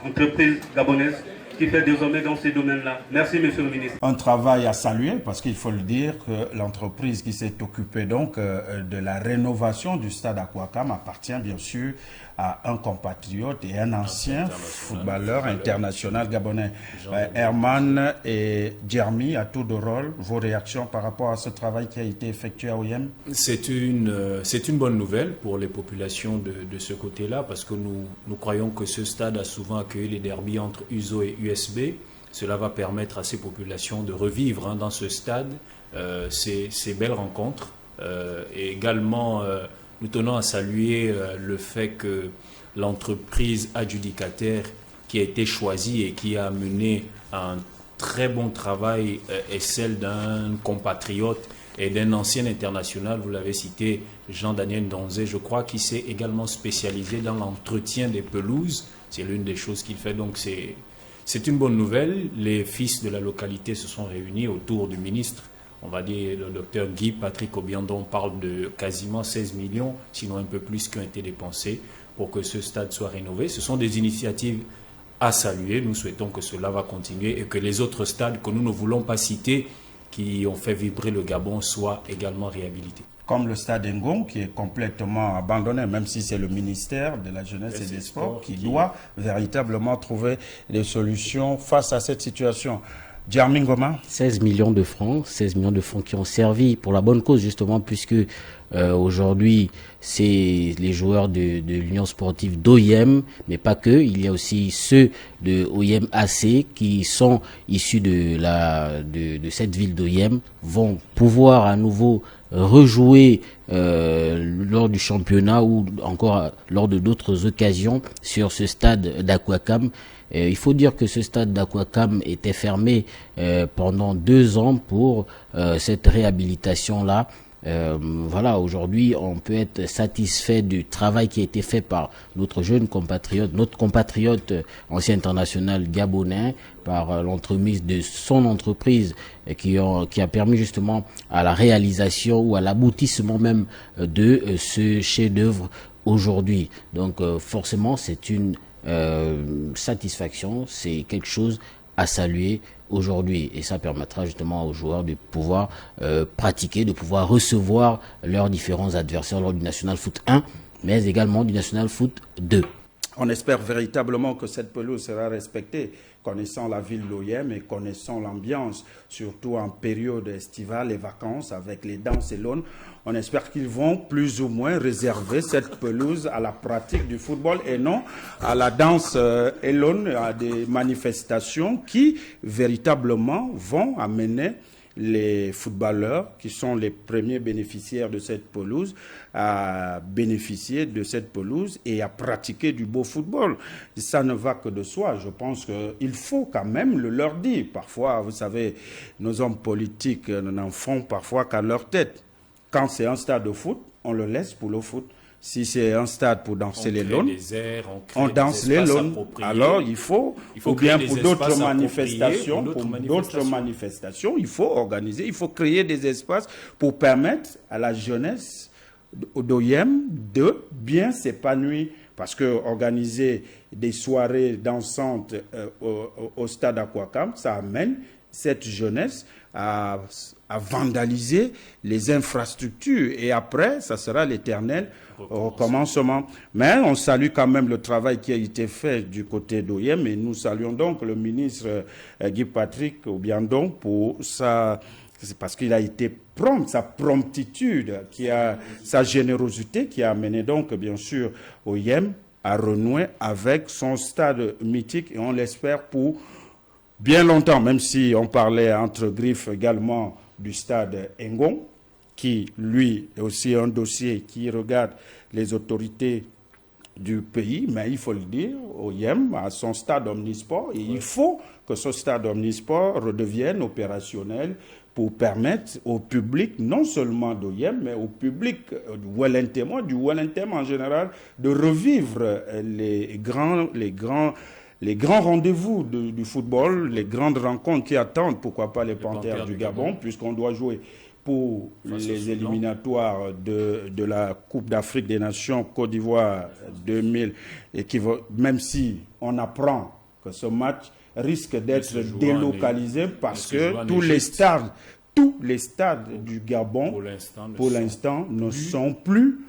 Speaker 18: entreprise gabonaise qui fait désormais dans ces domaines-là. Merci, monsieur le ministre.
Speaker 1: Un travail à saluer, parce qu'il faut le dire que l'entreprise qui s'est occupée donc de la rénovation du stade Akwakam appartient bien sûr à un compatriote et un ancien footballeur international gabonais. Herman et Jeremy, à tour de rôle, vos réactions par rapport à ce travail qui a été effectué à OYM?
Speaker 6: C'est une bonne nouvelle pour les populations de ce côté-là, parce que nous croyons que ce stade a souvent accueilli les derbies entre USO et USB. Cela va permettre à ces populations de revivre dans ce stade ces belles rencontres. Et également, nous tenons à saluer le fait que l'entreprise adjudicataire qui a été choisie et qui a mené un très bon travail est celle d'un compatriote et d'un ancien international, vous l'avez cité, Jean-Daniel Donzé, je crois, qui s'est également spécialisé dans l'entretien des pelouses. C'est l'une des choses qu'il fait, donc c'est une bonne nouvelle. Les fils de la localité se sont réunis autour du ministre. On va dire, le docteur Guy Patrick Obiandong parle de quasiment 16 millions, sinon un peu plus, qui ont été dépensés pour que ce stade soit rénové. Ce sont des initiatives à saluer. Nous souhaitons que cela va continuer et que les autres stades que nous ne voulons pas citer, qui ont fait vibrer le Gabon, soient également réhabilités.
Speaker 1: Comme le stade Ngong, qui est complètement abandonné, même si c'est le ministère de la Jeunesse et des Sports qui doit véritablement trouver des solutions face à cette situation. Djarmin Ngoma.
Speaker 11: 16 millions de francs qui ont servi pour la bonne cause justement, puisque aujourd'hui c'est les joueurs de l'Union sportive d'OIM, mais pas que, il y a aussi ceux de OIM AC qui sont issus de cette ville d'OIM, vont pouvoir à nouveau rejouer lors du championnat ou encore lors de d'autres occasions sur ce stade d'Aquacam. Il faut dire que ce stade d'Aquacam était fermé pendant 2 ans pour cette réhabilitation-là. Voilà, aujourd'hui, on peut être satisfait du travail qui a été fait par notre compatriote ancien international gabonais, par l'entremise de son entreprise qui a permis justement à la réalisation ou à l'aboutissement même de ce chef-d'œuvre aujourd'hui. Donc forcément, c'est une satisfaction, c'est quelque chose à saluer aujourd'hui, et ça permettra justement aux joueurs de pouvoir pratiquer, de pouvoir recevoir leurs différents adversaires lors du National Foot 1, mais également du National Foot 2.
Speaker 1: On espère véritablement que cette pelouse sera respectée, connaissant la ville d'OIM et connaissant l'ambiance, surtout en période estivale, les vacances avec les danses et l'aune. On espère qu'ils vont plus ou moins réserver cette pelouse à la pratique du football et non à la danse et l'aune, à des manifestations qui véritablement vont amener les footballeurs, qui sont les premiers bénéficiaires de cette pelouse, à bénéficier de cette pelouse et à pratiquer du beau football. Ça ne va que de soi. Je pense qu'il faut quand même le leur dire. Parfois, vous savez, nos hommes politiques n'en font parfois qu'à leur tête. Quand c'est un stade de foot, on le laisse pour le foot. Si c'est un stade pour danser les lawns, on danse les lawns. Alors il faut ou bien pour d'autres manifestations, il faut organiser, il faut créer des espaces pour permettre à la jeunesse d'OIM de bien s'épanouir. Parce que organiser des soirées dansantes au stade Aquacam, ça amène cette jeunesse à vandaliser les infrastructures. Et après, ça sera l'éternel recommencement. Mais on salue quand même le travail qui a été fait du côté d'OIM. Et nous saluons donc le ministre Guy Patrick Obiandon pour sa... C'est parce qu'il a été prompt, sa promptitude, sa générosité qui a amené donc, bien sûr, OIM à renouer avec son stade mythique. Et on l'espère pour bien longtemps, même si on parlait entre griffes également du stade Engon, qui, lui, est aussi un dossier qui regarde les autorités du pays, mais il faut le dire, OIM a son stade omnisport, et il faut que ce stade omnisport redevienne opérationnel pour permettre au public, non seulement d'OIM, mais au public du Wellington en général, de revivre les grands rendez-vous du football, les grandes rencontres qui attendent, pourquoi pas les Panthères du Gabon, puisqu'on doit jouer pour les éliminatoires de la Coupe d'Afrique des Nations Côte d'Ivoire 2000, et même si on apprend que ce match risque d'être délocalisé parce que tous les stades du Gabon, pour l'instant, ne sont plus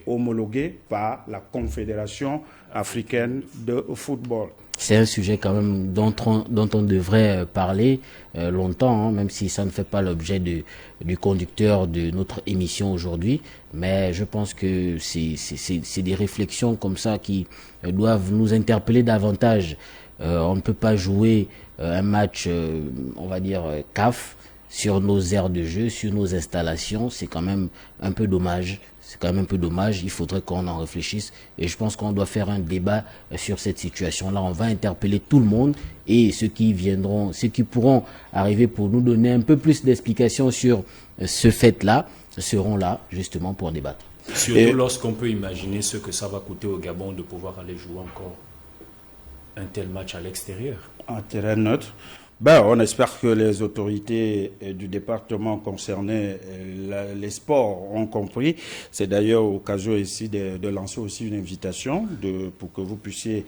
Speaker 1: homologués par la Confédération africaine de football.
Speaker 11: C'est un sujet quand même dont on devrait parler longtemps, même si ça ne fait pas l'objet du conducteur de notre émission aujourd'hui. Mais je pense que c'est des réflexions comme ça qui doivent nous interpeller davantage. On ne peut pas jouer un match, on va dire, CAF sur nos aires de jeu, sur nos installations. C'est quand même un peu dommage. Il faudrait qu'on en réfléchisse. Et je pense qu'on doit faire un débat sur cette situation-là. On va interpeller tout le monde et ceux qui pourront arriver pour nous donner un peu plus d'explications sur ce fait-là seront là justement pour débattre.
Speaker 6: Surtout lorsqu'on peut imaginer ce que ça va coûter au Gabon de pouvoir aller jouer encore un tel match à l'extérieur.
Speaker 1: En terrain neutre. On espère que les autorités du département concerné, les sports, ont compris. C'est d'ailleurs l'occasion ici de lancer aussi une invitation pour que vous puissiez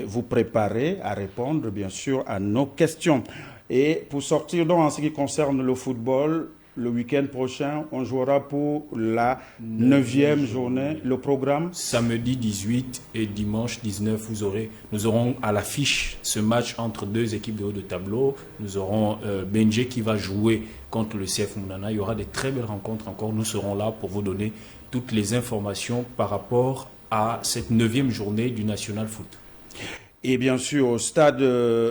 Speaker 1: vous préparer à répondre, bien sûr, à nos questions. Et pour sortir donc en ce qui concerne le football, le week-end prochain, on jouera pour la 9e journée. Le programme?
Speaker 6: Samedi 18 et dimanche 19, nous aurons à l'affiche ce match entre deux équipes de haut de tableau. Nous aurons Benjé qui va jouer contre le CF Mounana. Il y aura des très belles rencontres encore. Nous serons là pour vous donner toutes les informations par rapport à cette 9e journée du National Foot.
Speaker 1: Et bien sûr, au stade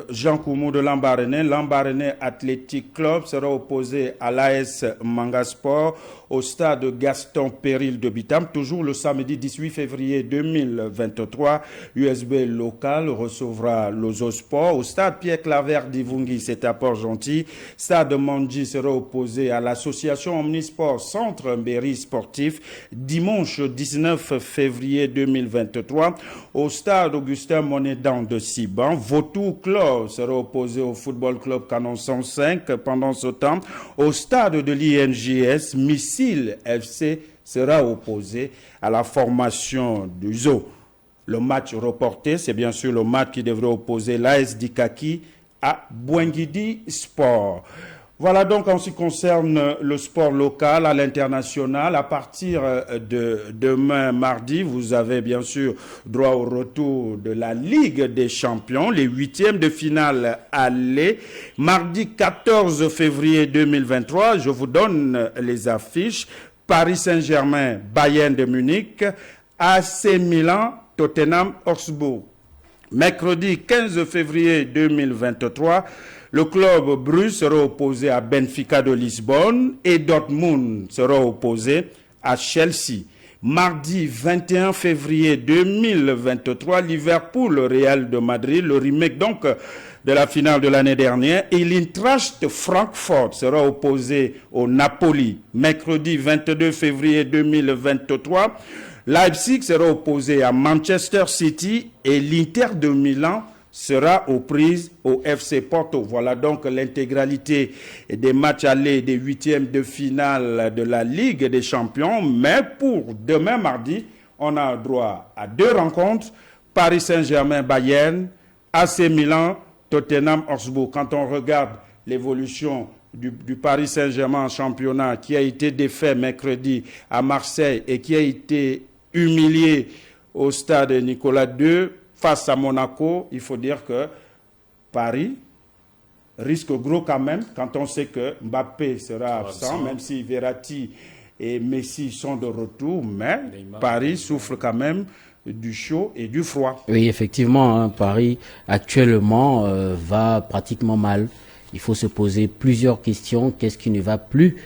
Speaker 1: Jean Koumou de Lambaréné, Lambaréné Athletic Club sera opposé à l'AS Mangasport au stade Gaston Péril de Bitam. Toujours le samedi 18 février 2023, USB local recevra l'Ozosport. Au stade Pierre-Claver d'Ivungui, c'est à Port-Gentil. Stade Mandji sera opposé à l'association Omnisport Centre Mbéry Sportif. Dimanche 19 février 2023, au stade Augustin Monédan de Siban, Vautour Club sera opposé au Football Club Canon 105. Pendant ce temps, au stade de l'INJS, Missile FC sera opposé à la formation du Zoo. Le match reporté, c'est bien sûr le match qui devrait opposer l'AS Dikaki à Bouengidi Sport. Voilà donc en ce qui concerne le sport local à l'international. À partir de demain mardi, vous avez bien sûr droit au retour de la Ligue des Champions, les 8e de finale aller. Mardi 14 février 2023, je vous donne les affiches. Paris Saint-Germain, Bayern de Munich, AC Milan, Tottenham Hotspur. Mercredi 15 février 2023, le club Bruges sera opposé à Benfica de Lisbonne et Dortmund sera opposé à Chelsea. Mardi 21 février 2023, Liverpool, le Real de Madrid, le remake donc de la finale de l'année dernière, et l'Eintracht Francfort sera opposé au Napoli. Mercredi 22 février 2023, Leipzig sera opposé à Manchester City et l'Inter de Milan sera aux prises au FC Porto. Voilà donc l'intégralité des matchs allés des 8e de finale de la Ligue des Champions. Mais pour demain mardi, on a droit à 2 rencontres. Paris Saint-Germain-Bayern, AC Milan, Tottenham Hotspur. Quand on regarde l'évolution du Paris Saint-Germain en championnat qui a été défait mercredi à Marseille et qui a été humilié au stade Nicolas II, face à Monaco, il faut dire que Paris risque gros quand même quand on sait que Mbappé sera absent, même si Verratti et Messi sont de retour, mais Paris souffre quand même du chaud et du froid.
Speaker 11: Oui, effectivement, hein, Paris actuellement va pratiquement mal. Il faut se poser plusieurs questions. Qu'est-ce qui ne va plus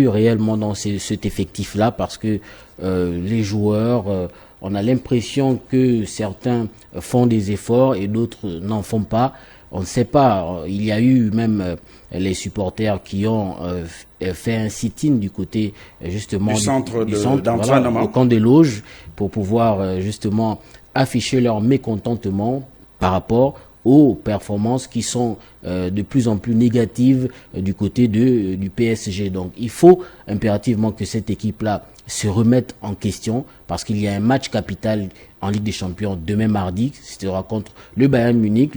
Speaker 11: réellement dans cet effectif-là, parce que les joueurs, on a l'impression que certains font des efforts et d'autres n'en font pas. On ne sait pas. Il y a eu même les supporters qui ont fait un sit-in du côté justement
Speaker 1: du centre
Speaker 11: voilà, au camp des loges, pour pouvoir justement afficher leur mécontentement par rapport aux performances qui sont de plus en plus négatives du côté du PSG. Donc il faut impérativement que cette équipe-là se remette en question, parce qu'il y a un match capital en Ligue des Champions demain mardi. Ce sera contre le Bayern Munich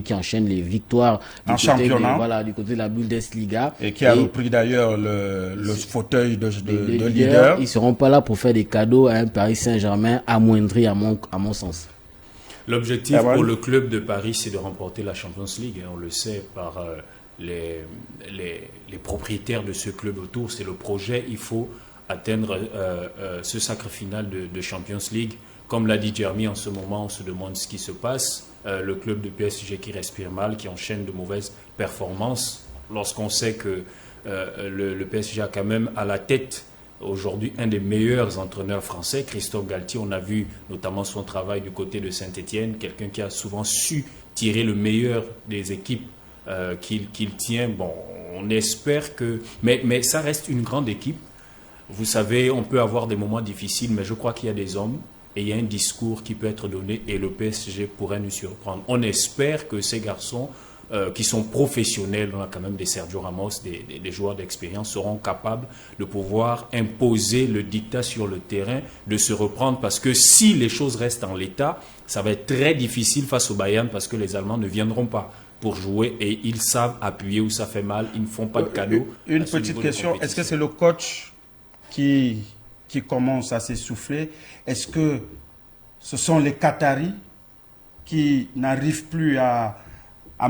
Speaker 11: qui enchaîne les victoires
Speaker 1: en championnat,
Speaker 11: du côté de la Bundesliga,
Speaker 1: et qui a repris d'ailleurs le fauteuil de leader.
Speaker 11: Ils ne seront pas là pour faire des cadeaux à un Paris Saint-Germain amoindri à mon sens.
Speaker 6: L'objectif pour le club de Paris, c'est de remporter la Champions League. On le sait par les propriétaires de ce club autour. C'est le projet. Il faut atteindre ce sacre final de Champions League. Comme l'a dit Jeremy, en ce moment, on se demande ce qui se passe. Le club de PSG qui respire mal, qui enchaîne de mauvaises performances. Lorsqu'on sait que le PSG a quand même à la tête aujourd'hui un des meilleurs entraîneurs français, Christophe Galtier. On a vu notamment son travail du côté de Saint-Etienne, quelqu'un qui a souvent su tirer le meilleur des équipes qu'il tient. Bon, on espère que... Mais ça reste une grande équipe. Vous savez, on peut avoir des moments difficiles, mais je crois qu'il y a des hommes et il y a un discours qui peut être donné et le PSG pourrait nous surprendre. On espère que ces garçons qui sont professionnels, on a quand même des Sergio Ramos, des joueurs d'expérience, seront capables de pouvoir imposer le dictat sur le terrain, de se reprendre, parce que si les choses restent en l'état, ça va être très difficile face au Bayern, parce que les Allemands ne viendront pas. pour jouer et ils savent appuyer où ça fait mal, ils ne font pas de cadeaux.
Speaker 1: Une petite question, est-ce que c'est le coach qui commence à s'essouffler? Est-ce que ce sont les Qataris qui n'arrivent plus à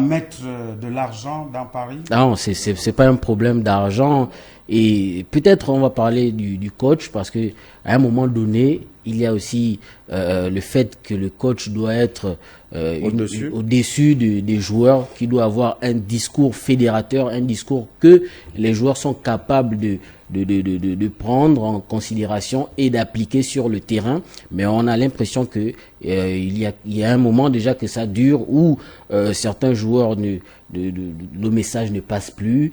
Speaker 1: mettre de l'argent dans Paris?
Speaker 11: Non, c'est pas un problème d'argent. Et peut-être on va parler du coach parce que à un moment donné, il y a aussi le fait que le coach doit être au-dessus des joueurs, qui doit avoir un discours fédérateur, un discours que les joueurs sont capables de prendre en considération et d'appliquer sur le terrain. Mais on a l'impression que il y a un moment déjà que ça dure où certains joueurs le message ne passe plus,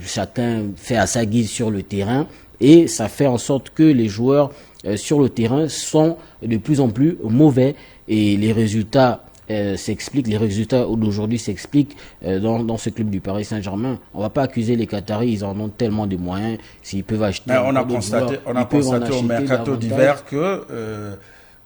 Speaker 11: chacun fait à sa guise sur le terrain et ça fait en sorte que les joueurs sur le terrain sont de plus en plus mauvais et les résultats s'expliquent, les résultats d'aujourd'hui s'expliquent dans ce club du Paris Saint-Germain. On va pas accuser les Qataris, ils en ont tellement de moyens, s'ils peuvent acheter.
Speaker 1: Mais on a constaté au mercato d'hiver que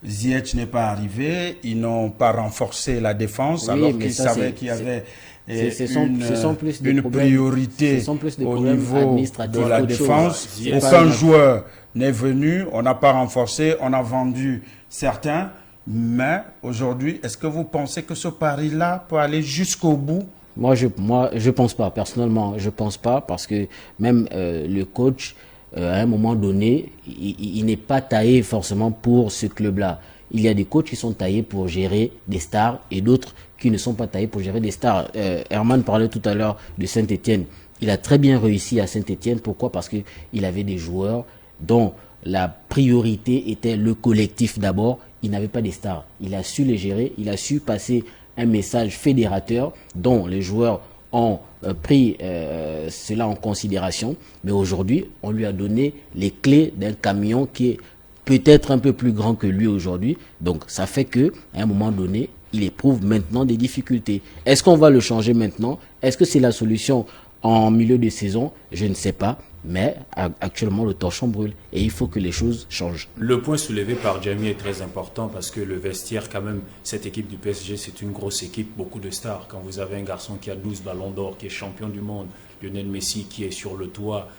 Speaker 1: Ziyech n'est pas arrivé, ils n'ont pas renforcé la défense alors qu'ils savaient qu'il y avait une priorité au niveau de la défense. Aucun joueur n'est venu, on n'a pas renforcé, on a vendu certains. Mais aujourd'hui, est-ce que vous pensez que ce pari-là peut aller jusqu'au bout?
Speaker 11: Moi, je pense pas. Personnellement, je pense pas parce que même le coach, à un moment donné, il n'est pas taillé forcément pour ce club-là. Il y a des coachs qui sont taillés pour gérer des stars et d'autres qui ne sont pas taillés pour gérer des stars. Herman parlait tout à l'heure de Saint-Etienne. Il a très bien réussi à Saint-Etienne. Pourquoi? Parce qu'il avait des joueurs dont la priorité était le collectif d'abord. Il n'avait pas des stars. Il a su les gérer. Il a su passer un message fédérateur dont les joueurs ont pris cela en considération. Mais aujourd'hui, on lui a donné les clés d'un camion qui est peut-être un peu plus grand que lui aujourd'hui. Donc, ça fait que à un moment donné, il éprouve maintenant des difficultés. Est-ce qu'on va le changer maintenant? Est-ce que c'est la solution en milieu de saison? Je ne sais pas. Mais actuellement, le torchon brûle et il faut que les choses changent.
Speaker 6: Le point soulevé par Jamie est très important parce que le vestiaire, quand même, cette équipe du PSG, c'est une grosse équipe, beaucoup de stars. Quand vous avez un garçon qui a 12 ballons d'or, qui est champion du monde, Lionel Messi qui est sur le toit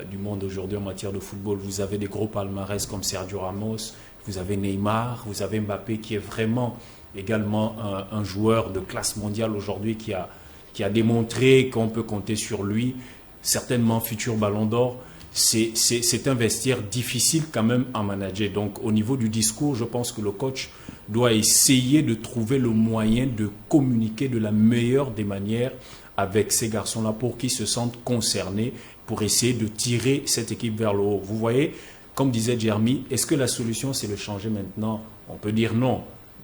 Speaker 6: du monde aujourd'hui en matière de football, vous avez des gros palmarès comme Sergio Ramos, vous avez Neymar, vous avez Mbappé qui est vraiment également un joueur de classe mondiale aujourd'hui qui a démontré qu'on peut compter sur lui. Certainement futur ballon d'or, c'est un vestiaire difficile quand même à manager. Donc au niveau du discours, je pense que le coach doit essayer de trouver le moyen de communiquer de la meilleure des manières avec ces garçons-là pour qu'ils se sentent concernés, pour essayer de tirer cette équipe vers le haut. Vous voyez, comme disait Jeremy, est-ce que la solution c'est de changer maintenant? On peut dire non.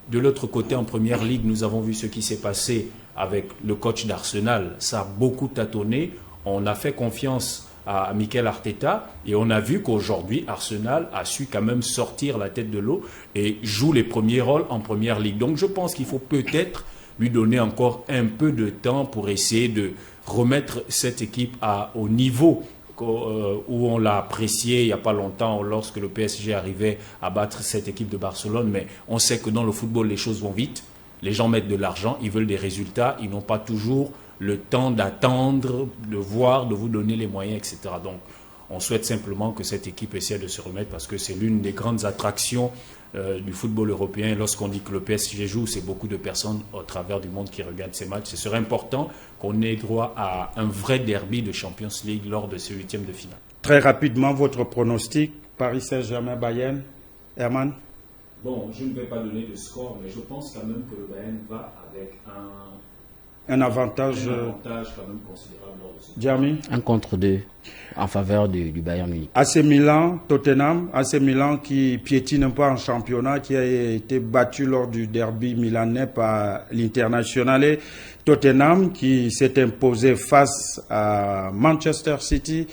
Speaker 6: De l'autre côté, en première ligue, nous avons vu ce qui s'est passé avec le coach d'Arsenal. Ça a beaucoup tâtonné. On a fait confiance à Mikel Arteta et on a vu qu'aujourd'hui, Arsenal a su quand même sortir la tête de l'eau et joue les premiers rôles en première ligue. Donc je pense qu'il faut peut-être lui donner encore un peu de temps pour essayer de remettre cette équipe au niveau où on l'a apprécié il n'y a pas longtemps lorsque le PSG arrivait à battre cette équipe de Barcelone. Mais on sait que dans le football, les choses vont vite. Les gens mettent de l'argent, ils veulent des résultats, ils n'ont pas toujours le temps d'attendre, de voir, de vous donner les moyens, etc. Donc, on souhaite simplement que cette équipe essaie de se remettre parce que c'est l'une des grandes attractions du football européen. Lorsqu'on dit que le PSG joue, c'est beaucoup de personnes au travers du monde qui regardent ces matchs. Ce serait important qu'on ait droit à un vrai derby de Champions League lors de ce huitième de finale.
Speaker 1: Très rapidement, votre pronostic, Paris Saint-Germain, Bayern, Herman?
Speaker 6: Bon, je ne vais pas donner de score, mais je pense quand même que le Bayern va avec
Speaker 1: un avantage
Speaker 6: quand même considérable.
Speaker 1: Jeremy?
Speaker 11: 1-2 en faveur du Bayern Munich.
Speaker 1: AC Milan, Tottenham, AC Milan qui piétine un peu en championnat, qui a été battu lors du derby milanais par l'Internationale. Tottenham qui s'est imposé face à Manchester City.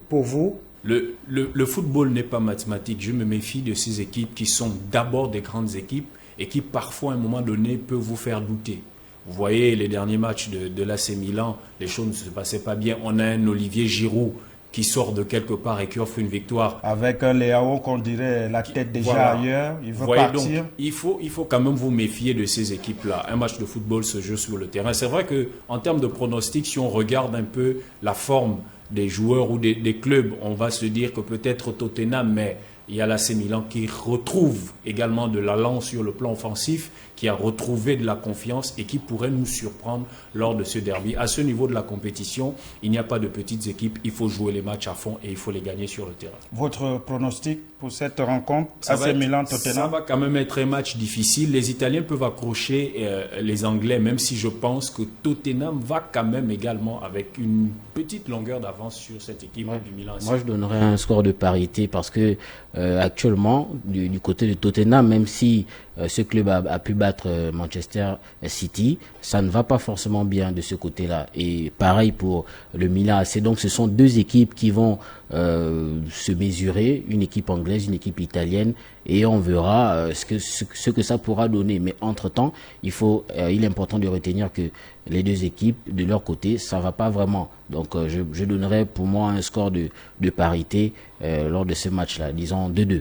Speaker 1: Pour vous?
Speaker 6: Le football n'est pas mathématique. Je me méfie de ces équipes qui sont d'abord des grandes équipes et qui parfois à un moment donné peuvent vous faire douter. Vous voyez les derniers matchs de l'AC Milan, les choses ne se passaient pas bien. On a un Olivier Giroud qui sort de quelque part et qui offre une victoire.
Speaker 1: Avec un Léao qu'on dirait la tête déjà ailleurs, il veut partir.
Speaker 6: Donc, il faut quand même vous méfier de ces équipes-là. Un match de football se joue sur le terrain. C'est vrai qu'en termes de pronostic, si on regarde un peu la forme des joueurs ou des clubs, on va se dire que peut-être Tottenham, mais il y a l'AC Milan qui retrouve également de l'allant sur le plan offensif, qui a retrouvé de la confiance et qui pourrait nous surprendre lors de ce derby. À ce niveau de la compétition, il n'y a pas de petites équipes, il faut jouer les matchs à fond et il faut les gagner sur le terrain.
Speaker 1: Votre pronostic pour cette rencontre, AC Milan-Tottenham?
Speaker 6: Ça va quand même être un match difficile. Les Italiens peuvent accrocher les Anglais, même si je pense que Tottenham va quand même également avec une petite longueur d'avance sur cette équipe du Milan.
Speaker 11: Moi, je donnerais un score de parité parce que actuellement, du côté de Tottenham, même si ce club a pu battre Manchester City, ça ne va pas forcément bien de ce côté-là. Et pareil pour le Milan AC. Donc, ce sont deux équipes qui vont se mesurer, une équipe anglaise, une équipe italienne, et on verra ce que ça pourra donner. Mais entre-temps, il est important de retenir que les deux équipes, de leur côté, ça va pas vraiment. Donc, je donnerais pour moi un score de parité lors de ce match-là, disons 2-2.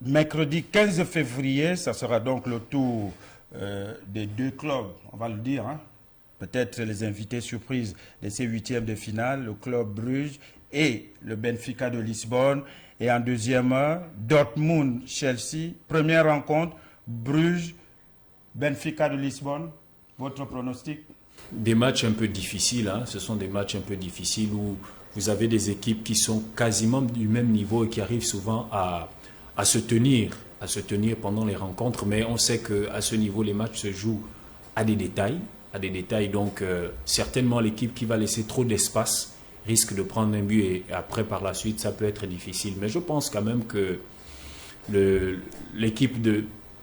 Speaker 1: Mercredi 15 février, ça sera donc le tour des deux clubs, on va le dire, hein? Peut-être les invités surprises de ces huitièmes de finale, le club Bruges et le Benfica de Lisbonne. Et en deuxième heure, Dortmund-Chelsea. Première rencontre, Bruges-Benfica de Lisbonne. Votre pronostic?
Speaker 6: Des matchs un peu difficiles, hein. Ce sont des matchs un peu difficiles où vous avez des équipes qui sont quasiment du même niveau et qui arrivent souvent à se tenir pendant les rencontres. Mais on sait qu'à ce niveau, les matchs se jouent à des détails. Donc, certainement, l'équipe qui va laisser trop d'espace risque de prendre un but et après, par la suite, ça peut être difficile. Mais je pense quand même que l'équipe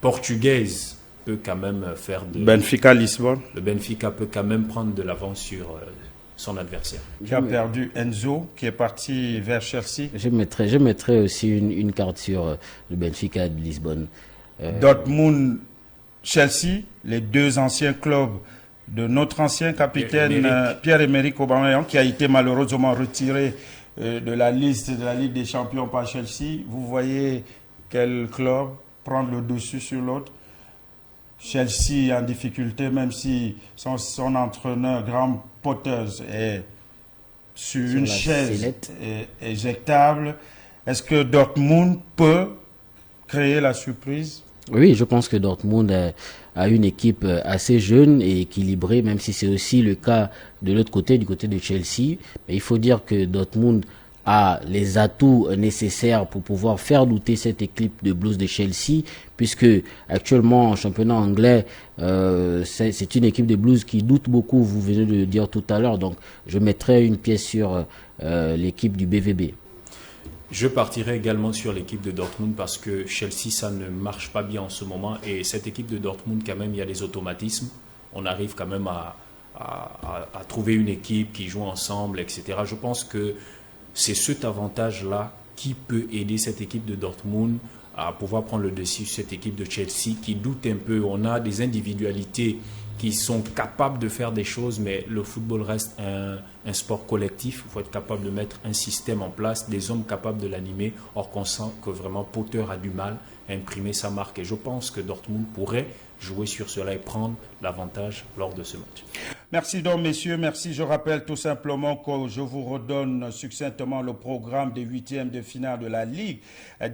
Speaker 6: portugaise peut quand même faire de...
Speaker 1: Benfica-Lisbonne.
Speaker 6: Le Benfica peut quand même prendre de l'avance sur son adversaire.
Speaker 1: Qui a perdu Enzo, qui est parti vers Chelsea.
Speaker 11: Je mettrais aussi une carte sur le Benfica de Lisbonne.
Speaker 1: Dortmund-Chelsea, les deux anciens clubs de notre ancien capitaine Pierre-Emerick Aubameyang, qui a été malheureusement retiré de la liste de la Ligue des Champions par Chelsea. Vous voyez quel club prendre le dessus sur l'autre? Chelsea en difficulté, même si son entraîneur Graham Potter est sur une chaise éjectable. Est-ce que Dortmund peut créer la surprise?
Speaker 11: Oui, je pense que Dortmund a une équipe assez jeune et équilibrée, même si c'est aussi le cas de l'autre côté, du côté de Chelsea. Mais il faut dire que Dortmund a les atouts nécessaires pour pouvoir faire douter cette équipe de Blues de Chelsea, puisque actuellement en championnat anglais, c'est une équipe de Blues qui doute beaucoup, vous venez de le dire tout à l'heure. Donc je mettrai une pièce sur l'équipe du BVB.
Speaker 6: Je partirai également sur l'équipe de Dortmund parce que Chelsea, ça ne marche pas bien en ce moment. Et cette équipe de Dortmund, quand même, il y a des automatismes. On arrive quand même à trouver une équipe qui joue ensemble, etc. Je pense que c'est cet avantage-là qui peut aider cette équipe de Dortmund à pouvoir prendre le dessus sur cette équipe de Chelsea qui doute un peu. On a des individualités qui sont capables de faire des choses, mais le football reste un sport collectif. Il faut être capable de mettre un système en place, des hommes capables de l'animer. Or, qu'on sent que vraiment Potter a du mal à imprimer sa marque. Et je pense que Dortmund pourrait jouer sur cela et prendre l'avantage lors de ce match.
Speaker 1: Merci donc, messieurs. Merci. Je rappelle tout simplement que je vous redonne succinctement le programme des huitièmes de finale de la Ligue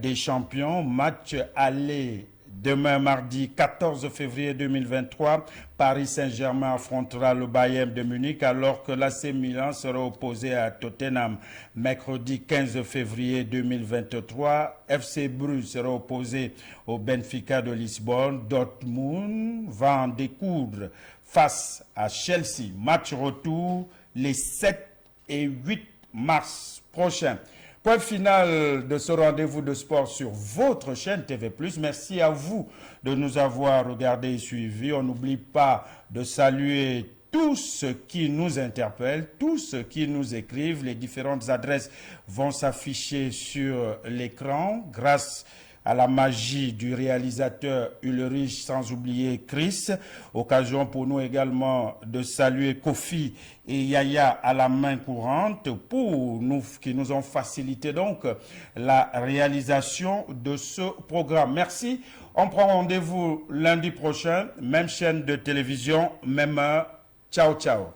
Speaker 1: des Champions. Match aller demain, mardi 14 février 2023, Paris Saint-Germain affrontera le Bayern de Munich alors que l'AC Milan sera opposé à Tottenham. Mercredi 15 février 2023, FC Bruges sera opposé au Benfica de Lisbonne. Dortmund va en découdre face à Chelsea. Match retour les 7 et 8 mars prochains. Point final de ce rendez-vous de sport sur votre chaîne TV+. Merci à vous de nous avoir regardés et suivis. On n'oublie pas de saluer tous ceux qui nous interpellent, tous ceux qui nous écrivent. Les différentes adresses vont s'afficher sur l'écran grâce à la magie du réalisateur Ulrich, sans oublier Chris. Occasion pour nous également de saluer Kofi et Yaya à la main courante pour nous, qui nous ont facilité donc la réalisation de ce programme. Merci. On prend rendez-vous lundi prochain, même chaîne de télévision, même heure. Ciao, ciao.